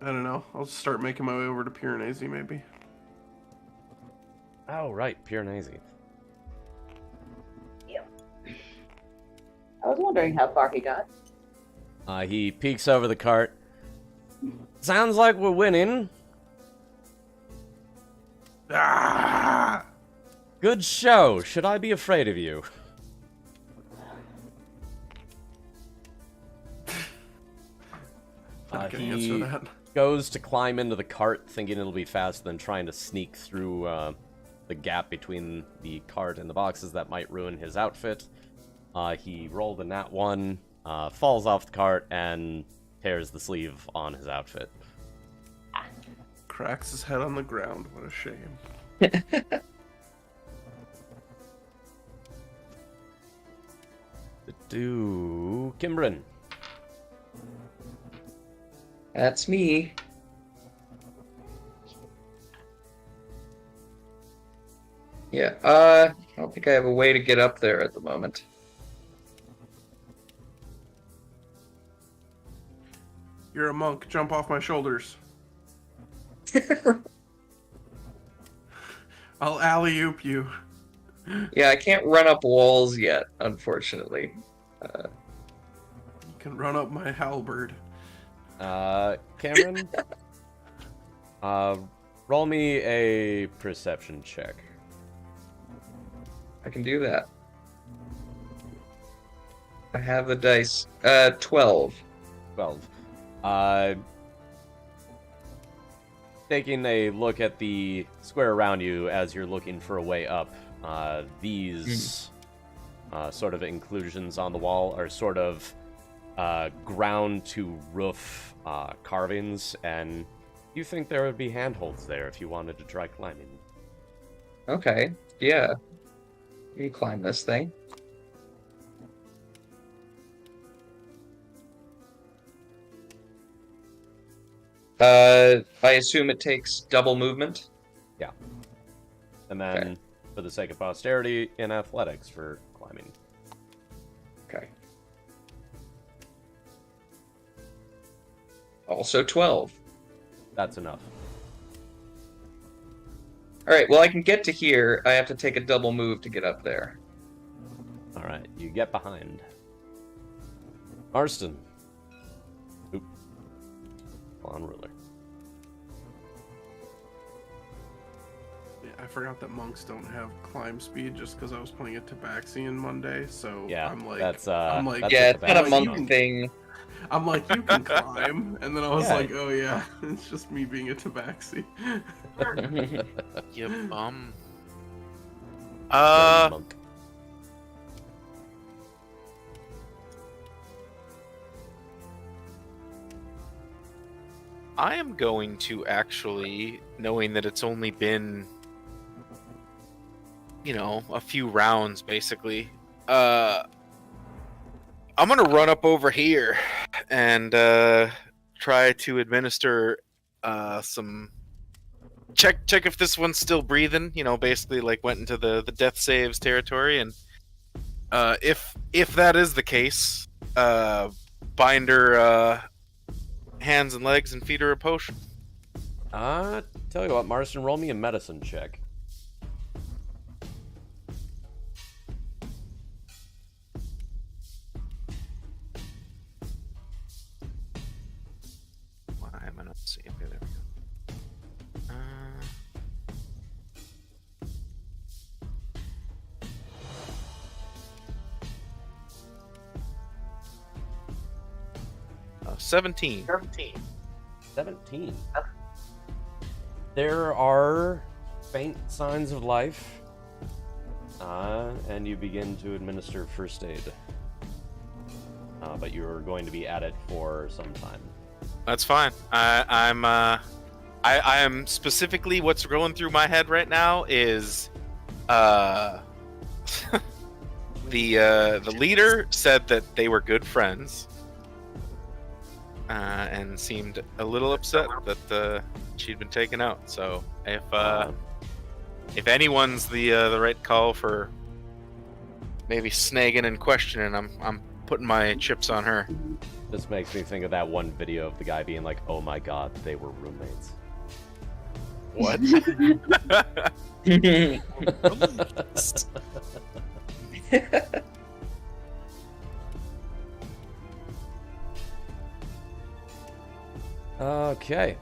I don't know. I'll start making my way over to Piranesi, maybe. Oh, right, Piranesi. I was wondering how far he got. He peeks over the cart. Sounds like we're winning. Ah! Good show. Should I be afraid of you? Not gonna answer He that. goes to climb into the cart, thinking it'll be faster than trying to sneak through the gap between the cart and the boxes that might ruin his outfit. He rolled a nat 1, falls off the cart, and tears the sleeve on his outfit. Cracks his head on the ground. What a shame. Kimbrin. That's me. Yeah, I don't think I have a way to get up there at the moment. You're a monk. Jump off my shoulders. I'll alley-oop you. Yeah, I can't run up walls yet, unfortunately. You can run up my halberd. Cameron? Roll me a perception check. I can do that. I have the dice. 12. 12. Taking a look at the square around you as you're looking for a way up, these sort of inclusions on the wall are sort of ground to roof carvings, and you think there would be handholds there if you wanted to try climbing. Okay, yeah. You can climb this thing. I assume it takes double movement? Yeah. And then, Okay. for the sake of posterity, in athletics for climbing. Okay. Also 12. That's enough. Alright, well I can get to here. I have to take a double move to get up there. Alright, you get behind. Marston. Oop. On ruler. Yeah, I forgot that monks don't have climb speed just because I was playing a Tabaxian Monday, so Yeah, I'm like, that's that's Yeah, a it's not a bad monk sign. thing. I'm like, you can climb, and then I was Yeah. like, oh yeah, it's just me being a Tabaxi. You bum. Monk. I am going to actually, knowing that it's only been, a few rounds, basically. I'm gonna run up over here and try to administer some check if this one's still breathing. Basically like went into the death saves territory, and if that is the case, bind her hands and legs and feed her a potion. Tell you what, Marston, roll me a medicine check. Why am I not seeing it? There we go. 17. 17. There are faint signs of life, and you begin to administer first aid. But you're going to be at it for some time. That's fine. I am specifically what's going through my head right now is the leader said that they were good friends. And seemed a little upset that she'd been taken out. So if anyone's the right call for maybe snagging and questioning, I'm putting my chips on her. This makes me think of that one video of the guy being like, "Oh my god, they were roommates." What? Okay.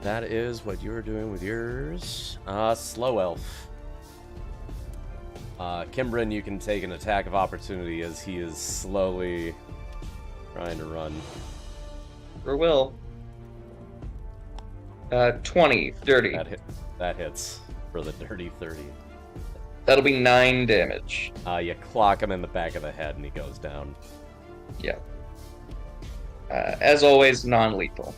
That is what you're doing with yours. Slow Elf. Kimbrin, you can take an attack of opportunity as he is slowly trying to run. For Will. 20, dirty. That hits for the dirty 30. That'll be 9 damage. You clock him in the back of the head and he goes down. Yeah. As always, non-lethal.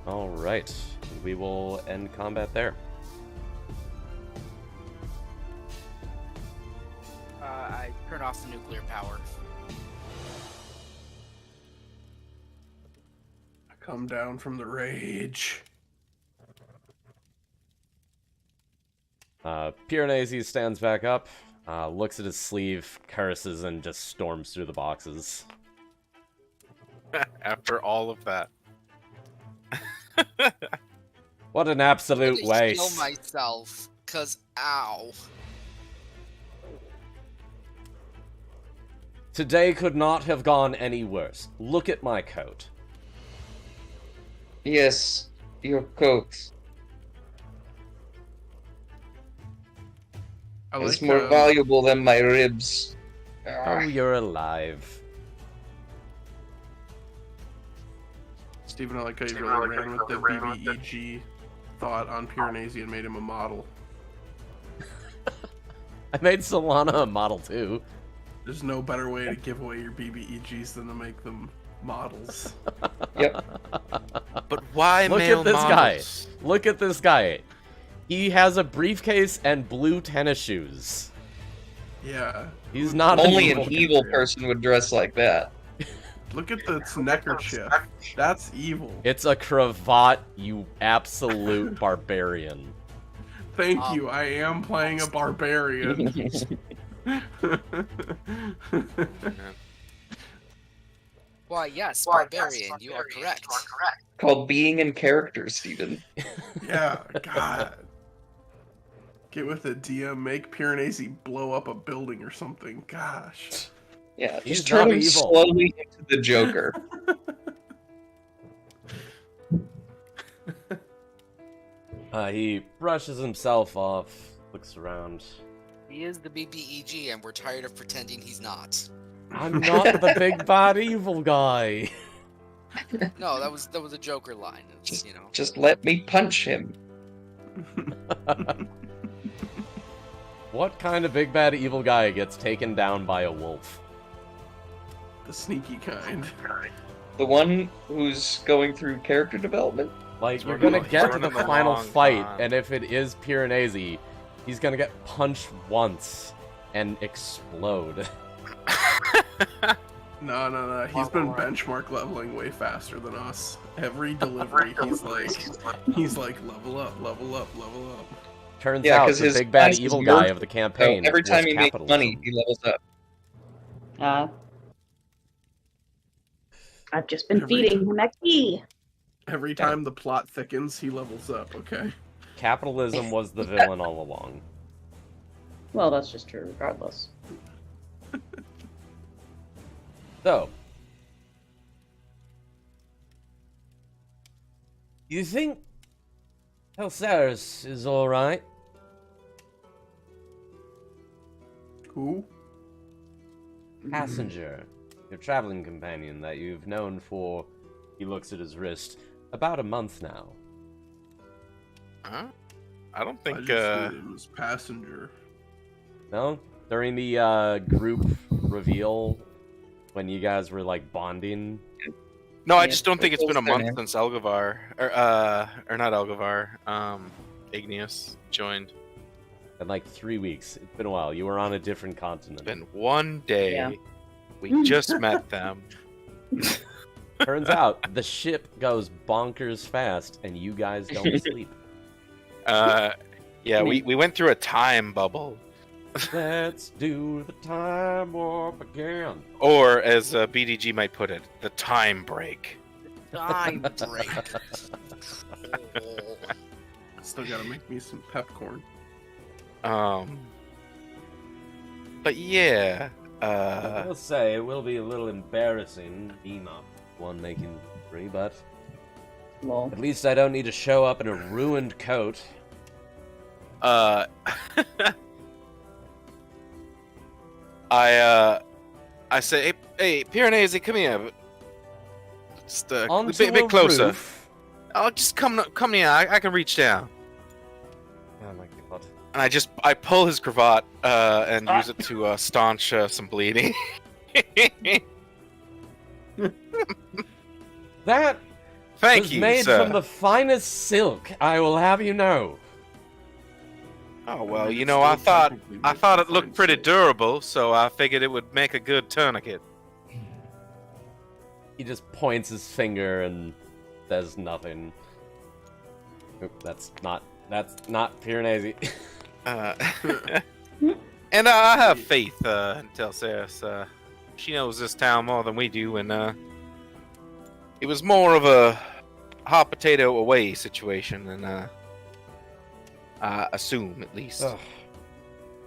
Alright. We will end combat there. I turn off the nuclear power. I come down from the rage. Piranesi stands back up, looks at his sleeve, curses, and just storms through the boxes. After all of that. What an absolute Kill waste. myself, cause ow. Today could not have gone any worse. Look at my coat. Yes, your coat. I It's like, more valuable than my ribs. Oh, you're alive. Stephen, I like how you really ran with the BBEG thought on Piranesi and made him a model. I made Solana a model too. There's no better way to give away your BBEGs than to make them models. Yep. But why Look male at this models? guy. Look at this guy. He has a briefcase and blue tennis shoes. Yeah. He's not Only an an evil person would dress like that. Look at the neckerchief. That's evil. It's a cravat, you absolute barbarian. Thank you. I am playing a barbarian. Why, yes, barbarian, you are correct. Called being in character, Steven. Yeah, God. Get with it, DM. Make Piranesi blow up a building or something. Gosh. Yeah, He's just turn not him evil. slowly into the Joker. He brushes himself off, looks around. He is the BBEG, and we're tired of pretending he's not. I'm not the big bad evil guy. No, that was a Joker line. It's, you know. Just let me punch him. What kind of big bad evil guy gets taken down by a wolf? The sneaky kind. The one who's going through character development? Like, He's you're running gonna the- get he's to the running the final long fight, con. and if it is Piranesi, he's gonna get punched once and explode. No. He's been benchmark leveling way faster than us. Every delivery, he's like, level up, level up, level up. Turns Yeah, out 'cause the his big bad class is evil more- guy of the campaign Every time was he makes capitalism. money, he levels up. I've just been Every feeding him XP. Every time the plot thickens, he levels up, okay? Capitalism was the villain all along. Well, that's just true regardless. So, you think Helsaris is alright? Who? Passenger, your traveling companion that you've known for, he looks at his wrist, about a month now. Huh? I don't I think, just thought it was passenger. No? During the group reveal, when you guys were like bonding, No, I Yeah, just don't think it's what been a was their month name? since Elgavar, or not Elgavar, Igneous joined. in like 3 weeks. It's been a while. You were on a different continent. It's been one day. Yeah. We just met them. Turns out the ship goes bonkers fast, and you guys don't sleep. Yeah, we went through a time bubble. Let's do the time warp again. Or, as BDG might put it, the time break. Time break. Still gotta make me some pepcorn. But yeah, I will say it will be a little embarrassing, me not one making 3, but Lol. at least I don't need to show up in a ruined coat. I say, hey, Piranesi, come here. Just a Onto bit closer. roof. Oh, just come here. I can reach down. Oh my god. And I pull his cravat and use it to staunch some bleeding. That Thank was you, made sir. from the finest silk, I will have you know. Oh well, I mean, you it's know, still I thought technically I made thought from it looked fine pretty silk. durable, so I figured it would make a good tourniquet. He just points his finger and says nothing. Oop, that's not Piranesi. And I have faith in Telceris. She knows this town more than we do, and it was more of a hot potato away situation than I assume, at least. Ugh.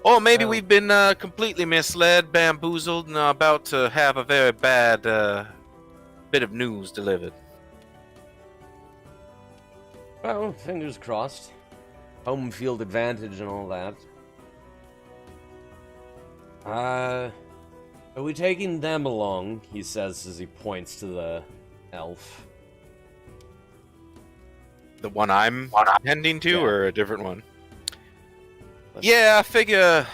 Or maybe Well- we've been completely misled, bamboozled, and are about to have a very bad bit of news delivered. Well, fingers crossed. Home field advantage and all that. Are we taking them along? He says as he points to the elf. The one I'm heading to, Yeah. or a different one? Let's- Yeah, I figure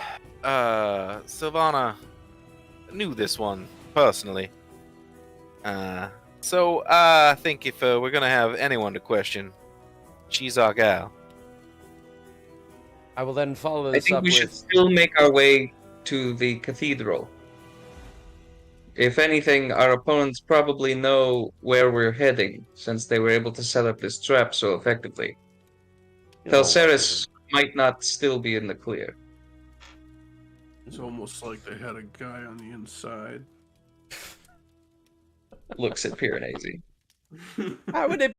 Sylvana knew this one personally. So I think if we're gonna have anyone to question, she's our gal. I will then follow I this think up we should with. still make our way to the cathedral. If anything, our opponents probably know where we're heading, since they were able to set up this trap so effectively. in all Telceris might not still be in the clear. It's almost like they had a guy on the inside. Looks at Piranesi. likelihood. How would it?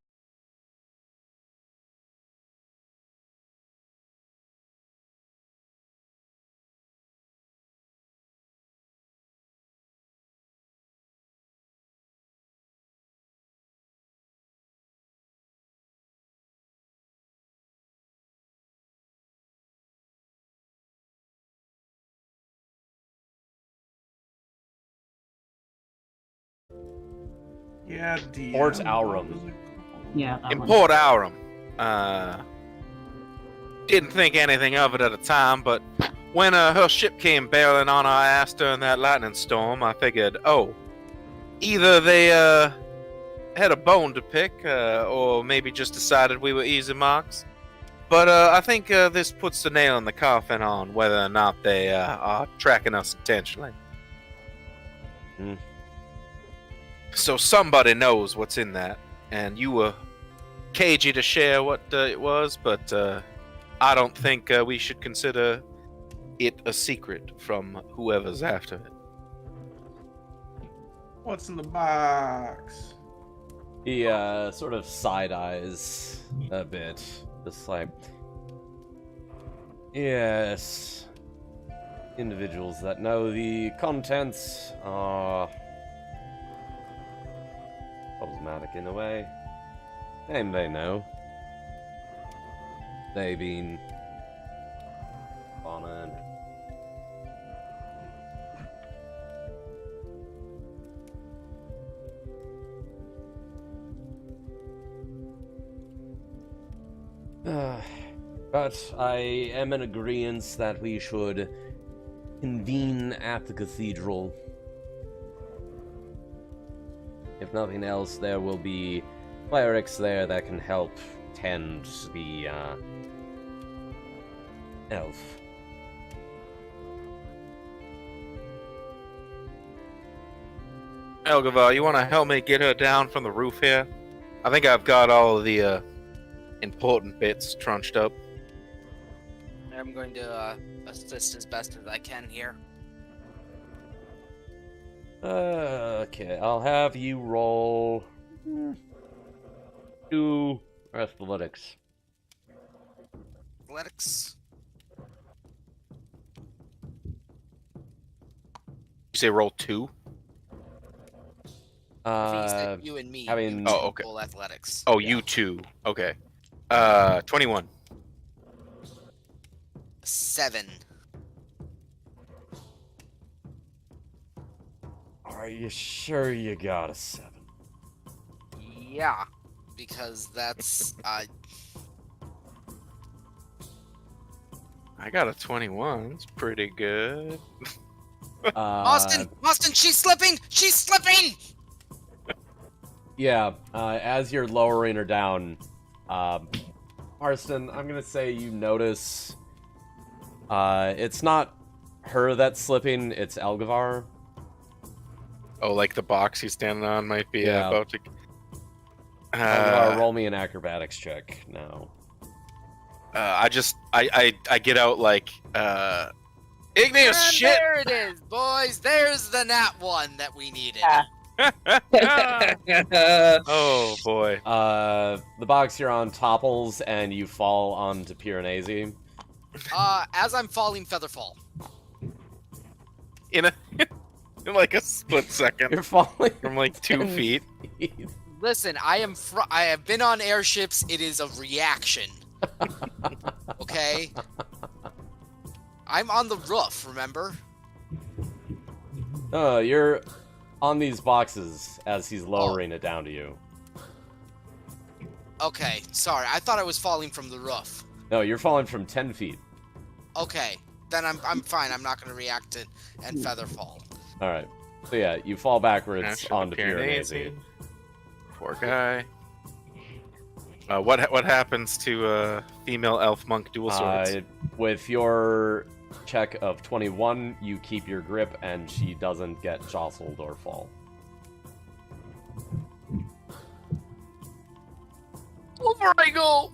Yeah, DM. Port Aurum. What was it? Yeah, that In one. Port Aurum. Didn't think anything of it at the time, but when her ship came barreling on our ass during that lightning storm, I figured, oh, either they had a bone to pick, or maybe just decided we were easy marks. But I think this puts the nail in the coffin on whether or not they are tracking us intentionally. Hmm. So somebody knows what's in that, and you were cagey to share what it was, but I don't think we should consider it a secret from whoever's after it. What's in the box? He sort of side eyes a bit, just like, yes, individuals that know the contents are problematic in a way. And they know. They being Fauna and but I am in agreement that we should convene at the cathedral. If nothing else, there will be clerics there that can help tend the elf. Elgavar, you want to help me get her down from the roof here? I think I've got all of the important bits trunched up. I'm going to assist as best as I can here. Okay, I'll have you roll 2 athletics. Athletics. say roll 2? I think you said you and me. having- You Oh, two okay. roll athletics. Oh, you 2. Okay. 21. 7. Are you sure you got a 7? Yeah, because that's I got a 21. It's pretty good. Austin, she's slipping! She's slipping! Yeah, as you're lowering her down, Marston, I'm gonna say you notice, it's not her that's slipping, it's Elgavar. Oh, like the box he's standing on might be Yeah. about to... Elgavar, roll me an acrobatics check now. I get out like, Igneous, And shit! there it is, boys. There's the nat 1 that we needed. Yeah. Oh, boy. The box you're on topples and you fall onto Piranesi. As I'm falling, Featherfall. In like a split second. You're falling From like 2 10 feet. Listen, I have been on airships. It is a reaction. Okay? I'm on the roof, remember? You're on these boxes as he's lowering it down to you. Okay, sorry. I thought I was falling from the roof. No, you're falling from 10 feet. Okay, then I'm fine. I'm not going to react to and Featherfall. Alright. So yeah, you fall backwards Ash onto Piranesi. Piranesi. Poor guy. What happens to female elf monk dual swords? With your check of 21, you keep your grip and she doesn't get jostled or fall. Over I go!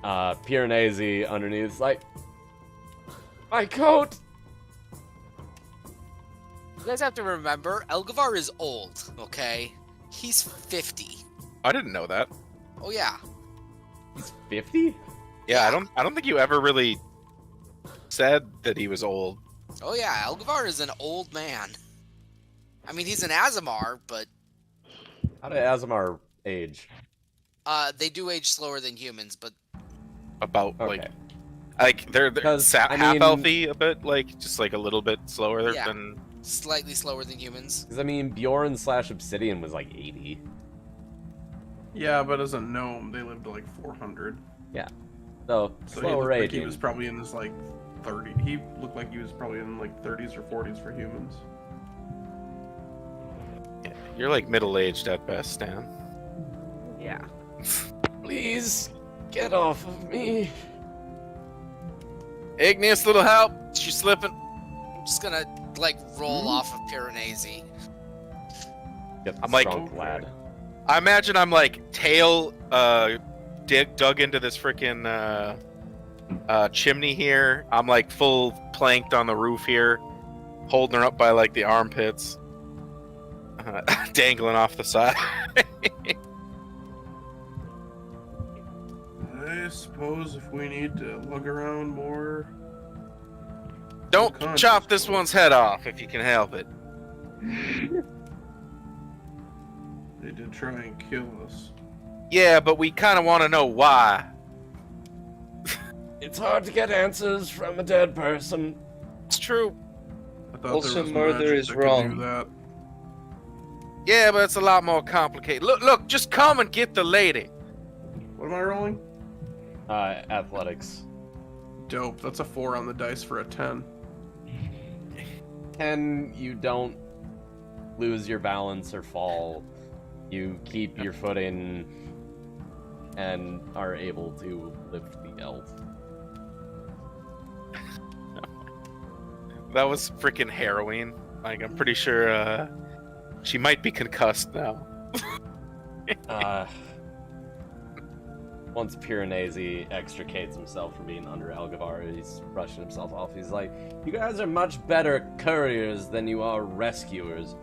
Piranesi underneath is like, my coat! You guys have to remember, Elgavar is old, okay? He's 50. I didn't know that. Oh yeah. He's 50? Yeah, I don't think you ever really said that he was old. Oh yeah, Elgavar is an old man. I mean, he's an Azamar, but How did Azamar age? they do age slower than humans, but About Okay. like they're Because, I half mean- healthy a bit, like just like a little bit slower Yeah. than. slightly slower than humans. Because, I mean, Bjorn/Obsidian was like 80. Yeah, but as a gnome, they lived to like 400. So, So he slower looked like aging. he was probably in his like 30. He looked like he was probably in like 30s or 40s for humans. You're like middle aged at best, Stan. Yeah. Please, get off of me. Igneous, little help. She's slipping. I'm just gonna like roll off of Piranesi. Get the I'm like- strong lad. I imagine I'm like tail dug into this freaking chimney here. I'm like full planked on the roof here, holding her up by like the armpits, dangling off the side. I suppose if we need to lug around more. Don't Conscious. chop this one's head off if you can help it. They did try and kill us. Yeah, but we kind of want to know why. It's hard to get answers from a dead person. It's true. I thought Also, there was murder magic is that could wrong. do that. Yeah, but it's a lot more complicated. Look, just come and get the lady. What am I rolling? Athletics. Dope. That's a 4 on the dice for a 10. 10, you don't lose your balance or fall. You keep your footing and are able to lift the elf. That was freaking harrowing. Like, I'm pretty sure she might be concussed now. Once Piranesi extricates himself from being under Elgavar, he's brushing himself off. He's like, you guys are much better couriers than you are rescuers.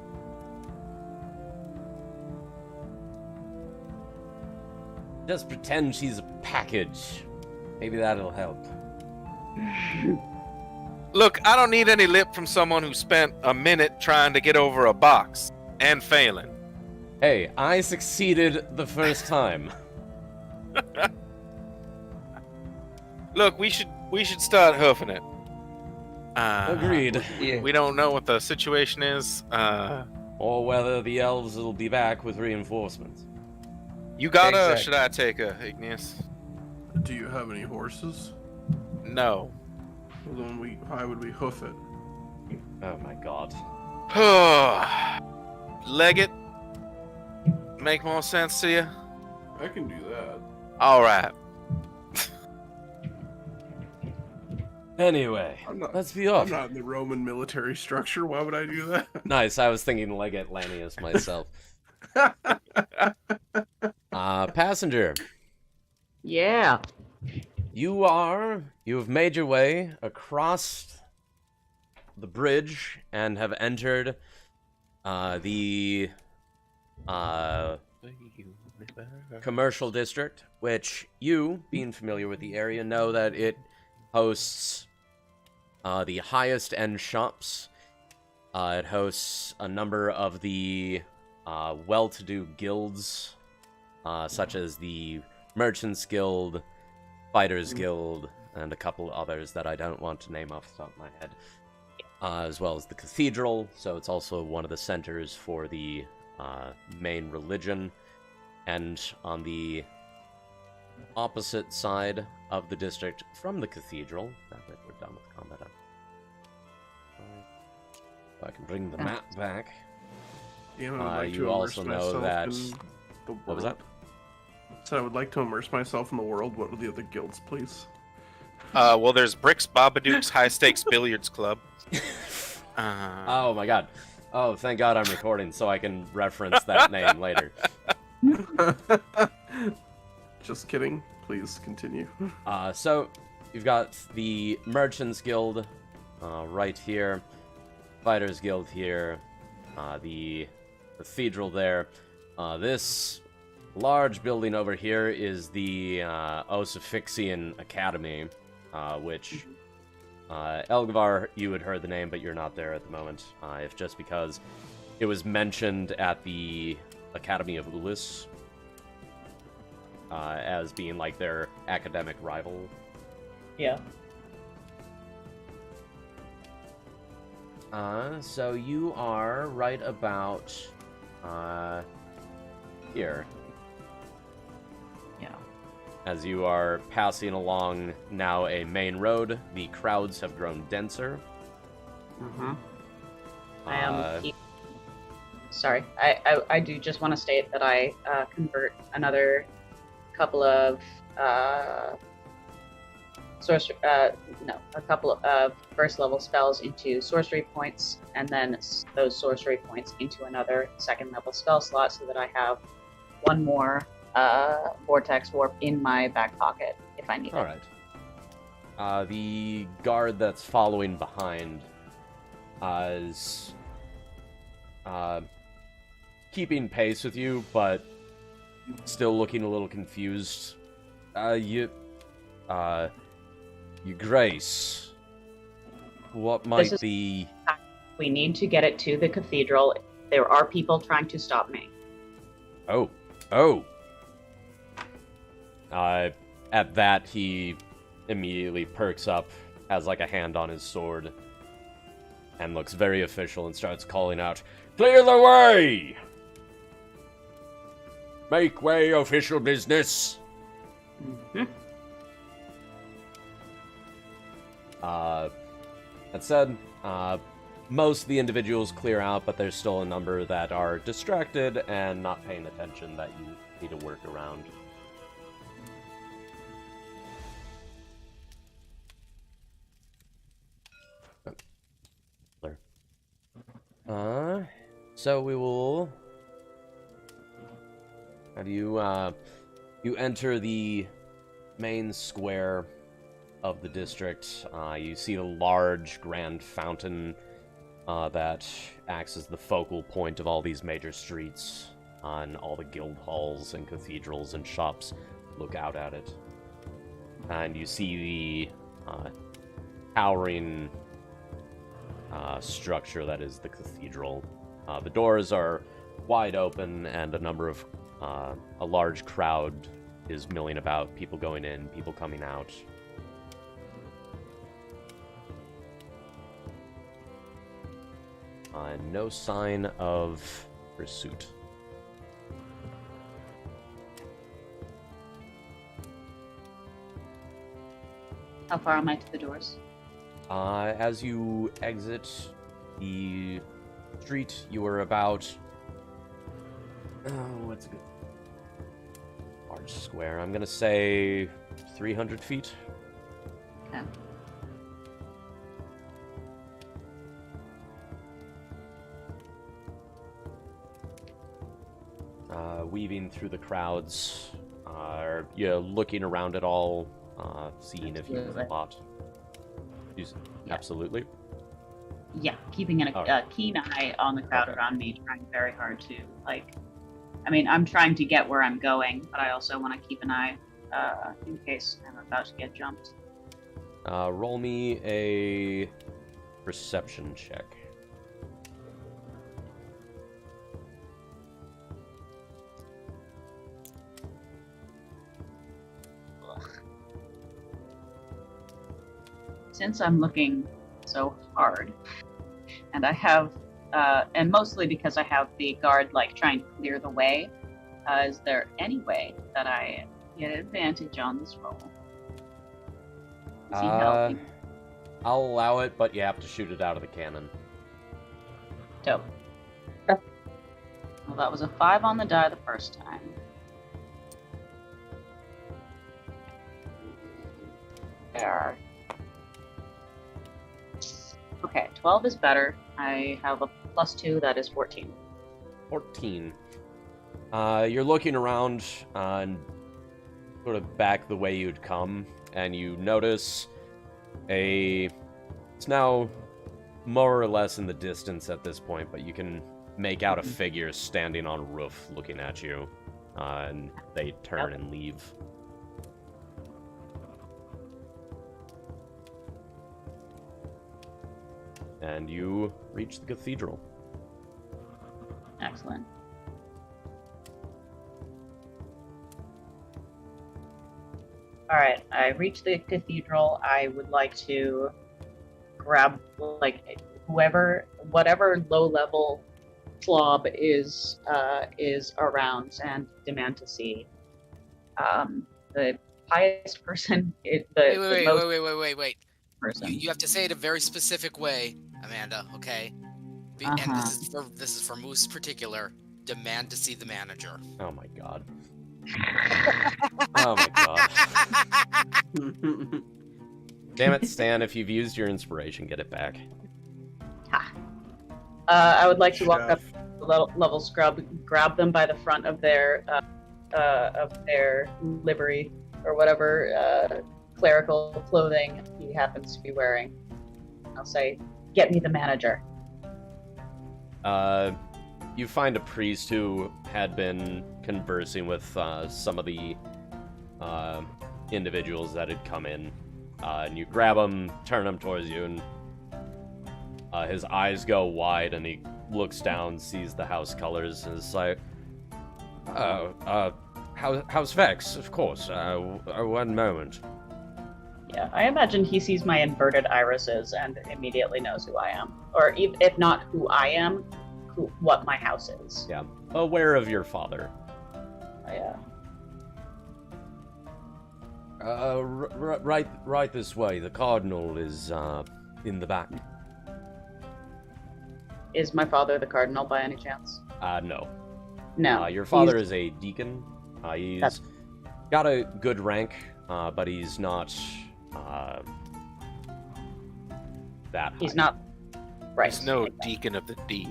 Just pretend she's a package. Maybe that'll help. Look, I don't need any lip from someone who spent a minute trying to get over a box and failing. Hey, I succeeded the first time. Look, we should start hoofing it. Agreed. We don't know what the situation is. Or whether the elves will be back with reinforcements. You got her, or Exactly. should I take her, Igneous? Do you have any horses? No. Well, then why would we hoof it? Oh my god. Leg it? Make more sense to you? I can do that. Alright. Anyway, I'm not- let's be I'm off. not in the Roman military structure. Why would I do that? Nice, I was thinking Leg Atlanteus myself. Passenger, Yeah. you have made your way across the bridge and have entered the commercial district, which you, being familiar with the area, know that it hosts the highest end shops. It hosts a number of the well-to-do guilds, such as the Merchants Guild, Fighters Guild, and a couple others that I don't want to name off the top of my head, as well as the Cathedral, so it's also one of the centers for the main religion. And on the opposite side of the district from the Cathedral, that way we're done with combat. If I can bring the map back. Damn, I would like to You immerse also know myself that... in the world. What was that? So I would like to immerse myself in the world. What are the other guilds, please? Well, there's Brick's Babadook's High Stakes Billiards Club. Oh my god. Oh, thank god I'm recording so I can reference that name later. Just kidding. Please continue. So, you've got the Merchants Guild right here, Fighters Guild here, the Cathedral there. This large building over here is the Osiphixian Academy, which Elgvar, you had heard the name, but you're not there at the moment. If just because it was mentioned at the Academy of Ulyss as being like their academic rival. Yeah. So you are right about here. Yeah. As you are passing along now a main road, the crowds have grown denser. Uh-huh. Uh, Sorry, I do just want to state that I convert another couple of a couple of first level spells into sorcery points, and then those sorcery points into another second level spell slot, so that I have one more vortex warp in my back pocket if I need it. all right. The guard that's following behind is keeping pace with you, but still looking a little confused. Your Grace, what might is- be... We need to get it to the cathedral. There are people trying to stop me. Oh. At that, he immediately perks up, has like a hand on his sword, and looks very official and starts calling out, "Clear the way! Make way, official business!" Mm-hmm. That said, most of the individuals clear out, but there's still a number that are distracted and not paying attention that you need to work around. So we will... How do you, you enter the main square of the district. You see the large grand fountain that acts as the focal point of all these major streets, and all the guild halls and cathedrals and shops look out at it. And you see the towering structure that is the cathedral. The doors are wide open, and a large crowd is milling about, people going in, people coming out. No sign of pursuit. How far am I to the doors? As you exit the street, you are about... what's a good... large square? I'm gonna say 300 feet. Okay. Weaving through the crowds, you're looking around at all, seeing if you can Absolutely. spot. Yeah. Absolutely. Yeah, keeping a Alright. keen eye on the crowd around me, trying very hard to, like... I mean, I'm trying to get where I'm going, but I also want to keep an eye in case I'm about to get jumped. Roll me a perception check. Since I'm looking so hard, and I have, and mostly because I have the guard like trying to clear the way, is there any way that I get advantage on this roll? Is he helping? I'll allow it, but you have to shoot it out of the cannon. Dope. Well, that was a 5 on the die the first time. There. Okay, 12 is better. I have a +2, that is 14. 14. You're looking around and sort of back the way you'd come, and you notice it's now more or less in the distance at this point, but you can make out a figure standing on a roof looking at you, and they turn and leave. And you reach the cathedral. Excellent. Alright, I reached the cathedral. I would like to grab, like, whatever low-level slob is around and demand to see the highest person, the most Wait. person. You have to say it a very specific way, Amanda. Okay. And this is for Moose in particular. Demand to see the manager. Oh my god. Oh my god. Damn it, Stan, if you've used your inspiration, get it back. I would like to walk up the level scrub, grab them by the front of their livery or whatever clerical clothing he happens to be wearing. I'll say, "Get me the manager." You find a priest who had been conversing with some of the individuals that had come in, and you grab him, turn him towards you, and his eyes go wide, and he looks down, sees the house colors, and is like, how's Vex? Of course, one moment. Yeah, I imagine he sees my inverted irises and immediately knows who I am, or if not who I am, what my house is. Yeah, aware of your father. Yeah. Right this way. The cardinal is in the back. Is my father the cardinal by any chance? No. No. Your father he's- is a deacon. He's That's- got a good rank, but he's not that high. He's not. Right. He's no deacon of the deep.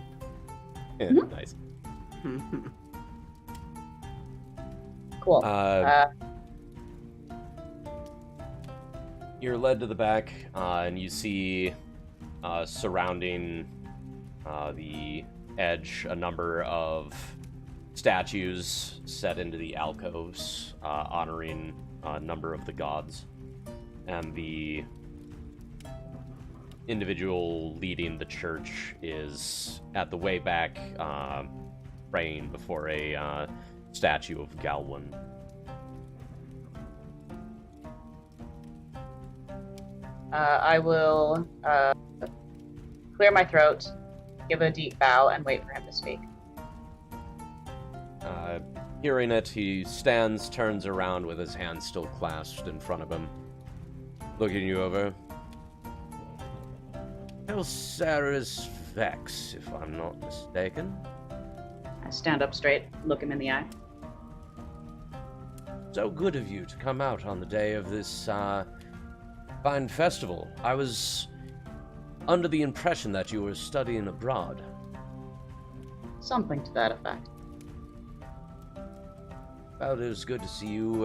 Yeah, Mhm. nice. Cool. You're led to the back, and you see surrounding the edge a number of statues set into the alcoves, honoring a number of the gods. And the individual leading the church is at the way back, praying before a statue of Galwin. I will clear my throat, give a deep bow, and wait for him to speak. Hearing it, he stands, turns around with his hands still clasped in front of him, looking you over. Elsaris Vex, if I'm not mistaken. I stand up straight, look him in the eye. So good of you to come out on the day of this fine festival. I was under the impression that you were studying abroad. Something to that effect. Well, it was good to see you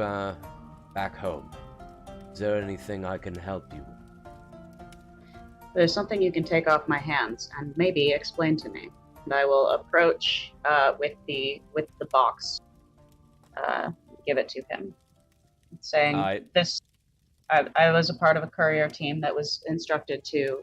back home. Is there anything I can help you with? There's something you can take off my hands and maybe explain to me. And I will approach with the box. Give it to him, saying, "This. I was a part of a courier team that was instructed to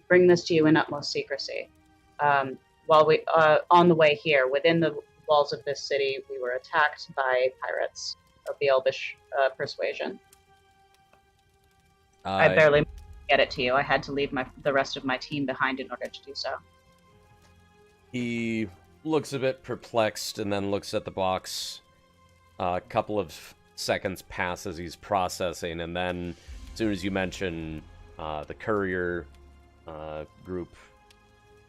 bring this to you in utmost secrecy. While we on the way here, within the walls of this city, we were attacked by pirates of the Elvish persuasion. I barely get it to you. I had to leave the rest of my team behind in order to do so." He looks a bit perplexed and then looks at the box. A couple of seconds pass as he's processing, and then as soon as you mention the courier group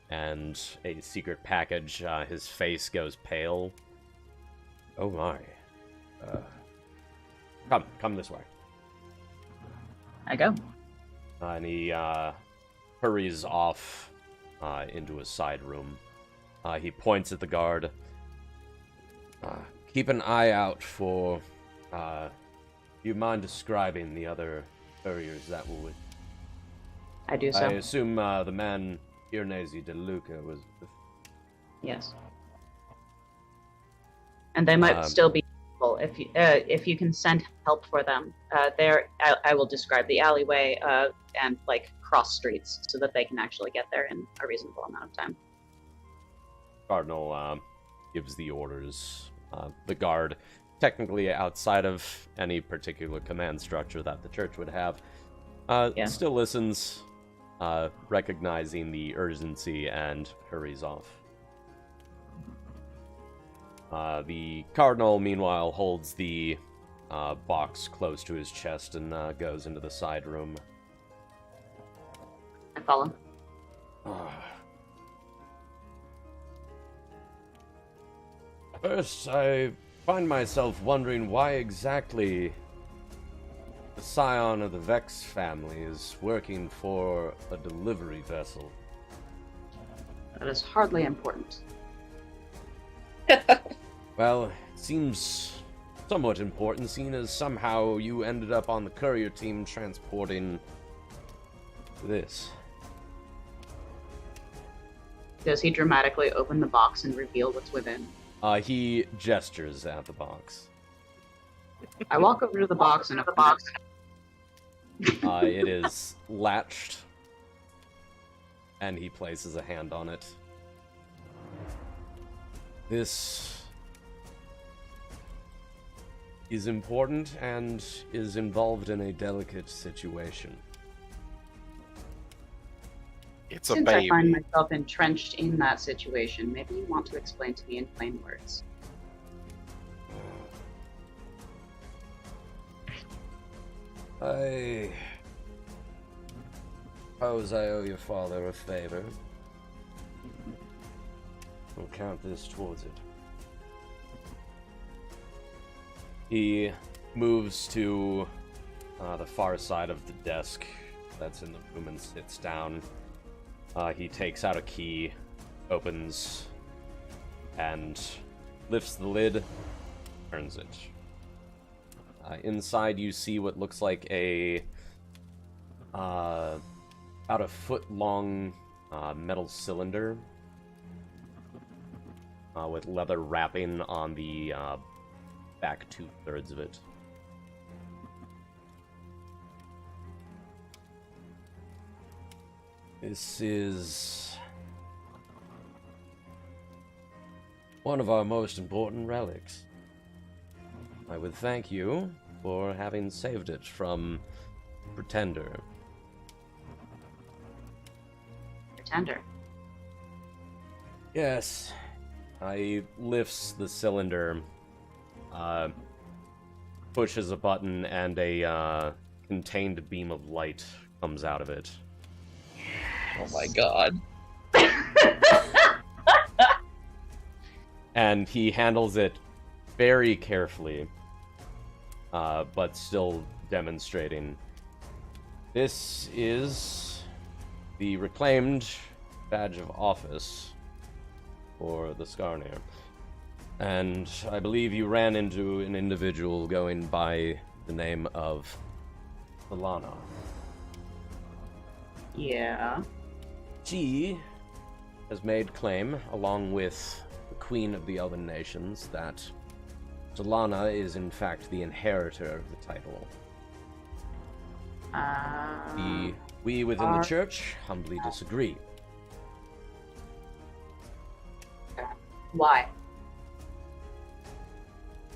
and a secret package, his face goes pale. Oh my. Come this way. I go. And he hurries off into a side room. He points at the guard. Keep an eye out for... do you mind describing the other couriers that were with? I do so. I assume the man Iernesi de Luca was... Yes. And they might still be helpful if you can send help for them. I will describe the alleyway and cross streets so that they can actually get there in a reasonable amount of time. Cardinal gives the orders. The guard, technically outside of any particular command structure that the church would have, still listens, recognizing the urgency, and hurries off. The Cardinal, meanwhile, holds the box close to his chest and goes into the side room. I follow. First, I find myself wondering why exactly the scion of the Vex family is working for a delivery vessel. That is hardly important. Well, it seems somewhat important, seeing as somehow you ended up on the courier team transporting this. Does he dramatically open the box and reveal what's within? He gestures at the box. I walk over to the box and It is latched, and he places a hand on it. This is important and is involved in a delicate situation. It's a Since baby. I find myself entrenched in that situation, maybe you want to explain to me in plain words. I suppose I owe your father a favor. I'll count this towards it. He moves to the far side of the desk that's in the room and sits down. He takes out a key, opens, and lifts the lid, turns it. Inside you see what looks like a about a foot-long metal cylinder with leather wrapping on the back 2/3 of it. This is one of our most important relics. I would thank you for having saved it from Pretender. Pretender. Yes. I lifts the cylinder, pushes a button, and a contained beam of light comes out of it. Oh my god. And he handles it very carefully, but still demonstrating. This is the reclaimed badge of office for the Skarnir. And I believe you ran into an individual going by the name of Alana. Yeah. She has made claim, along with the Queen of the Elven Nations, that Solana is in fact the inheritor of the title. We within the church humbly disagree. Why?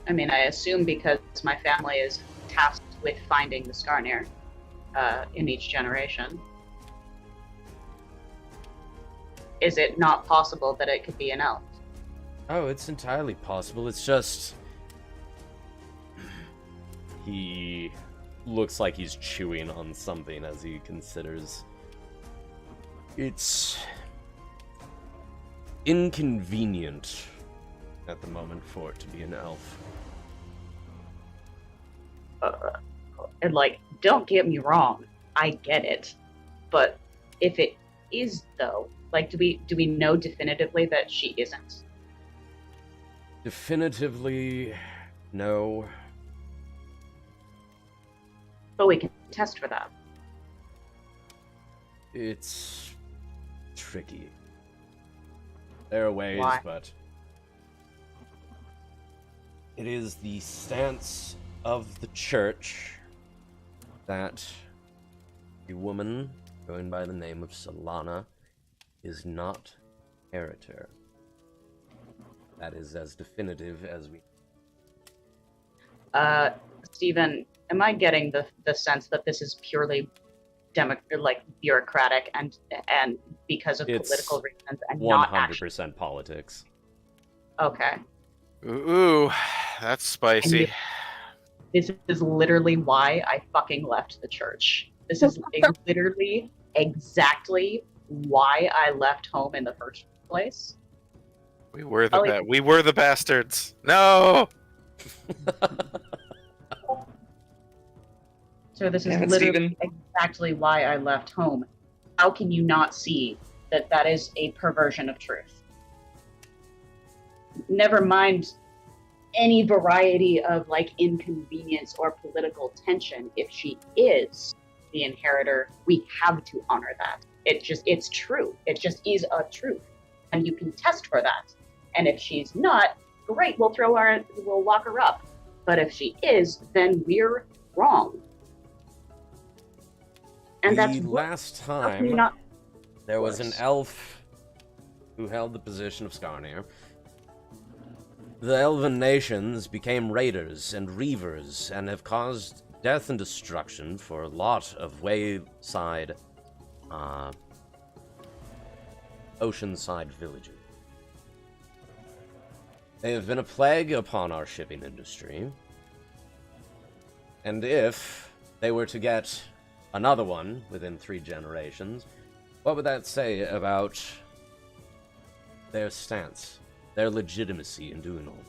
I mean, I assume because my family is tasked with finding the Skarnir in each generation. Is it not possible that it could be an elf? Oh, it's entirely possible. It's just... He looks like he's chewing on something as he considers. It's inconvenient at the moment for it to be an elf. And don't get me wrong, I get it, but if it is though, do we know definitively that she isn't? Definitively, no. But we can test for that. It's tricky. There are ways, Why? but it is the stance of the church that the woman going by the name of Solana is not inheritor. That is as definitive as we... Stephen, am I getting the sense that this is purely bureaucratic and because of It's political reasons and not actually? 100% politics. Okay. Ooh, that's spicy. This is literally why I fucking left the church. This is literally exactly why I left home in the first place. We were the bastards. No. So this is Damn it, literally Steven. exactly why I left home. How can you not see that that is a perversion of truth? Never mind any variety of inconvenience or political tension. If she is the inheritor, we have to honor that. It's true. It just is a truth. And you can test for that. And if she's not, great, we'll lock her up. But if she is, then we're wrong. And that's the last how can you time not... there was an course. elf who held the position of Skarnir, the Elven nations became raiders and reavers and have caused death and destruction for a lot of wayside, oceanside villages. They have been a plague upon our shipping industry, and if they were to get another one within 3 generations, what would that say about their stance, their legitimacy in doing all this?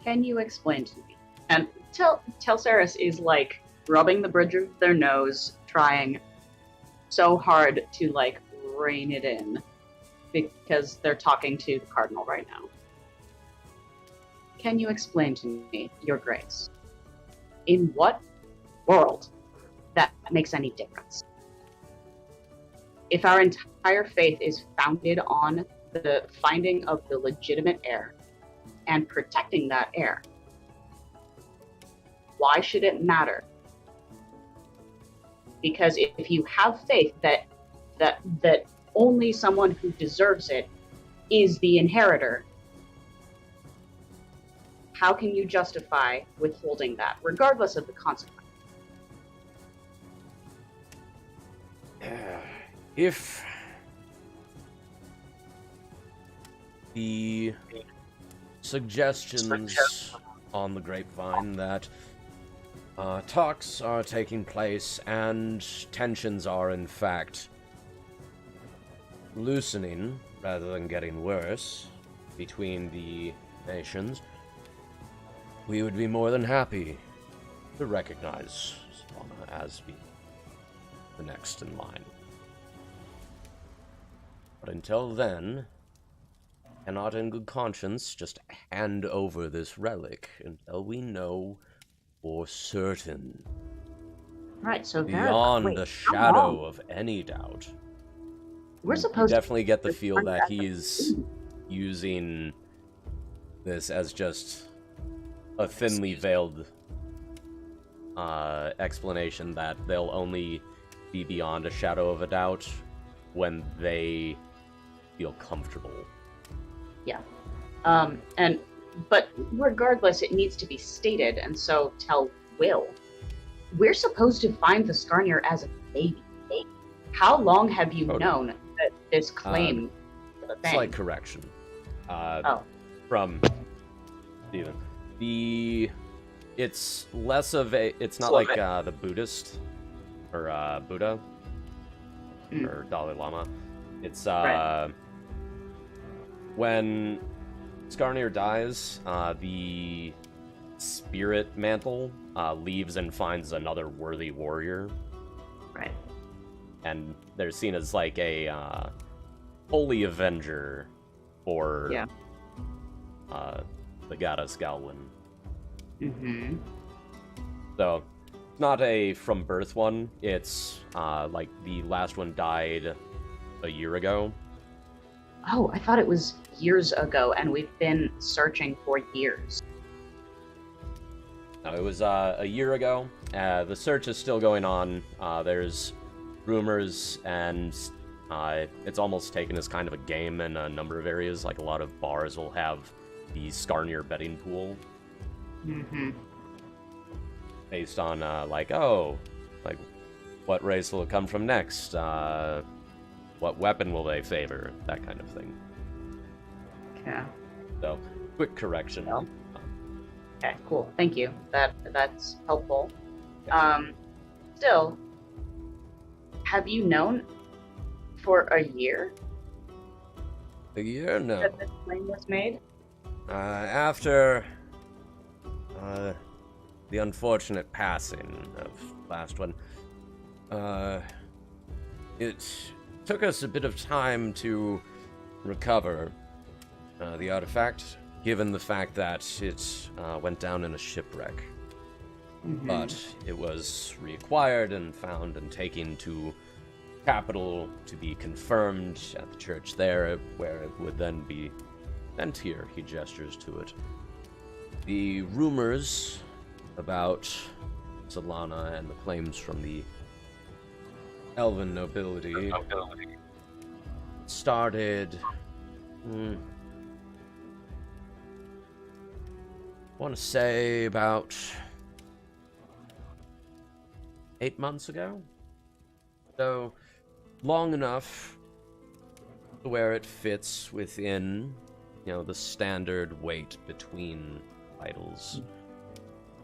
Can you explain to me? And Telsaris is rubbing the bridge of their nose, trying so hard to rein it in because they're talking to the Cardinal right now. Can you explain to me, Your Grace, in what world that makes any difference? If our entire faith is founded on the finding of the legitimate heir and protecting that heir, Why should it matter? Because if you have faith that only someone who deserves it is the inheritor, how can you justify withholding that, regardless of the consequence? If the suggestions on the grapevine that talks are taking place and tensions are in fact loosening rather than getting worse between the nations, we would be more than happy to recognize Solana as the next in line. But until then, cannot in good conscience just hand over this relic until we know for certain, Right, so beyond a shadow of any doubt. We're You supposed definitely to get the feel that he's using this as just a thinly veiled explanation that they'll only be beyond a shadow of a doubt when they feel comfortable. Yeah. But regardless, it needs to be stated, and so tell Will. We're supposed to find the Skarnir as a baby. How long have you known that this claim is a thing? Slight correction. From Steven. It's less of a... It's not like the Buddhist, or Buddha, or Dalai Lama. It's, when Skarnir dies, the spirit mantle leaves and finds another worthy warrior. Right. And they're seen as like a holy avenger for the goddess Galwin. Mm-hmm. So, not a from birth one. It's like the last one died a year ago. Oh, I thought it was years ago, and we've been searching for years. No, it was a year ago. The search is still going on. There's rumors, and it's almost taken as kind of a game in a number of areas. Like, a lot of bars will have the Skarnir betting pool. Mm-hmm. Based on, what race will it come from next? What weapon will they favor? That kind of thing. Okay. So, quick correction. Well. Okay, cool. Thank you. That's helpful. Still, have you known for a year A year? No. that this claim was made? After the unfortunate passing of last one, it took us a bit of time to recover the artifact, given the fact that it went down in a shipwreck. Mm-hmm. But it was reacquired and found and taken to capital to be confirmed at the church there, where it would then be sent here. He gestures to it. The rumors about Solana and the claims from the elven nobility started... I want to say about 8 months ago. So, long enough to where it fits within, the standard weight between titles.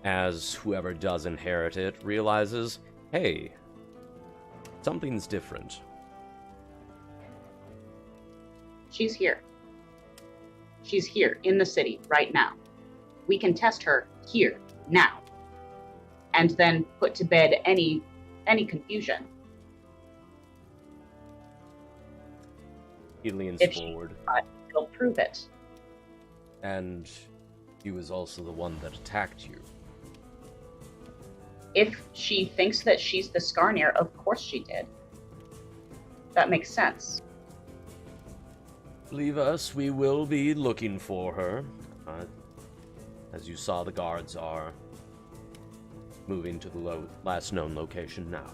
As whoever does inherit it realizes, hey, something's different. She's here. She's here in the city right now. We can test her here now, and then put to bed any confusion. He leans forward. It'll prove it. And he was also the one that attacked you. If she thinks that she's the Skarnir, of course she did. That makes sense. Believe us, we will be looking for her. As you saw, the guards are moving to the last known location now.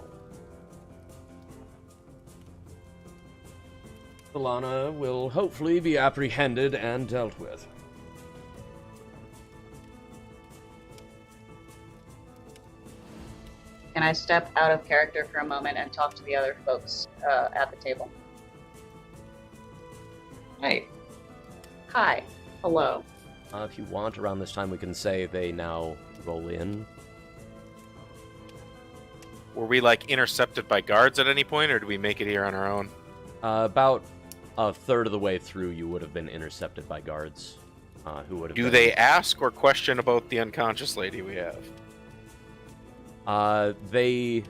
Solana will hopefully be apprehended and dealt with. Can I step out of character for a moment and talk to the other folks at the table? Hey, Hi. Hello. If you want, around this time we can say they now roll in. Were we like intercepted by guards at any point, or did we make it here on our own? About a third of the way through, you would have been intercepted by guards. Who would have Do been... they ask or question about the unconscious lady we have? They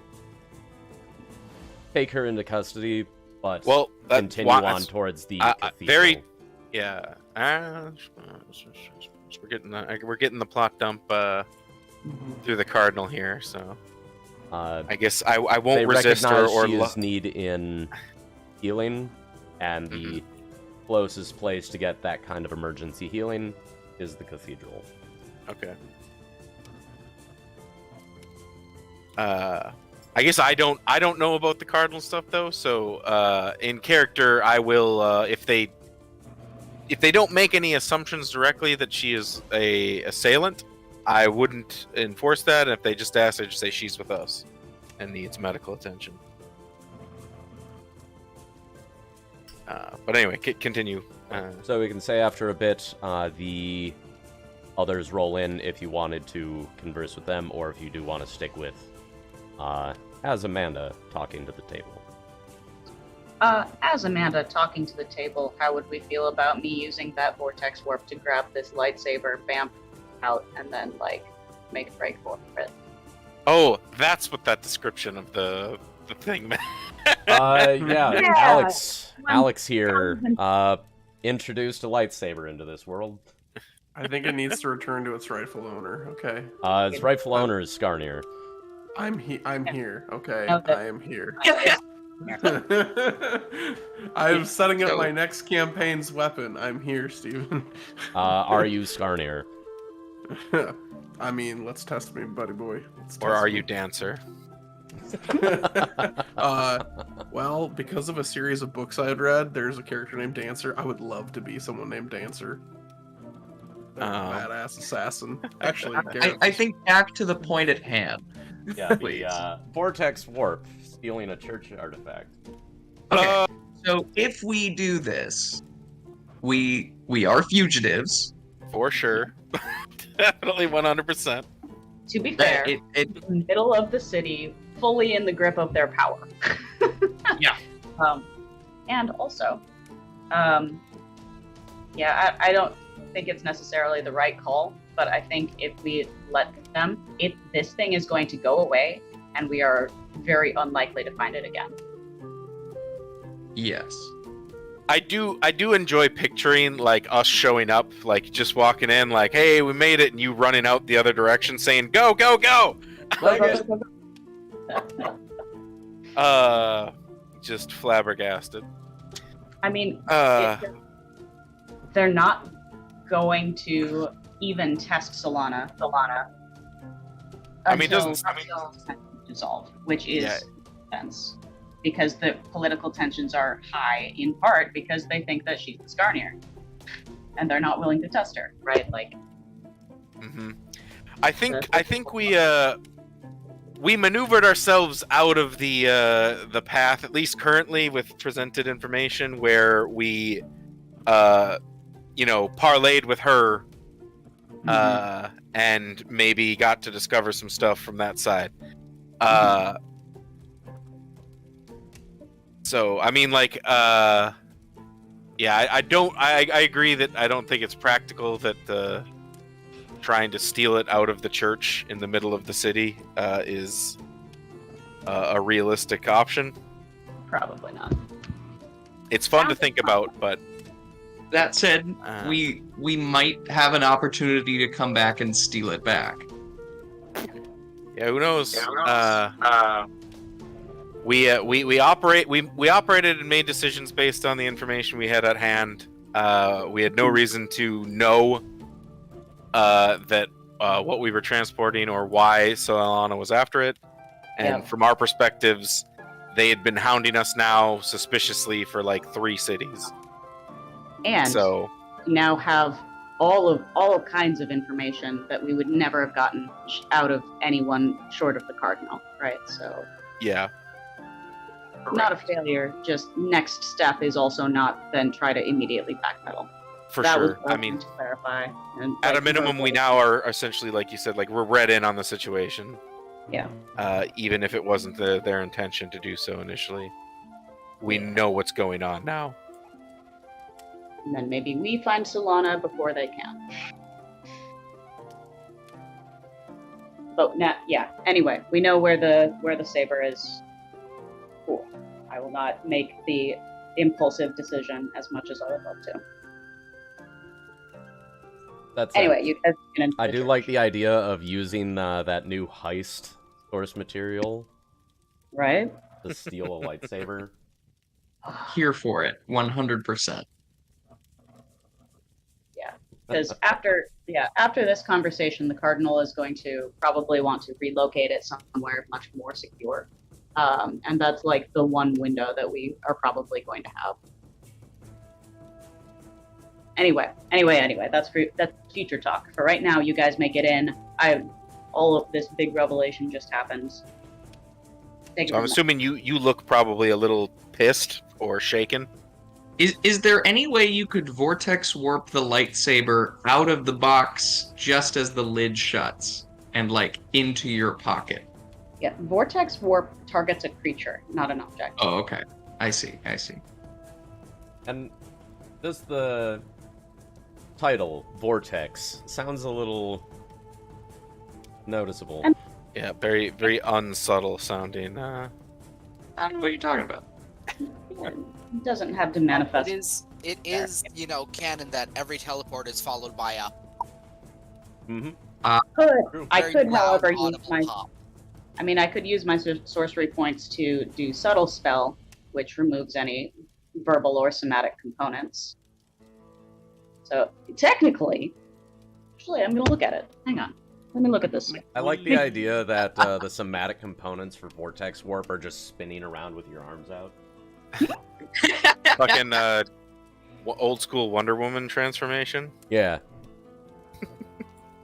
take her into custody, but Well, continue on towards the cathedral. Yeah. We're getting the plot dump through the cardinal here, so I guess I won't they resist recognize or she is need in healing, and the closest place to get that kind of emergency healing is the cathedral. Okay. I guess I don't know about the cardinal stuff though. So in character, I will if they don't make any assumptions directly that she is a assailant, I wouldn't enforce that. And if they just ask, I just say she's with us and needs medical attention. But anyway, continue. So we can say after a bit, the others roll in if you wanted to converse with them, or if you do want to stick with as Amanda talking to the table. As Amanda talking to the table, how would we feel about me using that vortex warp to grab this lightsaber, bamf out, and then, like, make a break for it? Oh, that's what that description of the thing meant. Yeah. Alex here introduced a lightsaber into this world. I think it needs to return to its rightful owner. Okay. Its rightful owner is Skarnir. I'm here. Okay. Okay. I am here. I am setting up my next campaign's weapon. I'm here, Steven. Are you Skarnir? I mean, let's test me, buddy boy. Or are you Dancer? Well, because of a series of books I had read, there's a character named Dancer. I would love to be someone named Dancer. Badass assassin. Actually, I think back to the point at hand. Yeah, the vortex warp, stealing a church artifact. Okay, so if we do this, we are fugitives. For sure. Definitely 100%. To be fair, in the middle of the city, fully in the grip of their power. Yeah. And also, I don't think it's necessarily the right call, but I think if we let them, this thing is going to go away, and we are very unlikely to find it again. Yes. I do enjoy picturing like us showing up, like just walking in, like, hey, we made it, and you running out the other direction saying, go, go, go! Just flabbergasted. I mean, they're not going to even test Solana. I mean, until dissolve, which is tense, because the political tensions are high in part because they think that she's the Skarnir, and they're not willing to test her, right? Like, I think we maneuvered ourselves out of the path, at least currently with presented information, where we parlayed with her and maybe got to discover some stuff from that side. So I mean, like, I agree that I don't think it's practical that trying to steal it out of the church in the middle of the city is a realistic option. probably not. It's fun to think about, but That said, we might have an opportunity to come back and steal it back. yeah, who knows? We operated and made decisions based on the information we had at hand. We had no reason to know that what we were transporting or why Solana was after it. And Yeah. from our perspectives, they had been hounding us now suspiciously for like 3 cities. And So we now have all kinds of information that we would never have gotten out of anyone short of the Cardinal, right? So yeah, not a failure, just next step is also not then try to immediately backpedal. for That was sure. what I was mean, to clarify. And, at a like, minimum, we now are essentially, like you said, like we're read in on the situation. Yeah. Even if it wasn't their intention to do so initially, we know what's going on now. And then maybe we find Solana before they can. But yeah. Anyway, we know where the saber is. Cool. I will not make the impulsive decision as much as I would love to. That's Anyway, you guys get into I the do church, like the idea of using that new heist source material right? to steal a lightsaber. Here for it, 100%. Because after this conversation, the Cardinal is going to probably want to relocate it somewhere much more secure. And that's like the one window that we are probably going to have. Anyway, that's future talk. For right now, you guys may get in. All of this big revelation just happened. So I'm assuming you look probably a little pissed or shaken. Is there any way you could vortex warp the lightsaber out of the box just as the lid shuts and like into your pocket? Yeah, vortex warp targets a creature, not an object. Oh, okay. I see. And does the title Vortex sounds a little noticeable? Yeah, very very unsubtle sounding. I don't know what you're talking about. It doesn't have to manifest. It is, canon that every teleport is followed by a Mm-hmm. I very could, loud, however, use audible my. pop. I mean, I could use my sorcery points to do subtle spell, which removes any verbal or somatic components. So technically, actually, I'm gonna look at it. Hang on, let me look at this. I like the idea that the somatic components for Vortex Warp are just spinning around with your arms out. Fucking old school Wonder Woman transformation. Yeah.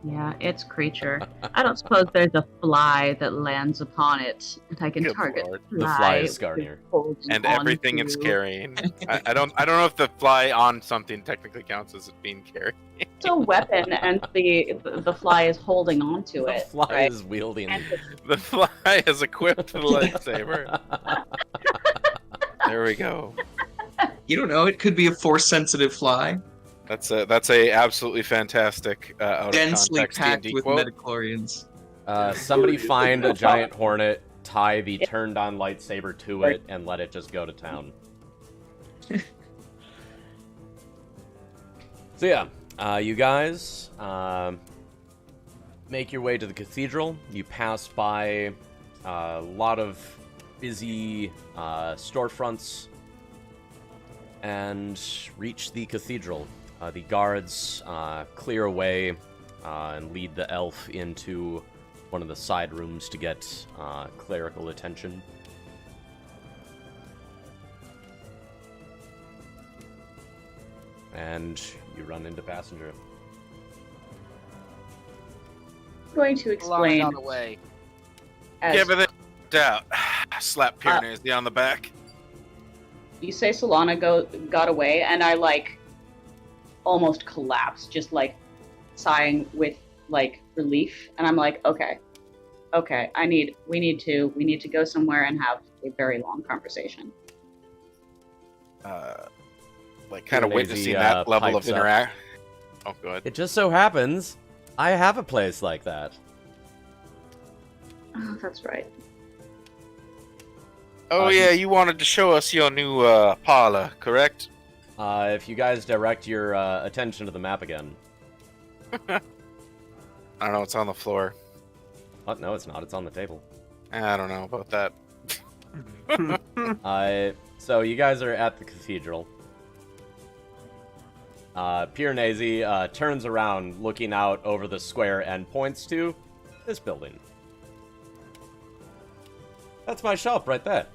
Yeah, it's creature. I don't suppose there's a fly that lands upon it, and I can Good target lord. The fly is Skarnir. And everything it's carrying. I don't know if the fly on something technically counts as it being carried. It's a weapon, and the fly is holding onto The it. fly right? is wielding. And The fly is equipped with a lightsaber. There we go. You don't know. It could be a force-sensitive fly, That's a absolutely fantastic out densely of context packed D&D with quote. midichlorians. Somebody find a giant hornet, tie the turned-on lightsaber to it, and let it just go to town. So yeah, you guys make your way to the cathedral. You pass by a lot of busy storefronts and reach the cathedral. The guards clear away and lead the elf into one of the side rooms to get clerical attention. And you run into Passenger. I'm going to explain. Got away. As Give it a doubt. Slap Piranesi on the back. you say Solana got away, and I like almost collapse, just like sighing with like relief, and I'm like, okay, we need to go somewhere and have a very long conversation. Like kind of Piranesi, witnessing that level of pipes up. interact. Oh, good. It just so happens I have a place like that. Oh, that's right. Oh yeah, you wanted to show us your new parlor, correct? If you guys direct your attention to the map again. I don't know. It's on the floor. What? No, it's not. It's on the table. I don't know about that. So you guys are at the cathedral. Piranesi turns around, looking out over the square, and points to this building. That's my shop right there.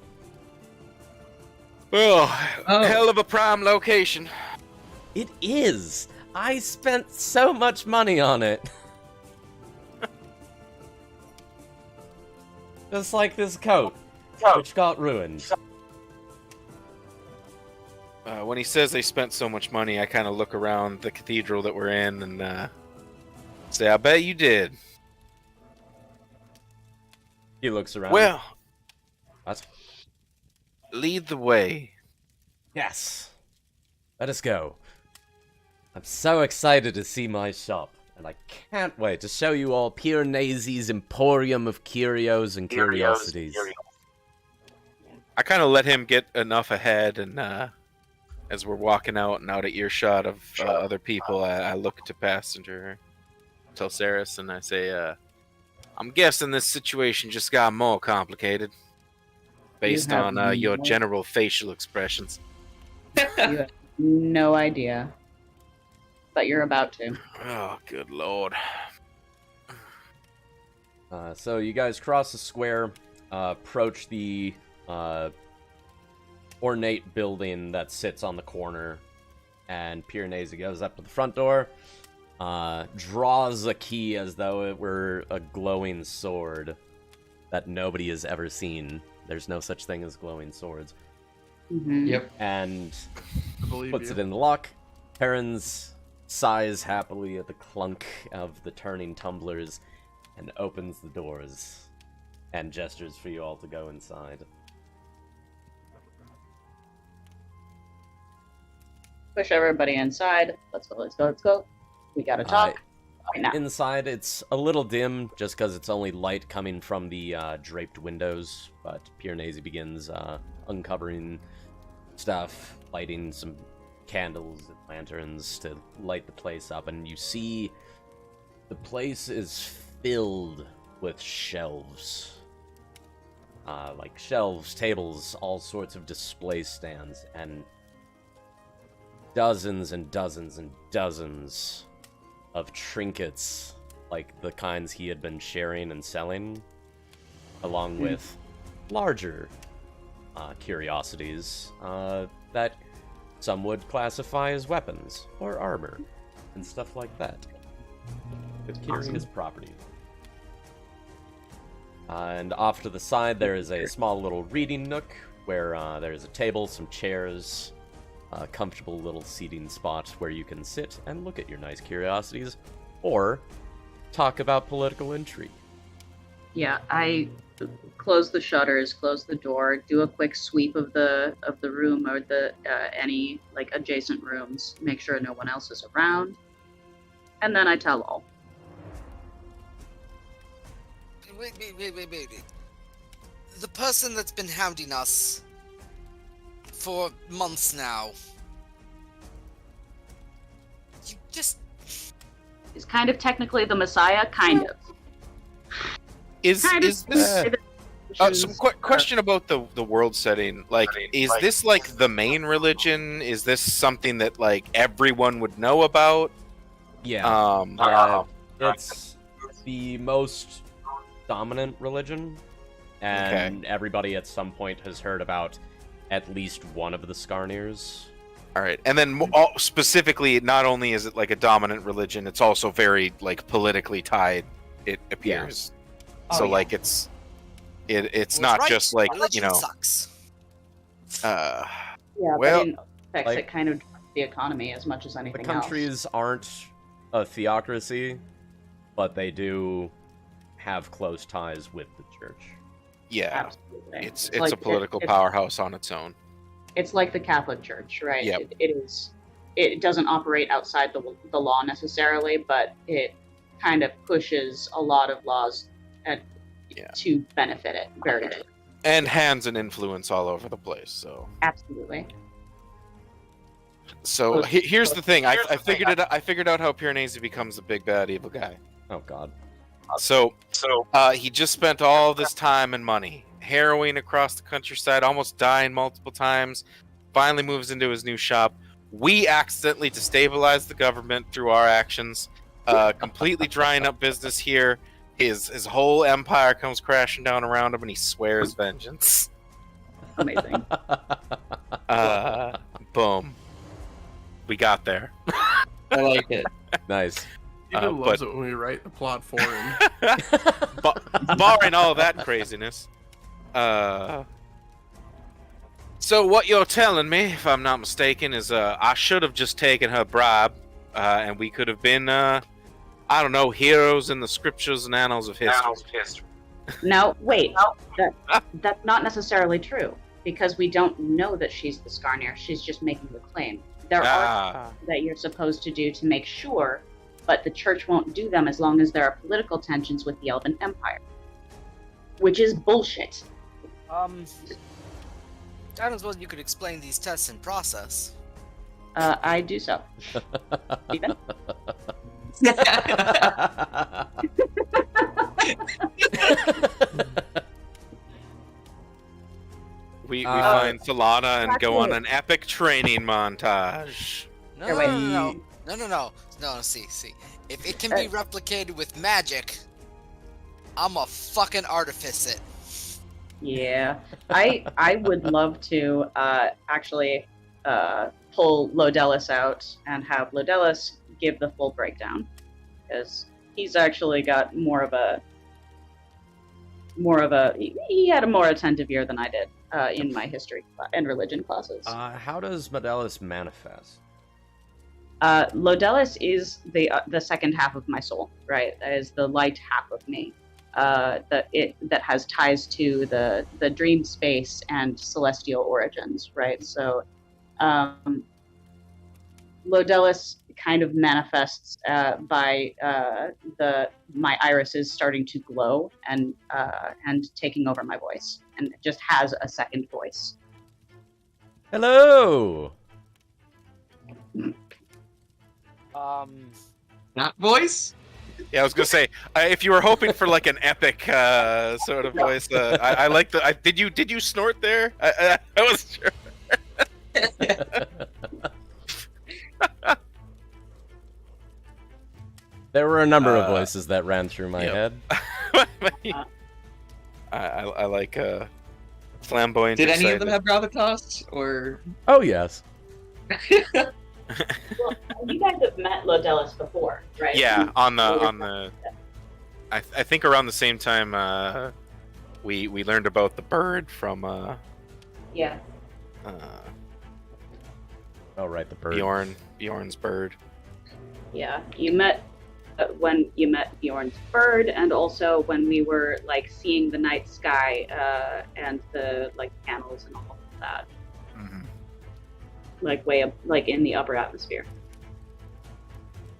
Well, hell of a prime location. It is. I spent so much money on it. Just like this coat, which got ruined. When he says they spent so much money, I kind of look around the cathedral that we're in and say, I bet you did. He looks around. Well, What? lead the way. Yes. Let us go. I'm so excited to see my shop, and I can't wait to show you all Piranesi's Emporium of Curios and Curiosities. I kind of let him get enough ahead, and as we're walking out and out of earshot of other people, I look to Passenger, Telsaris, and I say, I'm guessing this situation just got more complicated based on your general facial expressions. You have no idea. But you're about to. Oh, good lord. So you guys cross the square, approach the ornate building that sits on the corner, and Piranesi goes up to the front door, draws a key as though it were a glowing sword that nobody has ever seen. There's no such thing as glowing swords. Mm-hmm. Yep. And I believe puts you. it in the lock. Terrans sighs happily at the clunk of the turning tumblers and opens the doors and gestures for you all to go inside. Push everybody inside. Let's go, let's go, let's go. We gotta talk. Right now. Inside, it's a little dim just because it's only light coming from the draped windows, but Piranesi begins uncovering stuff, lighting some candles and lanterns to light the place up, and you see the place is filled with shelves. Like shelves, tables, all sorts of display stands, and dozens and dozens and dozens of trinkets, like the kinds he had been sharing and selling, along with larger curiosities that some would classify as weapons or armor and stuff like that. With curious property. And off to the side, there is a small little reading nook where there's a table, some chairs, a comfortable little seating spot where you can sit and look at your nice curiosities, or talk about political intrigue. Yeah, I close the shutters, close the door, do a quick sweep of the room or the any like adjacent rooms, make sure no one else is around, and then I tell all. Wait. The person that's been hounding us for months now. You just... Is kind of technically the Messiah, kind of. Is this... Choose- some question about the world setting. Like, is this like the main religion? Is this something that like everyone would know about? Yeah. It's the most dominant religion, and everybody at some point has heard about at least one of the Skarnirs. All right, and then specifically, not only is it like a dominant religion, it's also very like politically tied. It appears. So like it's not right. just like Religion sucks. yeah, well, but in effects, like- it kind of drives the economy as much as The anything else. countries aren't a theocracy, but they do have close ties with the church. yeah, Absolutely. it's like- a political it's- powerhouse on its own. It's like the Catholic Church, right? Yep. It is. It doesn't operate outside the law necessarily, but it kind of pushes a lot of laws to benefit it. Very good. And hands and influence all over the place. Absolutely. So here's the thing. I figured it. I figured out how Piranesi becomes the big bad evil guy. Oh god. So he just spent all this time and money harrowing across the countryside, almost dying multiple times. Finally moves into his new shop, We accidentally destabilized the government through our actions, completely drying up business here. His whole empire comes crashing down around him, and he swears vengeance. Amazing. Boom. We got there. I like it. Nice. Steven loves it when we write the plot for him. Barring all that craziness. So what you're telling me, if I'm not mistaken, is I should have just taken her bribe, and we could have been, I don't know, heroes in the scriptures and annals of history. Now, wait. That's not necessarily true, because we don't know that she's the Skarnir. She's just making the claim. There are things that you're supposed to do to make sure, but the church won't do them as long as there are political tensions with the Elven Empire. Which is bullshit. I don't suppose you could explain these tests and process. I do so. Steven? We find Solana and go on an epic training montage. No, see. If it can be replicated with magic, I'ma fucking artifice it. Yeah. I would love to actually pull Lodelis out and have Lodelis give the full breakdown. Because he's actually got more of a he had a more attentive ear than I did in my history and religion classes. How does Modelis manifest? Lodelis is the second half of my soul, right? That is the light half of me. That has ties to the dream space and celestial origins, right? So, Lodelis kind of manifests by my irises starting to glow and taking over my voice, and it just has a second voice. Hello. Not voice? Yeah, I was gonna say, if you were hoping for like an epic sort of voice, I like the. Did you snort there? I wasn't sure. There were a number of voices that ran through my head. I like flamboyant. Did any of them have gravitas, or? Oh yes. Well, you guys have met Lodelis before, right? Yeah, on the. I think around the same time we learned about the bird from Yeah. Oh right, the bird. Bjorn's bird. Yeah, you met when you met Bjorn's bird, and also when we were like seeing the night sky and the like panels and all of that. Mm-hmm. Like way up, like in the upper atmosphere.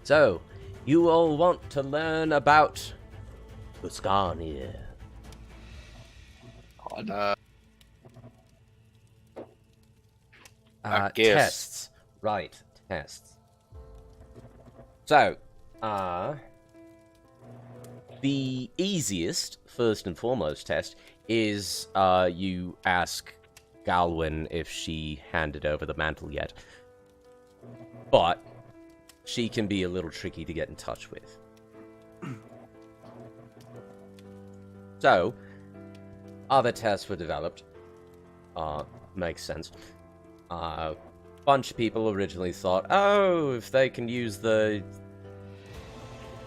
So, you all want to learn about Buscania? I guess. Tests. Right, tests. So, the easiest, first and foremost test is you ask Galwyn if she handed over the mantle yet. But she can be a little tricky to get in touch with. So, other tests were developed. Makes sense. Bunch of people originally thought, oh, if they can use the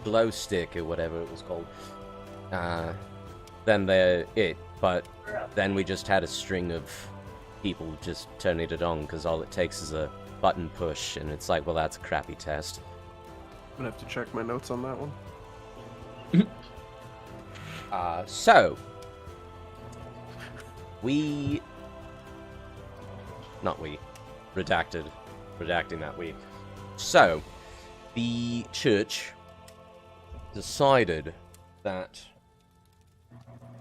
glow stick or whatever it was called, then they're it. But then we just had a string of people just turning it on, because all it takes is a button push, and it's like, well, that's a crappy test. I'm gonna have to check my notes on that one. So, redacting that we. So, the church decided that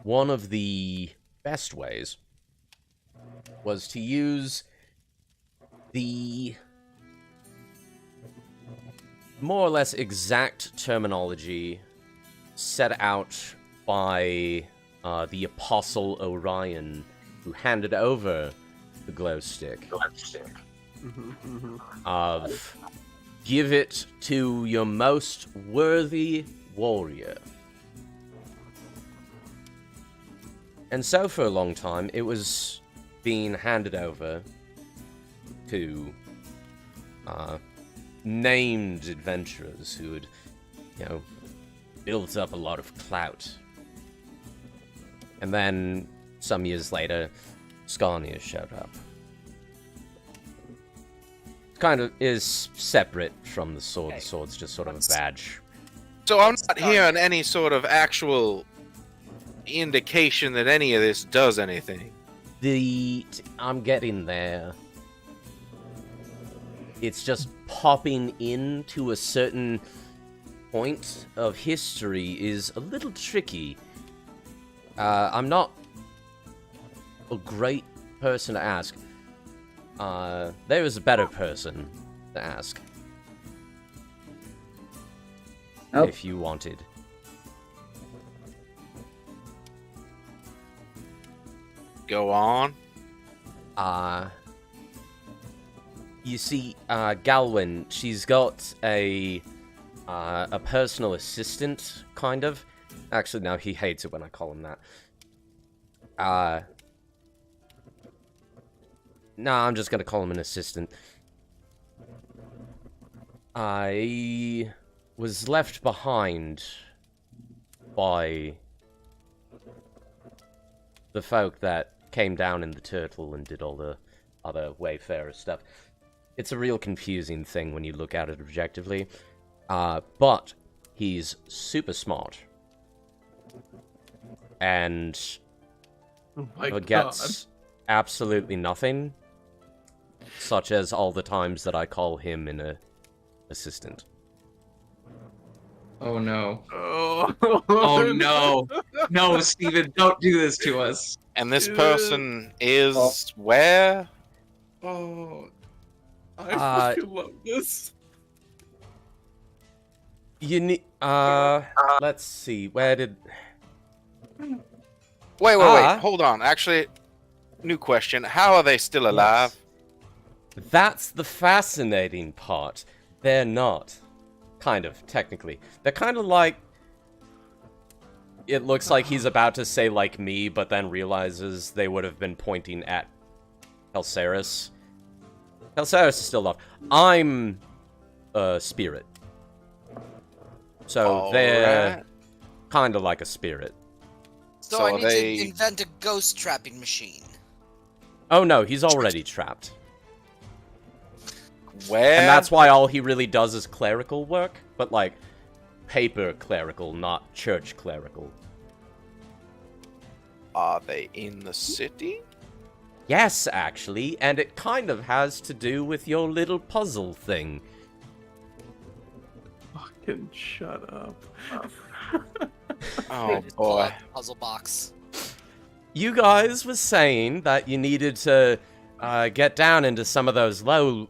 one of the best ways was to use the more or less exact terminology set out by the Apostle Orion, who handed over the glow stick. of give it to your most worthy warrior. And so for a long time, it was being handed over to named adventurers who had, built up a lot of clout. And then, some years later, Scania showed up. Kind of is separate from the sword. Okay. The sword's just sort of a badge. So I'm not hearing any sort of actual indication that any of this does anything. I'm getting there. It's just popping into a certain point of history is a little tricky. I'm not a great person to ask. There is a better person to ask. Oh. If you wanted. Go on. You see, Galwyn, she's got a personal assistant, kind of. Actually, no, he hates it when I call him that. No, I'm just gonna call him an assistant. I was left behind by the folk that came down in the turtle and did all the other Wayfarer stuff. It's a real confusing thing when you look at it objectively. But he's super smart. And Oh my forgets absolutely nothing. Such as all the times that I call him an assistant. Oh no. God. Oh no. No, Steven, don't do this to us. And this person is where? Oh, I fucking love this. You need, let's see, where did... Wait, Ah. hold on. Actually, new question. How are they still alive? That's the fascinating part. They're not. Kind of, technically. They're kind of like... It looks like he's about to say like me, but then realizes they would have been pointing at Helceris. Helceris is still alive. I'm a spirit. So they're Alright. kind of like a spirit. So, So I are need they- to invent a ghost trapping machine. Oh no, he's already trapped. Where? And that's why all he really does is clerical work, but like paper clerical, not church clerical. Are they in the city? Yes, actually, and it kind of has to do with your little puzzle thing. Fucking shut up. Oh Just pull boy. out the puzzle box. You guys were saying that you needed to get down into some of those low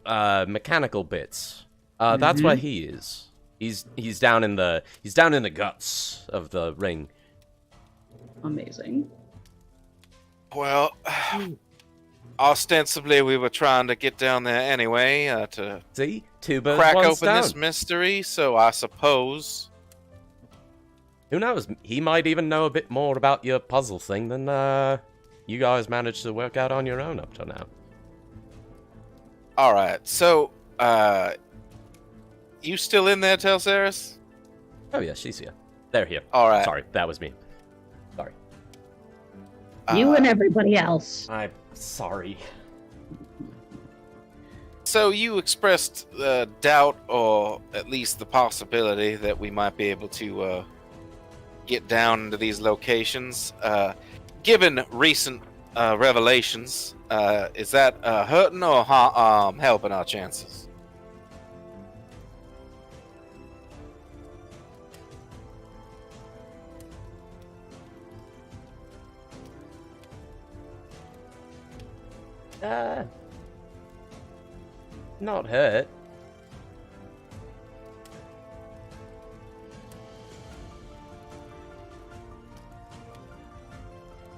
mechanical bits. That's where he is. He's down in the guts of the ring. Amazing. Well, ostensibly we were trying to get down there anyway to See, two birds, crack one open stone. this mystery. So I suppose. Who knows? He might even know a bit more about your puzzle thing than you guys managed to work out on your own up to now. All right. So, you still in there, Telsaris? Oh yeah, she's here. They're here. All right. Sorry, that was me. Sorry. You and everybody else. I'm sorry. So you expressed doubt, or at least the possibility, that we might be able to get down into these locations. Given recent revelations, is that hurting or helping our chances? Not hurt.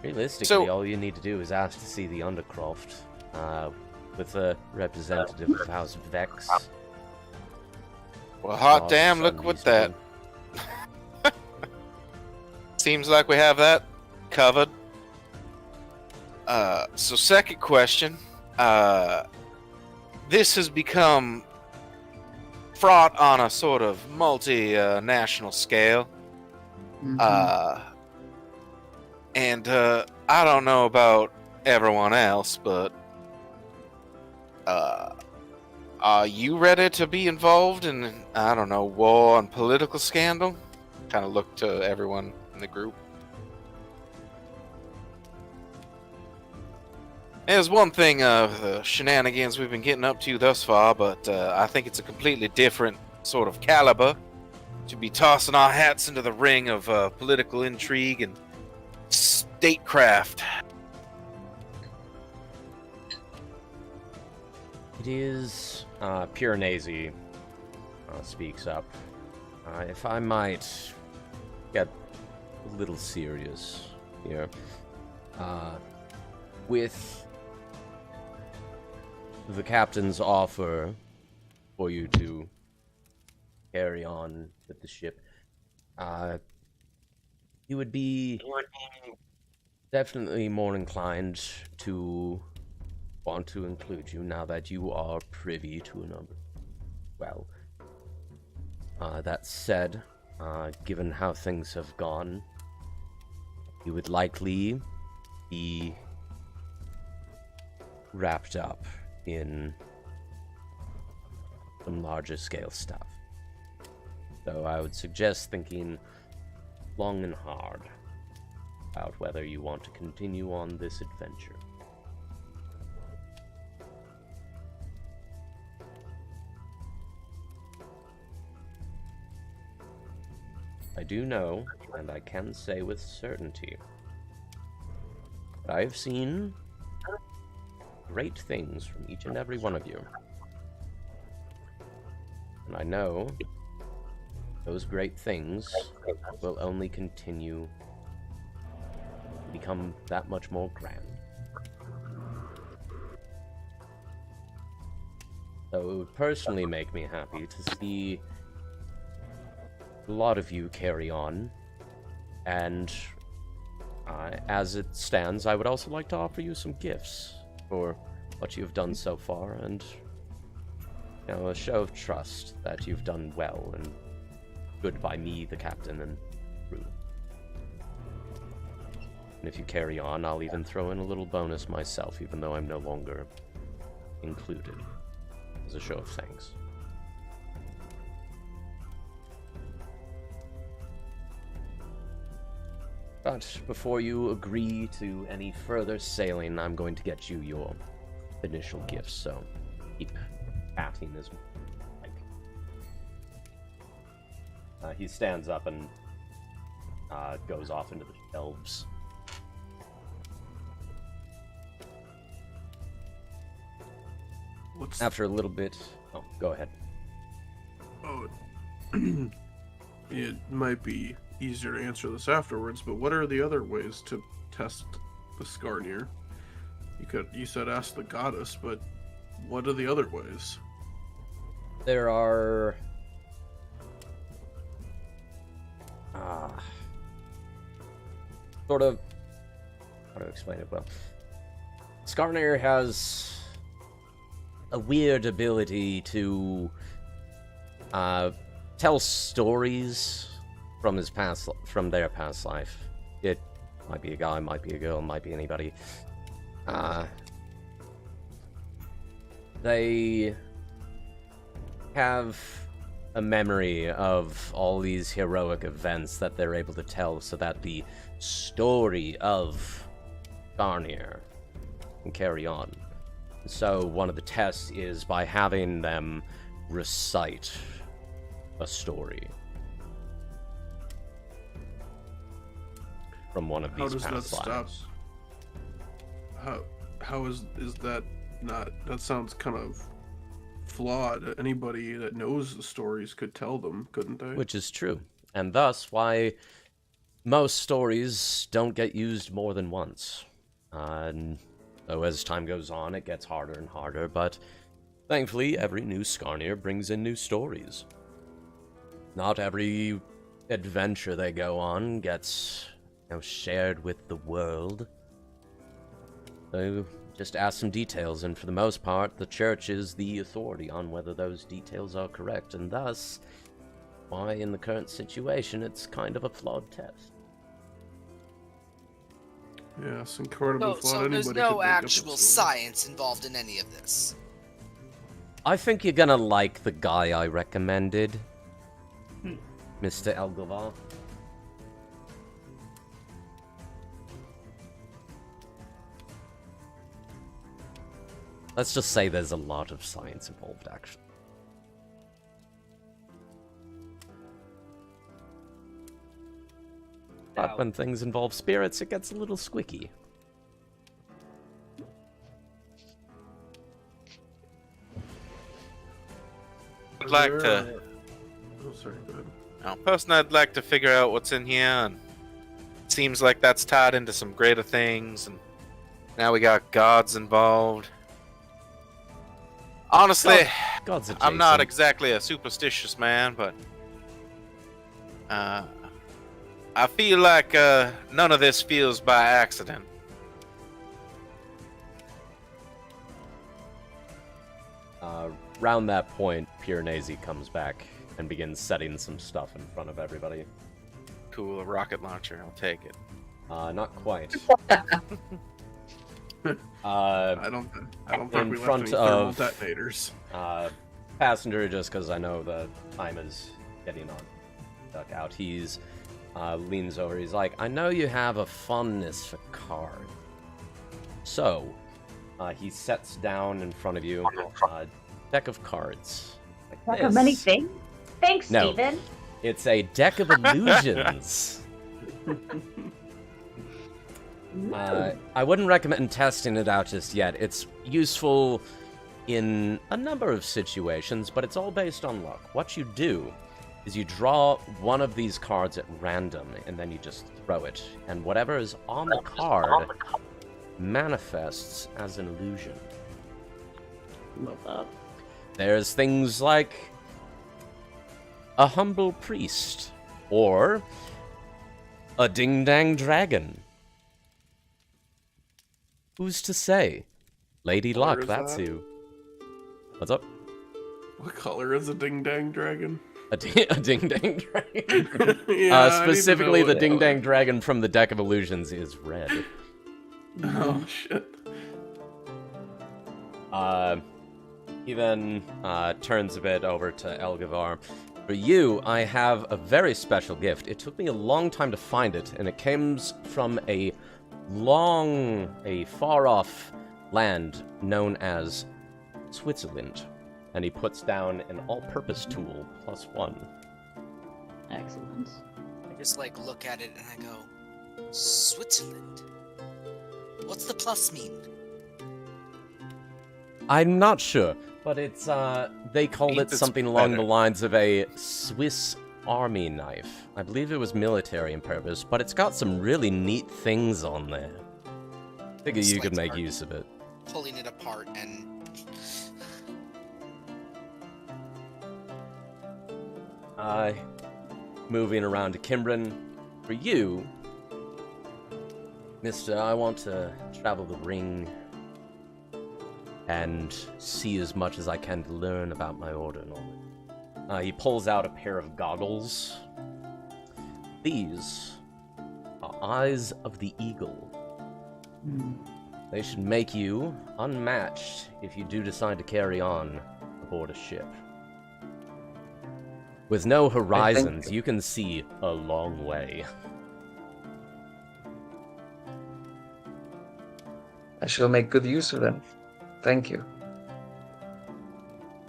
Realistically, So- all you need to do is ask to see the Undercroft. with a representative of House Vex. Well, hot Lost damn, look what that. Seems like we have that covered. So second question. This has become fraught on a sort of multi-national scale. And I don't know about everyone else, but are you ready to be involved in, I don't know, war and political scandal? Kind of look to everyone in the group. There's one thing of the shenanigans we've been getting up to thus far, but I think it's a completely different sort of caliber to be tossing our hats into the ring of political intrigue and statecraft. It is Piranesi speaks up. If I might get a little serious here, with the captain's offer for you to carry on with the ship, you would be definitely more inclined to want to include you now that you are privy to a number. Well, that said, given how things have gone, you would likely be wrapped up in some larger scale stuff. So I would suggest thinking long and hard about whether you want to continue on this adventure. I do know, and I can say with certainty, that I have seen great things from each and every one of you. And I know those great things will only continue to become that much more grand. So it would personally make me happy to see a lot of you carry on, and as it stands, I would also like to offer you some gifts for what you've done so far, and a show of trust that you've done well and good by me, the captain, and crew. And if you carry on, I'll even throw in a little bonus myself, even though I'm no longer included, as a show of thanks. But before you agree to any further sailing, I'm going to get you your initial gifts, so keep patting his mic. He stands up and goes off into the shelves. After a little bit... Oh, go ahead. Oh, it might be easier to answer this afterwards, but what are the other ways to test the Skarnir? You said ask the goddess, but what are the other ways? There are... sort of... How to explain it well? Skarnir has a weird ability to tell stories from their past life. It might be a guy, might be a girl, might be anybody. They have a memory of all these heroic events that they're able to tell, so that the story of Skarnir can carry on. So one of the tests is by having them recite a story from one of these past lives. How is that not? That sounds kind of flawed. Anybody that knows the stories could tell them, couldn't they? Which is true, and thus why most stories don't get used more than once. Though as time goes on, it gets harder and harder, but thankfully, every new Skarnir brings in new stories. Not every adventure they go on gets, shared with the world. So, just ask some details, and for the most part, the church is the authority on whether those details are correct, and thus, why in the current situation, it's kind of a flawed test. Yes, incredibly flawed. So Anybody there's could no make up a actual story. science involved in any of this. I think you're gonna like the guy I recommended, Mr. Elgavar. Let's just say there's a lot of science involved, actually. But when things involve spirits, it gets a little squicky. I'd like to. Oh, sorry, go ahead. Personally, I'd like to figure out what's in here, and it seems like that's tied into some greater things, and now we got gods involved. Honestly, God's I'm not adjacent. exactly a superstitious man, but I feel like none of this feels by accident. Round that point, Piranesi comes back and begins setting some stuff in front of everybody. Cool, a rocket launcher, I'll take it. Not quite. I don't think in we left front any thermal of- detonators. Passenger, just because I know the time is getting on. Duck out. He's leans over. He's like, I know you have a fondness for cards. So, he sets down in front of you a deck of cards. Like Like this. many things? Thanks, No. Steven. It's a deck of illusions. I wouldn't recommend testing it out just yet. It's useful in a number of situations, but it's all based on luck. What you do is you draw one of these cards at random, and then you just throw it. And whatever is on the card manifests as an illusion. Love that. There's things like a humble priest, or a ding-dang dragon. Who's to say? Lady Color Luck, is that's that? who. What's up? What color is a ding dang dragon? A ding-dang dragon? Yeah, I need to know Specifically, what the color. ding-dang dragon from the Deck of Illusions is red. Oh shit. He then turns a bit over to Elgavar. For you, I have a very special gift. It took me a long time to find it, and it comes from a far-off land known as Switzerland. And he puts down an all-purpose tool, +1. Excellent. I just look at it and I go, Switzerland. What's the plus mean? I'm not sure, but it's, they called Means it it's something along the better. lines of a Swiss army knife. I believe it was military in purpose, but it's got some really neat things on there. Figure you could make use of it. Pulling it apart and Moving around to Kimbrin. For you, Mister, I want to travel the ring and see as much as I can to learn about my order and all that. He pulls out a pair of goggles. These are Eyes of the Eagle. They should make you unmatched if you do decide to carry on aboard a ship. With no horizons, you can see a long way. I shall make good use of them. Thank you.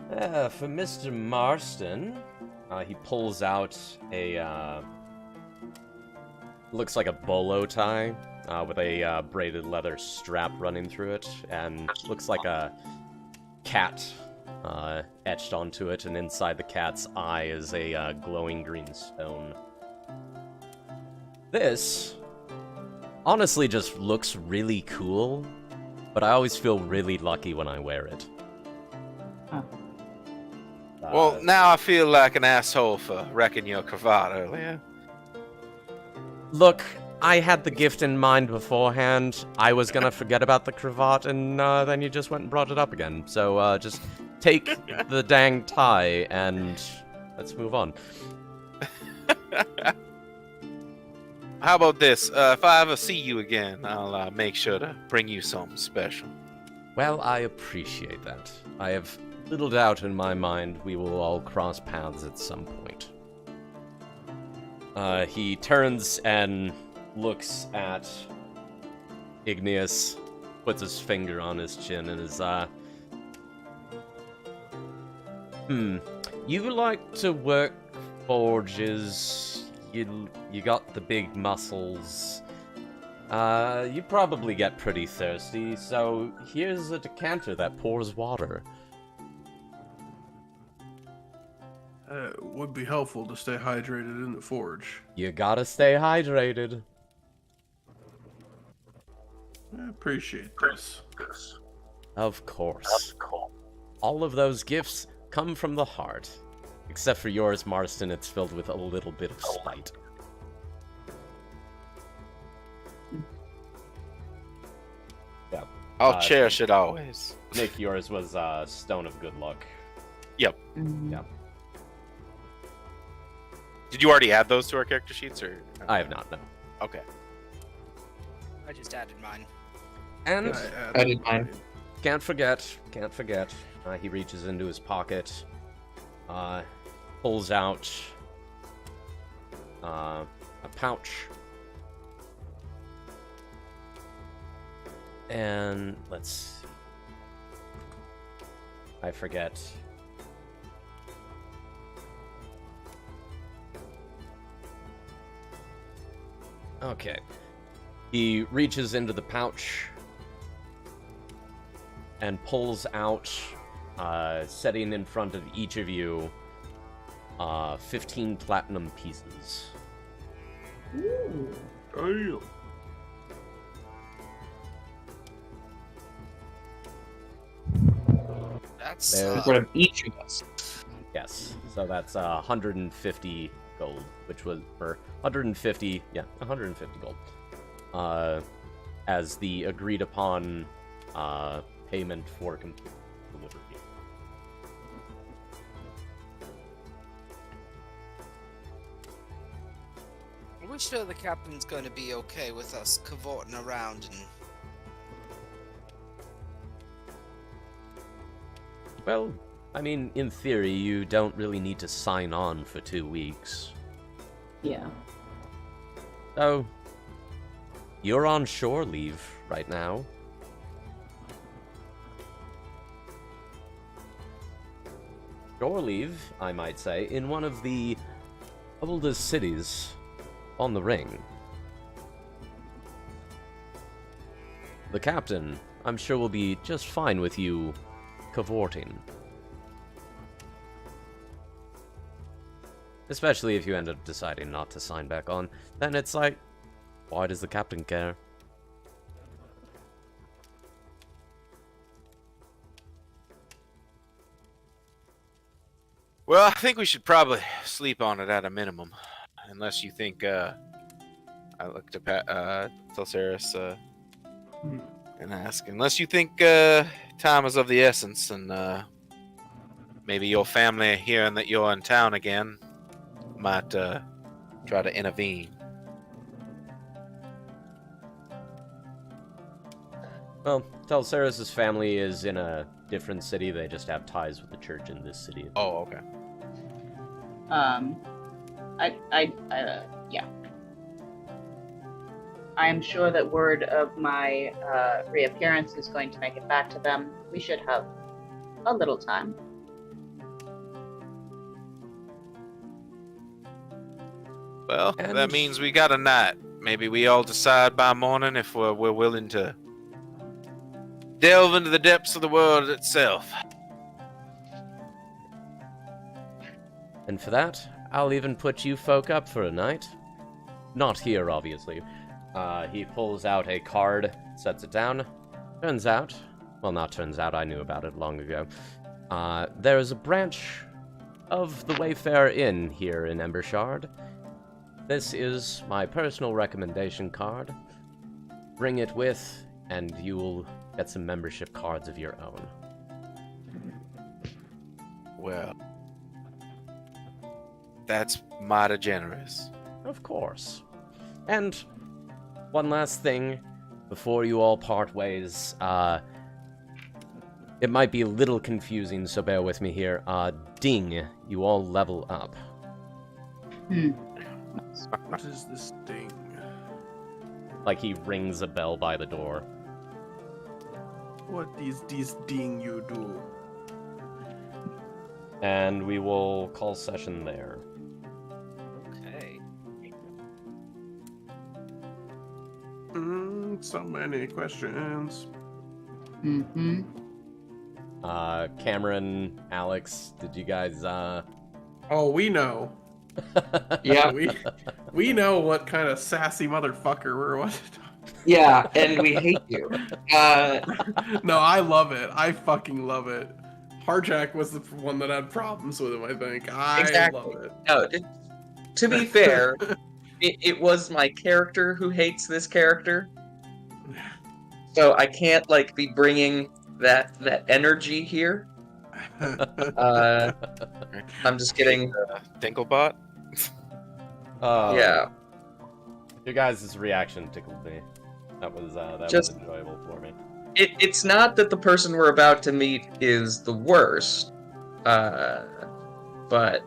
For Mr. Marston, he pulls out a, looks like a bolo tie, with a braided leather strap running through it, and looks like a cat etched onto it, and inside the cat's eye is a glowing green stone. This honestly just looks really cool, but I always feel really lucky when I wear it. Oh. Well, now I feel like an asshole for wrecking your cravat earlier. Look, I had the gift in mind beforehand. I was gonna forget about the cravat, and then you just went and brought it up again. So just take the dang tie, and let's move on. How about this? If I ever see you again, I'll make sure to bring you something special. Well, I appreciate that. I have little doubt in my mind we will all cross paths at some point. He turns and looks at Igneous, puts his finger on his chin, and is, you like to work forges, you got the big muscles, you probably get pretty thirsty, so here's a decanter that pours water. Would be helpful to stay hydrated in the forge. You gotta stay hydrated. I appreciate this. Of course. All of those gifts come from the heart. Except for yours, Marston, it's filled with a little bit of spite. Yeah. I'll cherish it always. Nick, yours was Stone of Good Luck. Yep. Mhm. Yeah. Did you already add those to our character sheets, or? I have not, no. Okay. I just added mine. And I did mine. can't forget, he reaches into his pocket, pulls out a pouch, and let's see. I forget. Okay. He reaches into the pouch and pulls out, setting in front of each of you, 15 platinum pieces. Ooh. Damn. That's There's- In front of each of us. Yes, so that's 150 gold, which was for 150, yeah, 150 gold. As the agreed upon payment for complete delivery. We're sure the captain's going to be okay with us cavorting around and... Well, I mean, in theory, you don't really need to sign on for 2 weeks. Yeah. So, you're on shore leave right now. Shore leave, I might say, in one of the oldest cities on the ring. The captain, I'm sure, will be just fine with you cavorting. Especially if you end up deciding not to sign back on. Then it's like, why does the captain care? Well, I think we should probably sleep on it at a minimum, unless you think. I looked at Telsaris and ask, unless you think time is of the essence, and maybe your family hearing that you're in town again might try to intervene. Well, Telsaris' family is in a different city. They just have ties with the church in this city. Oh, okay. Yeah. I am sure that word of my reappearance is going to make it back to them. We should have a little time. Well, And- that means we got a night. Maybe we all decide by morning if we're willing to delve into the depths of the world itself. And for that, I'll even put you folk up for a night. Not here, obviously. He pulls out a card, sets it down. Turns out, well, not turns out, I knew about it long ago. There is a branch of the Wayfarer Inn here in Embershard. This is my personal recommendation card. Bring it with, and you'll get some membership cards of your own. Well, that's mighty generous. Of course. And one last thing before you all part ways. It might be a little confusing, so bear with me here. Ding, you all level up. What is this thing? Like he rings a bell by the door. What is this thing you do? And we will call session there. Okay. So many questions. Mm-hmm. Cameron, Alex, did you guys, Oh, we know. Yeah, We know what kind of sassy motherfucker we're what. yeah, and we hate you. No, I love it. I fucking love it. Hardjack was the one that had problems with him, I think. I Exactly. love it. No, to be fair, it was my character who hates this character, so I can't like be bringing that energy here. I'm just kidding. Dinklebot? Yeah, Your guys' reaction tickled me. That was Just- was enjoyable for me. it's not that the person we're about to meet is the worst, but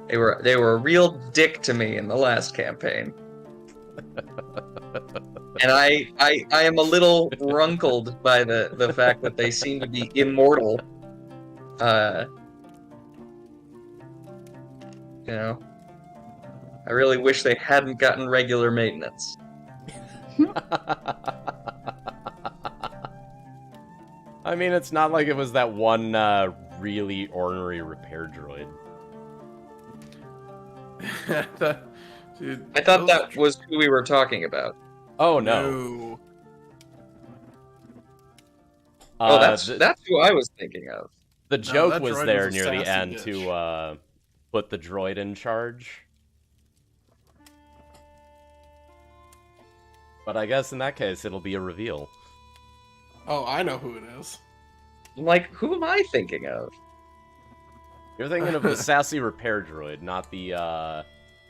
they were a real dick to me in the last campaign. And I am a little runkled by the fact that they seem to be immortal. You know, I really wish they hadn't gotten regular maintenance. I mean, it's not like it was that one really ornery repair droid. Dude, I thought those that was who we were talking about. Oh no. No. Oh, that's the who I was thinking of. joke that was droid there was a near the sassy end bitch. to put the droid in charge. But I guess in that case, it'll be a reveal. Oh, I know who it is. I'm like, who am I thinking of? You're thinking of the sassy repair droid, not the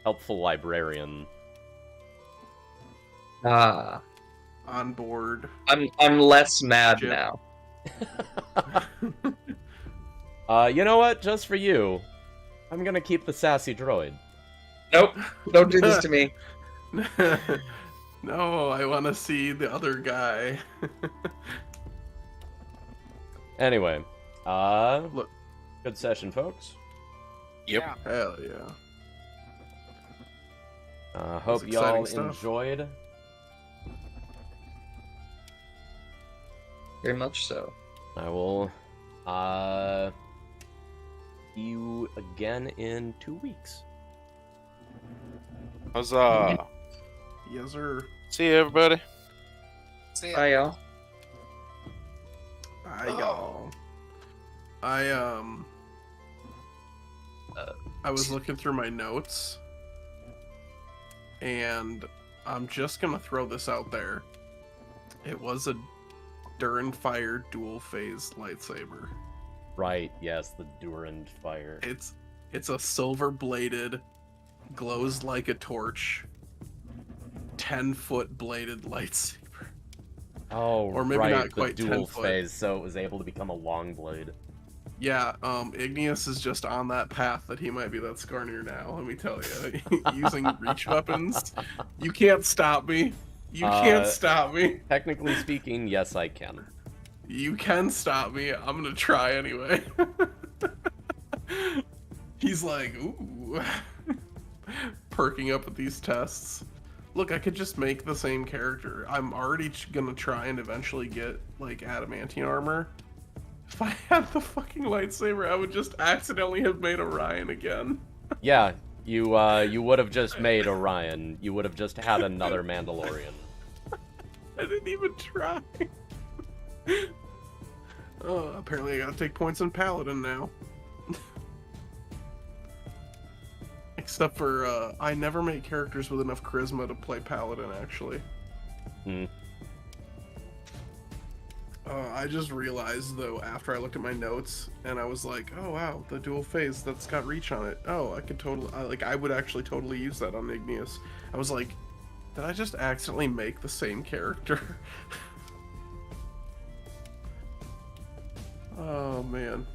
helpful librarian. Ah, On board. I'm less mad Shit. now. You know what? Just for you, I'm gonna keep the sassy droid. Nope, don't do this to me. No, I want to see the other guy. Anyway, Look. good session, folks. Yep. Yeah. Hell yeah. Hope That's y'all exciting stuff. enjoyed. Very much so. I will see you again in 2 weeks. Huzzah. Yes, sir. See you, everybody. See ya. Bye, y'all. Bye, y'all. I was looking through my notes, and I'm just gonna throw this out there. It was a Durand Fire dual phase lightsaber. Right, yes, the Durand Fire. It's a silver bladed, glows like a torch, 10-foot bladed lightsaber. Oh, or maybe right, not the quite dual 10 foot. phase, so it was able to become a long blade. Yeah, Igneous is just on that path that he might be that Skarner now, let me tell you. Using reach weapons. You can't stop me. You can't stop me. Technically speaking, yes, I can. You can stop me. I'm gonna try anyway. He's like, ooh. Perking up at these tests. Look, I could just make the same character. I'm already gonna try and eventually get, like, adamantine armor. If I had the fucking lightsaber, I would just accidentally have made Orion again. Yeah, you would have just made Orion. You would have just had another Mandalorian. didn't even try. Oh, apparently I gotta take points on Paladin now. Except for, I never make characters with enough charisma to play Paladin, actually. Hmm. I just realized, though, after I looked at my notes, and I was like, oh wow, the dual phase, that's got reach on it. Oh, I could totally, I would actually totally use that on Igneous. I was like, did I just accidentally make the same character? Oh, man.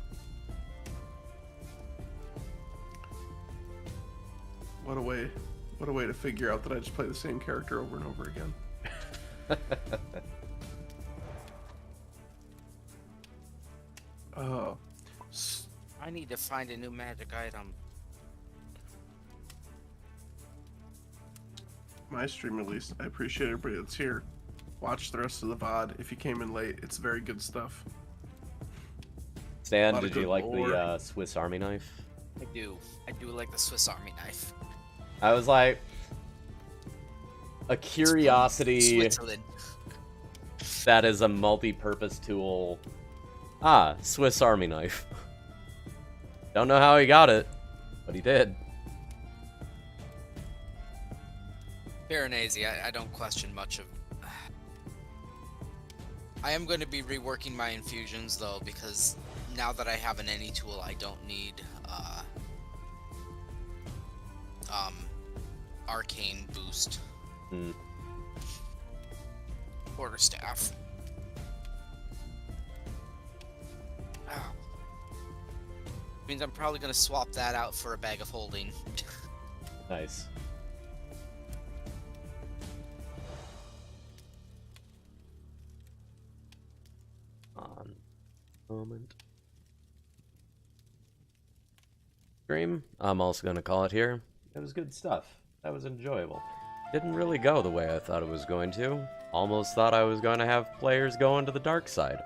What a way to figure out that I just play the same character over and over again. Oh. I need to find a new magic item. My stream at least. I appreciate everybody that's here. Watch the rest of the VOD. If you came in late, it's very good stuff. Stan, Lot of did you good like lore. the Swiss Army knife? I do like the Swiss Army knife. I was like, a curiosity Switzerland. that is a multi-purpose tool. Ah, Swiss Army knife. Don't know how he got it, but he did. Baronese, I don't question much of. I am going to be reworking my infusions though, because now that I have an any tool, I don't need arcane boost. Hmm. Quarterstaff. Oh. Means I'm probably going to swap that out for a bag of holding. Nice. On moment. Stream. I'm also gonna call it here. It was good stuff. That was enjoyable. Didn't really go the way I thought it was going to. Almost thought I was going to have players go into the dark side.